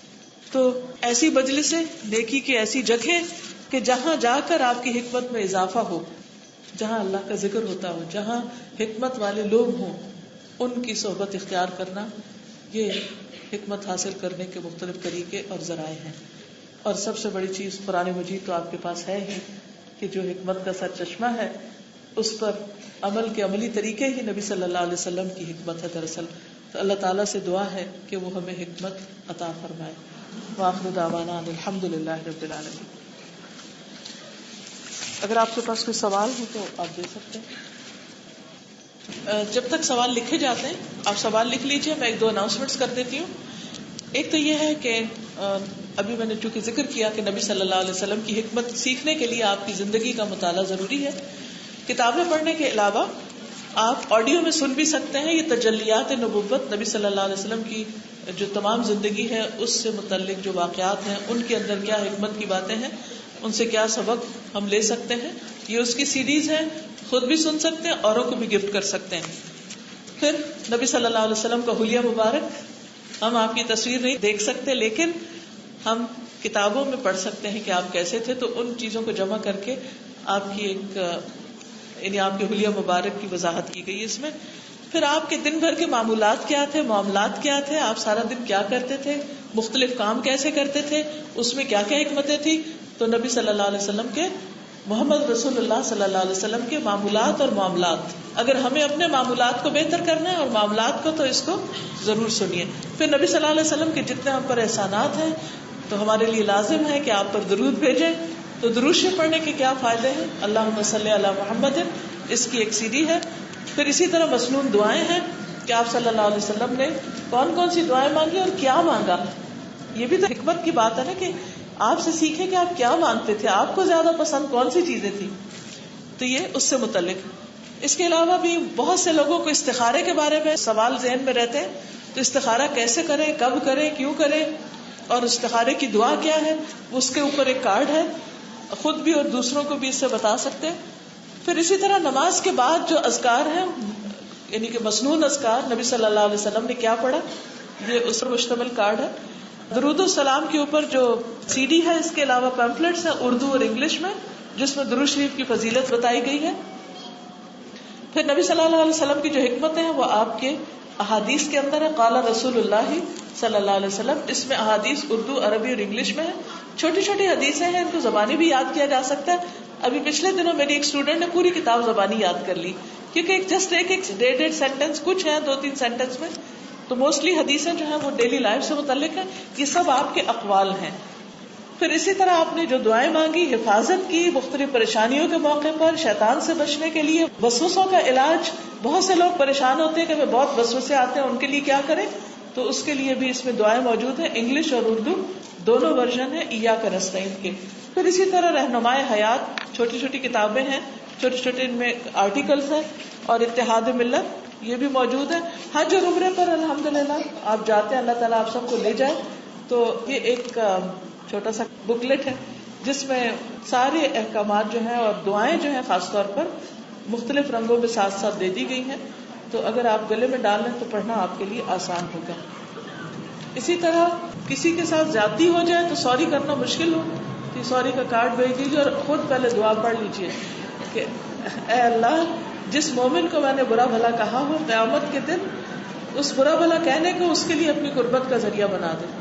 تو ایسی مجلسیں نیکی کی ایسی جگہیں کہ جہاں جا کر آپ کی حکمت میں اضافہ ہو، جہاں اللہ کا ذکر ہوتا ہو، جہاں حکمت والے لوگ ہوں، ان کی صحبت اختیار کرنا، یہ حکمت حاصل کرنے کے مختلف طریقے اور ذرائع ہیں. اور سب سے بڑی چیز قرآن مجید تو آپ کے پاس ہے ہی کہ جو حکمت کا سرچشمہ ہے، اس پر عمل کے عملی طریقے ہی نبی صلی اللہ علیہ وسلم کی حکمت ہے دراصل. تو اللہ تعالیٰ سے دعا ہے کہ وہ ہمیں حکمت عطا فرمائے. وآخر دعوانا الحمد للہ رب العالمین. اگر آپ کے پاس کوئی سوال ہو تو آپ دے سکتے ہیں. جب تک سوال لکھے جاتے ہیں آپ سوال لکھ لیجئے، میں ایک دو اناؤنسمنٹس کر دیتی ہوں. ایک تو یہ ہے کہ ابھی میں نے چونکہ ذکر کیا کہ نبی صلی اللہ علیہ وسلم کی حکمت سیکھنے کے لیے آپ کی زندگی کا مطالعہ ضروری ہے. کتابیں پڑھنے کے علاوہ آپ آڈیو میں سن بھی سکتے ہیں. یہ تجلیات نبوت نبی صلی اللہ علیہ وسلم کی جو تمام زندگی ہے اس سے متعلق جو واقعات ہیں، ان کے اندر کیا حکمت کی باتیں ہیں، ان سے کیا سبق ہم لے سکتے ہیں. یہ اس کی سیریز ہے، خود بھی سن سکتے ہیں، اوروں کو بھی گفٹ کر سکتے ہیں. پھر نبی صلی اللہ علیہ وسلم کا حلیہ مبارک، ہم آپ کی تصویر نہیں دیکھ سکتے لیکن ہم کتابوں میں پڑھ سکتے ہیں کہ آپ کیسے تھے. تو ان چیزوں کو جمع کر کے آپ کی ایک یعنی آپ کے حلیہ مبارک کی وضاحت کی گئی اس میں. پھر آپ کے دن بھر کے معمولات کیا تھے، معاملات کیا تھے، آپ سارا دن کیا کرتے تھے، مختلف کام کیسے کرتے تھے، اس میں کیا کیا حکمتیں تھی. تو نبی صلی اللہ علیہ وسلم کے، محمد رسول اللہ صلی اللہ علیہ وسلم کے معمولات اور معاملات. اگر ہمیں اپنے معمولات کو بہتر کرنا ہے اور معاملات کو، تو اس کو ضرور سنیے. پھر نبی صلی اللہ علیہ وسلم کے جتنے ہم پر احسانات ہیں تو ہمارے لیے لازم ہے کہ آپ پر درود بھیجیں. تو درود شریف پڑھنے کے کیا فائدے ہیں؟ اللہم صلی علی محمد، اس کی ایک CD ہے. پھر اسی طرح مسنون دعائیں ہیں کہ آپ صلی اللہ علیہ وسلم نے کون کون سی دعائیں مانگی اور کیا مانگا. یہ بھی تو حکمت کی بات ہے نا کہ آپ سے سیکھیں کہ آپ کیا مانگتے تھے، آپ کو زیادہ پسند کون سی چیزیں تھی. تو یہ اس سے متعلق. اس کے علاوہ بھی بہت سے لوگوں کو استخارے کے بارے میں سوال ذہن میں رہتے ہیں. تو استخارہ کیسے کریں، کب کریں، کیوں کریں، اور استخارے کی دعا کیا ہے، اس کے اوپر ایک کارڈ ہے، خود بھی اور دوسروں کو بھی اس سے بتا سکتے ہیں. پھر اسی طرح نماز کے بعد جو اذکار ہیں، یعنی کہ مسنون اذکار، نبی صلی اللہ علیہ وسلم نے کیا پڑھا، یہ اس پر مشتمل کارڈ ہے. درود السلام کے اوپر جو CD ہے، اس کے علاوہ پیمفلیٹس ہیں اردو اور انگلش میں جس میں درود شریف کی فضیلت بتائی گئی ہے. پھر نبی صلی اللہ علیہ وسلم کی جو حکمتیں ہیں وہ آپ کے احادیث کے اندر ہے. قال رسول اللہ صلی اللہ علیہ وسلم، اس میں احادیث اردو، عربی اور انگلش میں ہے. چھوٹی چھوٹی حدیثیں ہیں، ان کو زبانی بھی یاد کیا جا سکتا ہے. ابھی پچھلے دنوں میری ایک اسٹوڈنٹ نے پوری کتاب زبانی یاد کر لی، کیونکہ جسٹ ایک ڈیڑھ سینٹینس، کچھ ہیں 2-3 سینٹینس میں. تو موسٹلی حدیثیں جو ہیں وہ ڈیلی لائف سے متعلق ہیں. یہ سب آپ کے اقوال ہیں. پھر اسی طرح آپ نے جو دعائیں مانگی، حفاظت کی مختلف پریشانیوں کے موقع پر، شیطان سے بچنے کے لیے، وسوسوں کا علاج. بہت سے لوگ پریشان ہوتے ہیں کہ ہمیں بہت وسوسے آتے ہیں، ان کے لیے کیا کریں؟ تو اس کے لیے بھی اس میں دعائیں موجود ہیں، انگلش اور اردو دونوں ورژن ہیں ایاک نستعین کے. پھر اسی طرح رہنمائے حیات، چھوٹی چھوٹی کتابیں ہیں، چھوٹے چھوٹے ان میں آرٹیکلز ہیں، اور اتحاد ملت یہ بھی موجود ہے. حج اور عمرے پر الحمدللہ آپ جاتے ہیں، اللہ تعالیٰ آپ سب کو لے جائے. تو یہ ایک چھوٹا سا بکلیٹ ہے جس میں سارے احکامات جو ہیں اور دعائیں جو ہیں خاص طور پر مختلف رنگوں میں ساتھ ساتھ دے دی گئی ہیں. تو اگر آپ گلے میں ڈال لیں تو پڑھنا آپ کے لیے آسان ہوگا. اسی طرح کسی کے ساتھ زیادتی ہو جائے تو سوری کرنا مشکل ہو تو سوری کا کارڈ بھیج دیجیے اور خود پہلے دعا پڑھ لیجیے کہ اے اللہ، جس مومن کو میں نے برا بھلا کہا ہو، قیامت کے دن اس برا بھلا کہنے کو اس کے لیے اپنی قربت کا ذریعہ بنا دے.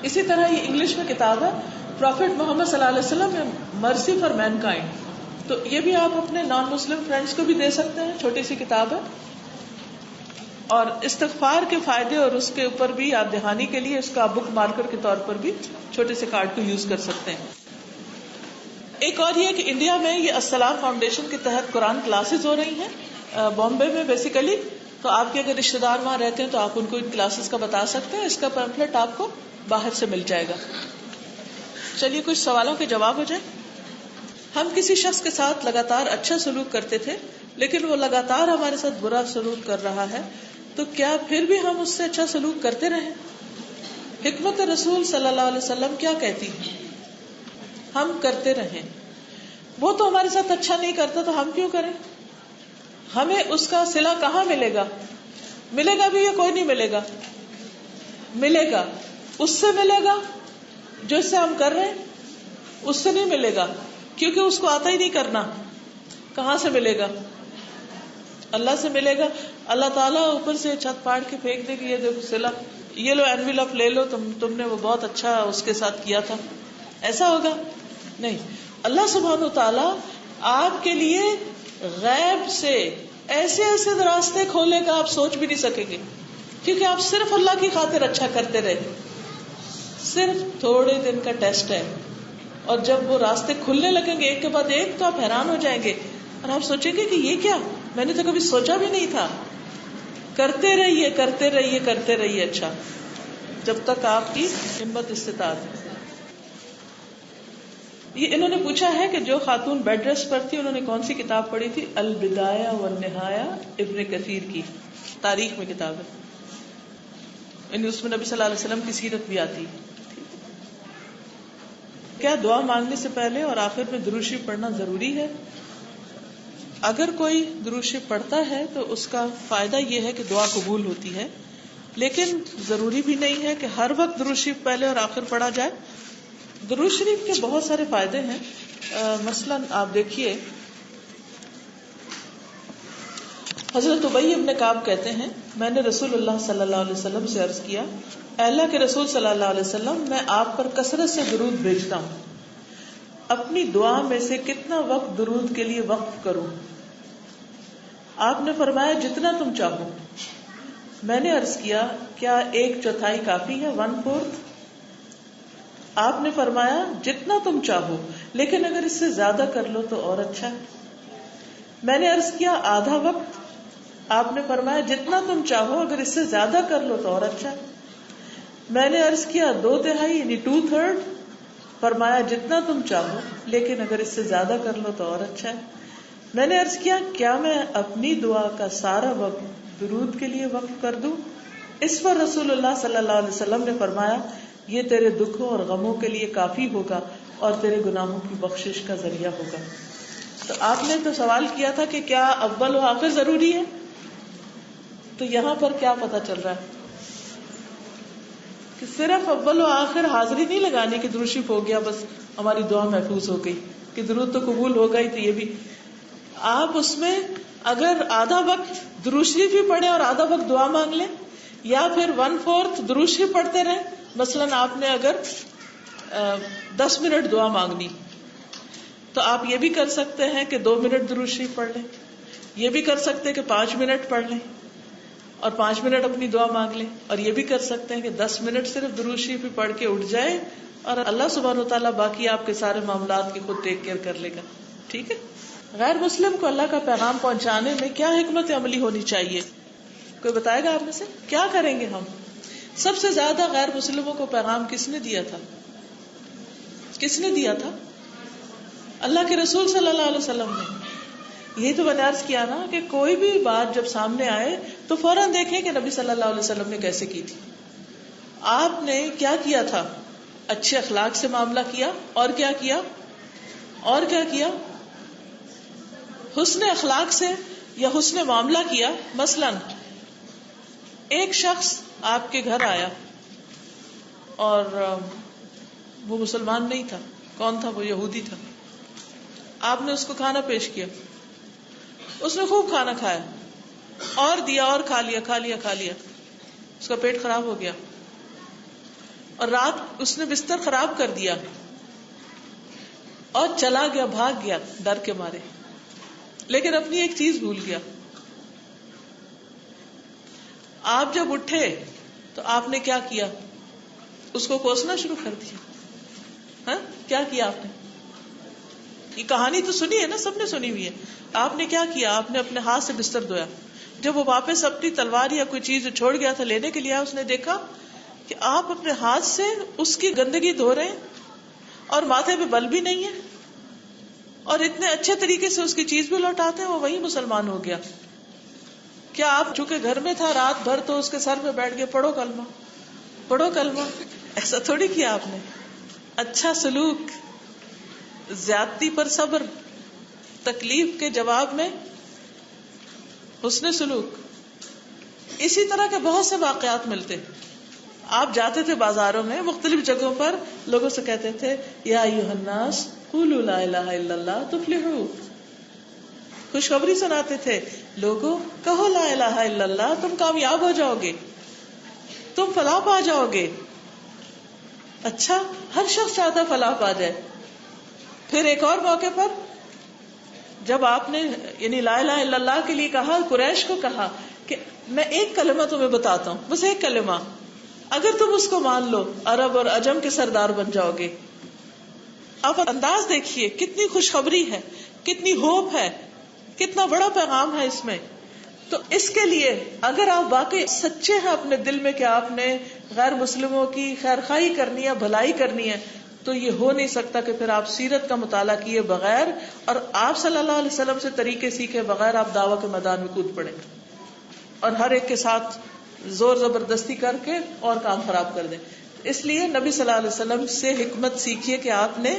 اسی طرح یہ انگلش میں کتاب ہے پروفیٹ محمد صلی اللہ علیہ وسلم مرسی فار مین کائنڈ. تو یہ بھی آپ اپنے نان مسلم فرینڈز کو بھی دے سکتے ہیں، چھوٹی سی کتاب ہے. اور استغفار کے فائدے اور اس کے اوپر بھی یاد دہانی کے لیے اس کا بک مارکر کے طور پر بھی چھوٹے سے کارڈ کو یوز کر سکتے ہیں. ایک اور یہ کہ انڈیا میں یہ السلام فاؤنڈیشن کے تحت قرآن کلاسز ہو رہی ہیں بامبے میں بیسیکلی. تو آپ کے اگر رشتے دار وہاں رہتے ہیں تو آپ ان کو ان کلاسز کا بتا سکتے ہیں. اس کا پیمفلٹ آپ کو باہر سے مل جائے گا. چلیے کچھ سوالوں کے جواب ہو جائے. ہم کسی شخص کے ساتھ لگاتار اچھا سلوک کرتے تھے لیکن وہ لگاتار ہمارے ساتھ برا سلوک کر رہا ہے تو کیا پھر بھی ہم اس سے اچھا سلوک کرتے رہیں؟ حکمت رسول صلی اللہ علیہ وسلم کیا کہتی ہے؟ ہم کرتے رہیں. وہ تو ہمارے ساتھ اچھا نہیں کرتا تو ہم کیوں کریں؟ ہمیں اس کا صلہ کہاں ملے گا؟ ملے گا بھی یا کوئی نہیں ملے گا؟ ملے گا. اس سے ملے گا جو اس سے ہم کر رہے ہیں، اس سے نہیں ملے گا کیونکہ اس کو آتا ہی نہیں کرنا. کہاں سے ملے گا؟ اللہ سے ملے گا. اللہ تعالیٰ اوپر سے چھت پاڑ کے پھینک دے گی یہ دیکھو صلہ، یہ لو انویلپ لے لو، تم نے وہ بہت اچھا اس کے ساتھ کیا تھا. ایسا ہوگا؟ نہیں. اللہ سبحانہ وتعالیٰ آپ کے لیے غیب سے ایسے ایسے راستے کھولے گا آپ سوچ بھی نہیں سکیں گے کیونکہ آپ صرف اللہ کی خاطر اچھا کرتے رہے. صرف تھوڑے دن کا ٹیسٹ ہے اور جب وہ راستے کھلنے لگیں گے ایک کے بعد ایک تو آپ حیران ہو جائیں گے اور آپ سوچیں گے کہ یہ کیا، میں نے تو کبھی سوچا بھی نہیں تھا. کرتے رہیے کرتے رہیے کرتے رہیے اچھا جب تک آپ کی ہمت استطاعت ہے. یہ انہوں نے پوچھا ہے کہ جو خاتون بیڈ ریسٹ پر تھی انہوں نے کون سی کتاب پڑھی تھی؟ البدایہ والنہایہ ابن کثیر کی تاریخ میں کتاب ہے. یعنی اس میں نبی صلی اللہ علیہ وسلم کی سیرت بھی آتی ہے. کیا دعا مانگنے سے پہلے اور آخر میں درود شریف پڑھنا ضروری ہے؟ اگر کوئی درود شریف پڑھتا ہے تو اس کا فائدہ یہ ہے کہ دعا قبول ہوتی ہے، لیکن ضروری بھی نہیں ہے کہ ہر وقت درود شریف پہلے اور آخر پڑھا جائے. درود شریف کے بہت سارے فائدے ہیں. مثلاً آپ دیکھیے حضرت ابی ابن کعب کہتے ہیں میں نے رسول اللہ صلی اللہ علیہ وسلم سے عرض کیا اے اللہ کے رسول صلی اللہ علیہ وسلم میں آپ پر کثرت سے درود بھیجتا ہوں، اپنی دعا میں سے کتنا وقت درود کے لیے وقف کروں؟ آپ نے فرمایا جتنا تم چاہو. میں نے عرض کیا کیا 1/4 کافی ہے؟ 1/4؟ آپ نے فرمایا جتنا تم چاہو لیکن اگر اس سے زیادہ کر لو تو اور اچھا ہے. میں نے عرض کیا آدھا وقت؟ آپ نے فرمایا جتنا تم چاہو اگر اس سے زیادہ کر لو تو اور اچھا ہے. میں نے عرض کیا 2/3 یعنی 2/3؟ فرمایا جتنا تم چاہو لیکن اگر اس سے زیادہ کر لو تو اور اچھا ہے. میں نے عرض کیا کیا میں اپنی دعا کا سارا وقت درود کے لیے وقف کر دوں؟ اس پر رسول اللہ صلی اللہ علیہ وسلم نے فرمایا یہ تیرے دکھوں اور غموں کے لیے کافی ہوگا اور تیرے گناہوں کی بخشش کا ذریعہ ہوگا. تو آپ نے تو سوال کیا تھا کہ کیا اول و آخر ضروری ہے، تو یہاں پر کیا پتہ چل رہا ہے کہ صرف اول و آخر حاضری نہیں لگانے کی درود شریف ہو گیا بس ہماری دعا محفوظ ہو گئی کہ درود تو قبول ہوگا ہی. تو یہ بھی آپ اس میں اگر آدھا وقت درود شریف ہی پڑھیں اور آدھا وقت دعا مانگ لیں یا پھر 1/4 درود شریف پڑھتے رہیں. مثلاً آپ نے اگر 10 منٹ دعا مانگنی تو آپ یہ بھی کر سکتے ہیں کہ 2 منٹ درود شریف پڑھ لیں، یہ بھی کر سکتے ہیں کہ 5 منٹ پڑھ لیں. اور 5 منٹ اپنی دعا مانگ لیں. اور یہ بھی کر سکتے ہیں کہ 10 منٹ صرف درود شریف پڑھ کے اٹھ جائیں اور اللہ سبحانہ و تعالیٰ باقی آپ کے سارے معاملات کی خود ٹیک کیئر کر لے گا. ٹھیک ہے. غیر مسلم کو اللہ کا پیغام پہنچانے میں کیا حکمت عملی ہونی چاہیے؟ کوئی بتائے گا آپ میں سے؟ کیا کریں گے ہم؟ سب سے زیادہ غیر مسلموں کو پیغام کس نے دیا تھا؟ کس نے دیا تھا؟ اللہ کے رسول صلی اللہ علیہ وسلم نے. یہی تو میں نے عرض کیا نا کہ کوئی بھی بات جب سامنے آئے تو فوراً دیکھیں کہ نبی صلی اللہ علیہ وسلم نے کیسے کی تھی. آپ نے کیا کیا تھا؟ اچھے اخلاق سے معاملہ کیا. اور کیا کیا؟ اور کیا کیا؟ حسن اخلاق سے یا حسن معاملہ کیا. مثلاً ایک شخص آپ کے گھر آیا اور وہ مسلمان نہیں تھا. کون تھا؟ وہ یہودی تھا. آپ نے اس کو کھانا پیش کیا. اس نے خوب کھانا کھایا اور دیا اور کھا لیا. اس کا پیٹ خراب ہو گیا اور رات اس نے بستر خراب کر دیا اور چلا گیا، بھاگ گیا ڈر کے مارے. لیکن اپنی ایک چیز بھول گیا. آپ جب اٹھے تو آپ نے کیا کیا؟ اس کو کوسنا شروع کر دیا. ہاں، کیا کیا آپ نے؟ یہ کہانی تو سنی ہے نا، سب نے سنی ہوئی ہے. آپ نے کیا کیا؟ آپ نے اپنے ہاتھ سے بستر دھویا. جب وہ واپس اپنی تلوار یا کوئی چیز جو چھوڑ گیا تھا لینے کے لیے، اس نے دیکھا کہ آپ اپنے ہاتھ سے اس کی گندگی دھو رہے ہیں اور ماتھے پہ بل بھی نہیں ہے اور اتنے اچھے طریقے سے اس کی چیز بھی لوٹاتے ہیں. وہ وہی مسلمان ہو گیا. کیا آپ چونکہ گھر میں تھا رات بھر تو اس کے سر پہ بیٹھ کے پڑھو کلمہ؟ ایسا تھوڑی کیا آپ نے. اچھا سلوک، زیادتی پر صبر، تکلیف کے جواب میں حسن سلوک. اسی طرح کے بہت سے واقعات ملتے. آپ جاتے تھے بازاروں میں، مختلف جگہوں پر لوگوں سے کہتے تھے یا ایھا الناس قولوا لا الہ الا اللہ تفلحوا. خوشخبری سناتے تھے، لوگوں کہو لا الہ الا اللہ، تم کامیاب ہو جاؤ گے، تم فلاح پا جاؤ گے. اچھا، ہر شخص چاہتا فلاح پا جائے. پھر ایک اور موقع پر جب آپ نے یعنی لا الہ الا اللہ کے لیے کہا، قریش کو کہا کہ میں ایک کلمہ تمہیں بتاتا ہوں، بس ایک کلمہ، اگر تم اس کو مان لو عرب اور عجم کے سردار بن جاؤ گے. آپ انداز دیکھیے، کتنی خوشخبری ہے، کتنی ہوپ ہے، کتنا بڑا پیغام ہے اس میں. تو اس کے لیے اگر آپ واقعی سچے ہیں اپنے دل میں کہ آپ نے غیر مسلموں کی خیر خواہی کرنی ہے، بھلائی کرنی ہے، تو یہ ہو نہیں سکتا کہ پھر آپ سیرت کا مطالعہ کیے بغیر اور آپ صلی اللہ علیہ وسلم سے طریقے سیکھے بغیر آپ دعویٰ کے میدان میں کود پڑیں اور ہر ایک کے ساتھ زور زبردستی کر کے اور کام خراب کر دیں. اس لیے نبی صلی اللہ علیہ وسلم سے حکمت سیکھیے کہ آپ نے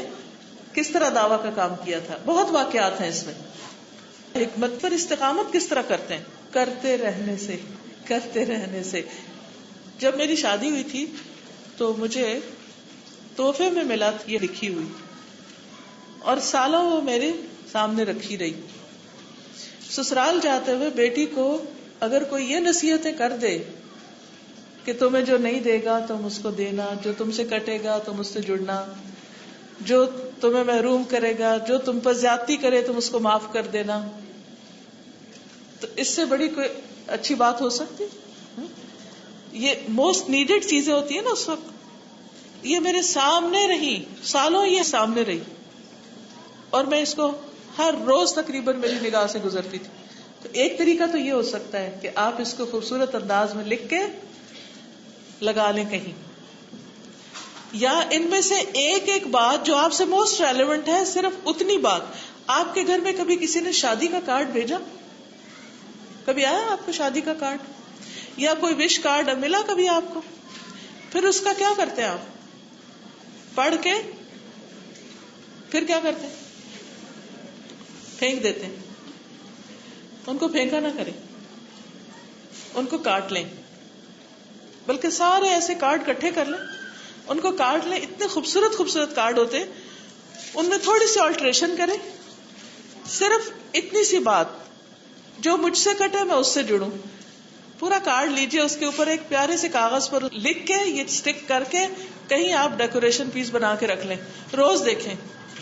کس طرح دعویٰ کا کام کیا تھا. بہت واقعات ہیں اس میں. حکمت پر استقامت کس طرح کرتے ہیں؟ کرتے رہنے سے. جب میری شادی ہوئی تھی تو مجھے تحفے میں ملا یہ لکھی ہوئی اور سالوں وہ میرے سامنے رکھی رہی. سسرال جاتے ہوئے بیٹی کو اگر کوئی یہ نصیحتیں کر دے کہ تمہیں جو نہیں دے گا تم اس کو دینا، جو تم سے کٹے گا تم اس سے جڑنا، جو تمہیں محروم کرے گا، جو تم پر زیادتی کرے تم اس کو معاف کر دینا، تو اس سے بڑی کوئی اچھی بات ہو سکتی؟ یہ موسٹ نیڈیڈ چیزیں ہوتی ہیں نا اس وقت. یہ میرے سامنے رہی، سالوں یہ سامنے رہی اور میں اس کو ہر روز تقریباً میری نگاہ سے گزرتی تھی. تو ایک طریقہ تو یہ ہو سکتا ہے کہ آپ اس کو خوبصورت انداز میں لکھ کے لگا لیں کہیں، یا ان میں سے ایک ایک بات جو آپ سے موسٹ ریلیونٹ ہے، صرف اتنی بات. آپ کے گھر میں کبھی کسی نے شادی کا کارڈ بھیجا؟ کبھی آیا آپ کو شادی کا کارڈ یا کوئی وش کارڈ ملا کبھی آپ کو؟ پھر اس کا کیا کرتے ہیں آپ؟ پڑھ کے پھر کیا کرتے ہیں؟ پھینک دیتے ہیں. ان کو پھینکا نہ کریں، ان کو کاٹ لیں، بلکہ سارے ایسے کارڈ اکٹھے کر لیں، ان کو کاٹ لیں. اتنے خوبصورت خوبصورت کارڈ ہوتے ہیں، ان میں تھوڑی سی آلٹریشن کریں. صرف اتنی سی بات، جو مجھ سے کٹے میں اس سے جڑوں. پورا کارڈ لیجئے، اس کے اوپر ایک پیارے سے کاغذ پر لکھ کے یہ اسٹک کر کے کہیں آپ ڈیکوریشن پیس بنا کے رکھ لیں. روز دیکھیں،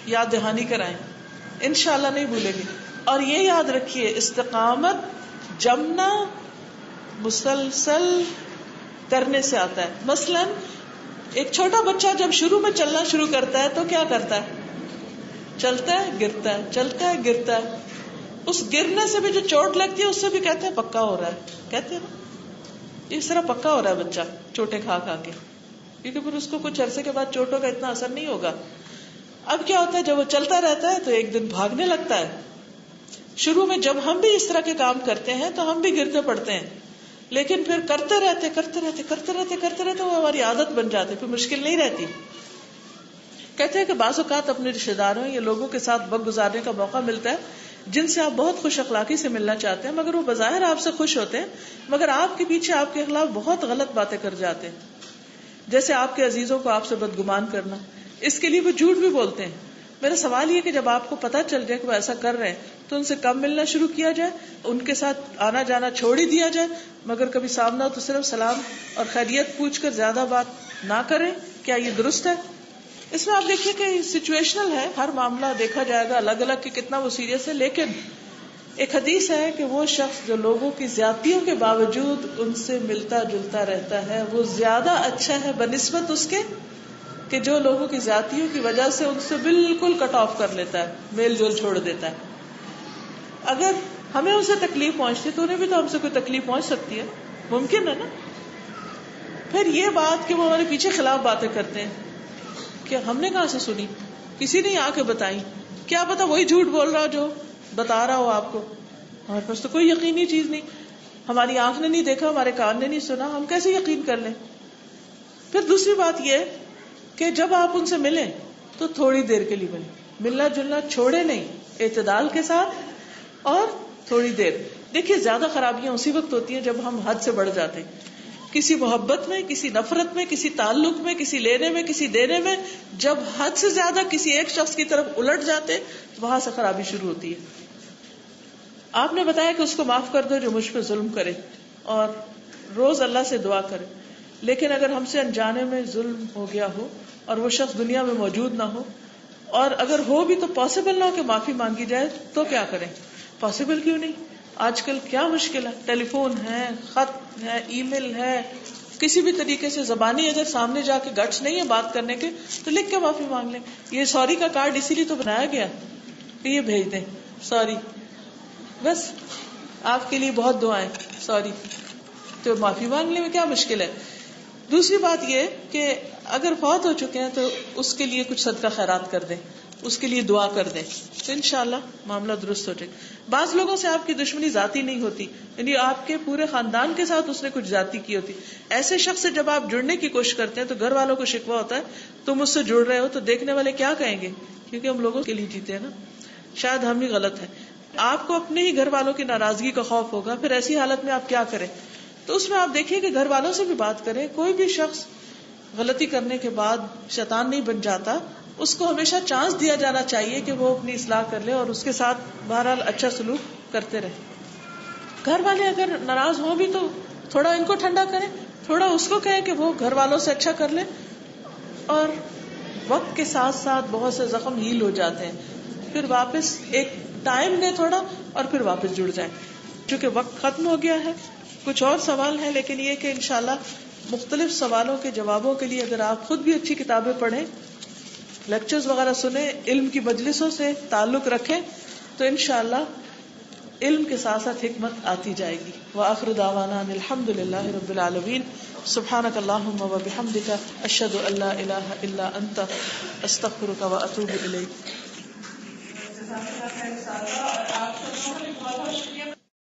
یاد دہانی کرائیں، انشاءاللہ نہیں بھولیں گے. اور یہ یاد رکھیے، استقامت جمنا مسلسل کرنے سے آتا ہے. مثلا ایک چھوٹا بچہ جب شروع میں چلنا شروع کرتا ہے تو کیا کرتا ہے؟ چلتا ہے گرتا ہے، چلتا ہے گرتا ہے. اس گرنے سے بھی جو چوٹ لگتی ہے اس سے بھی کہتے ہیں پکا ہو رہا ہے. کہتے ہیں نا اس طرح پکا ہو رہا ہے بچہ چوٹیں کھا کھا کے، کیونکہ پھر اس کو کچھ عرصے کے بعد چوٹوں کا اتنا اثر نہیں ہوگا. اب کیا ہوتا ہے جب وہ چلتا رہتا ہے تو ایک دن بھاگنے لگتا ہے. شروع میں جب ہم بھی اس طرح کے کام کرتے ہیں تو ہم بھی گرتے پڑتے ہیں، لیکن پھر کرتے رہتے وہ ہماری عادت بن جاتی، پھر مشکل نہیں رہتی. کہتے ہیں کہ بعض اوقات اپنے رشتے داروں یا لوگوں کے ساتھ وقت گزارنے کا موقع ملتا ہے جن سے آپ بہت خوش اخلاقی سے ملنا چاہتے ہیں، مگر وہ بظاہر آپ سے خوش ہوتے ہیں، مگر آپ کے پیچھے آپ کے خلاف بہت غلط باتیں کر جاتے ہیں. جیسے آپ کے عزیزوں کو آپ سے بدگمان کرنا، اس کے لیے وہ جھوٹ بھی بولتے ہیں. میرا سوال یہ کہ جب آپ کو پتا چل جائے کہ وہ ایسا کر رہے ہیں تو ان سے کم ملنا شروع کیا جائے، ان کے ساتھ آنا جانا چھوڑ ہی دیا جائے، مگر کبھی سامنا تو صرف سلام اور خیریت پوچھ کر زیادہ بات نہ کریں. کیا یہ درست ہے؟ اس میں آپ دیکھیے کہ سچویشنل ہے، ہر معاملہ دیکھا جائے گا الگ الگ کہ کتنا وہ سیریس ہے. لیکن ایک حدیث ہے کہ وہ شخص جو لوگوں کی زیادتیوں کے باوجود ان سے ملتا جلتا رہتا ہے وہ زیادہ اچھا ہے بنسبت اس کے کہ جو لوگوں کی زیادتیوں کی وجہ سے ان سے بالکل کٹ آف کر لیتا ہے، میل جول چھوڑ دیتا ہے. اگر ہمیں ان سے تکلیف پہنچتی تو انہیں بھی تو ہم سے کوئی تکلیف پہنچ سکتی ہے، ممکن ہے نا. پھر یہ بات کہ وہ ہمارے پیچھے خلاف باتیں کرتے ہیں کہ ہم نے کہاں سے سنی، کسی نے آ کے بتائی، کیا پتا وہی جھوٹ بول رہا جو بتا رہا ہو آپ کو، ہمارے پاس تو کوئی یقینی چیز نہیں، ہماری آنکھ نے نہیں دیکھا، ہمارے کان نے نہیں سنا، ہم کیسے یقین کر لیں. پھر دوسری بات یہ کہ جب آپ ان سے ملیں تو تھوڑی دیر کے لیے ملیں، ملنا جلنا چھوڑے نہیں، اعتدال کے ساتھ اور تھوڑی دیر. دیکھیے زیادہ خرابیاں اسی وقت ہوتی ہیں جب ہم حد سے بڑھ جاتے ہیں، کسی محبت میں، کسی نفرت میں، کسی تعلق میں، کسی لینے میں، کسی دینے میں. جب حد سے زیادہ کسی ایک شخص کی طرف الٹ جاتے تو وہاں سے خرابی شروع ہوتی ہے. آپ نے بتایا کہ اس کو معاف کر دو جو مجھ پہ ظلم کرے اور روز اللہ سے دعا کرے، لیکن اگر ہم سے انجانے میں ظلم ہو گیا ہو اور وہ شخص دنیا میں موجود نہ ہو، اور اگر ہو بھی تو پاسبل نہ ہو کہ معافی مانگی جائے، تو کیا کریں؟ پاسبل کیوں نہیں؟ آج کل کیا مشکل ہے، ٹیلی فون ہے، خط ہے، ای میل ہے، کسی بھی طریقے سے زبانی اگر سامنے جا کے گٹس نہیں ہے بات کرنے کے تو لکھ کے معافی مانگ لیں. یہ سوری کا کارڈ اسی لیے تو بنایا گیا کہ یہ بھیج دیں سوری، بس آپ کے لیے بہت دعائیں، سوری. تو معافی مانگنے میں کیا مشکل ہے؟ دوسری بات یہ کہ اگر فوت ہو چکے ہیں تو اس کے لیے کچھ صدقہ خیرات کر دیں، اس کے لیے دعا کر دیں تو انشاءاللہ معاملہ درست ہو جائے. بعض لوگوں سے آپ کی دشمنی ذاتی نہیں ہوتی، یعنی آپ کے پورے خاندان کے ساتھ اس نے کچھ ذاتی کی ہوتی. ایسے شخص سے جب آپ جڑنے کی کوشش کرتے ہیں تو گھر والوں کو شکوہ ہوتا ہے تم مجھ سے جڑ رہے ہو، تو دیکھنے والے کیا کہیں گے؟ کیونکہ ہم لوگوں کے لیے جیتے ہیں نا، شاید ہم ہی غلط ہیں. آپ کو اپنے ہی گھر والوں کی ناراضگی کا خوف ہوگا، پھر ایسی حالت میں آپ کیا کریں؟ تو اس میں آپ دیکھیے کہ گھر والوں سے بھی بات کریں. کوئی بھی شخص غلطی کرنے کے بعد شیطان نہیں بن جاتا، اس کو ہمیشہ چانس دیا جانا چاہیے کہ وہ اپنی اصلاح کر لے اور اس کے ساتھ بہرحال اچھا سلوک کرتے رہے. گھر والے اگر ناراض ہوں بھی تو تھوڑا ان کو ٹھنڈا کریں، تھوڑا اس کو کہیں کہ وہ گھر والوں سے اچھا کر لے، اور وقت کے ساتھ ساتھ بہت سے زخم ہیل ہو جاتے ہیں. پھر واپس ایک ٹائم دے تھوڑا اور پھر واپس جڑ جائیں. چونکہ وقت ختم ہو گیا ہے، کچھ اور سوال ہیں، لیکن یہ کہ انشاءاللہ مختلف سوالوں کے جوابوں کے لیے اگر آپ خود بھی اچھی کتابیں پڑھیں، لیکچرز وغیرہ سنیں، علم کی مجلسوں سے تعلق رکھیں تو انشاءاللہ علم کے ساتھ ساتھ حکمت آتی جائے گی. وآخر دعوانا ان الحمد للہ رب العالمین. سبحانک اللہم وبحمدک، اشہد ان لا الہ الا انت، استغفرک واتوب الیک.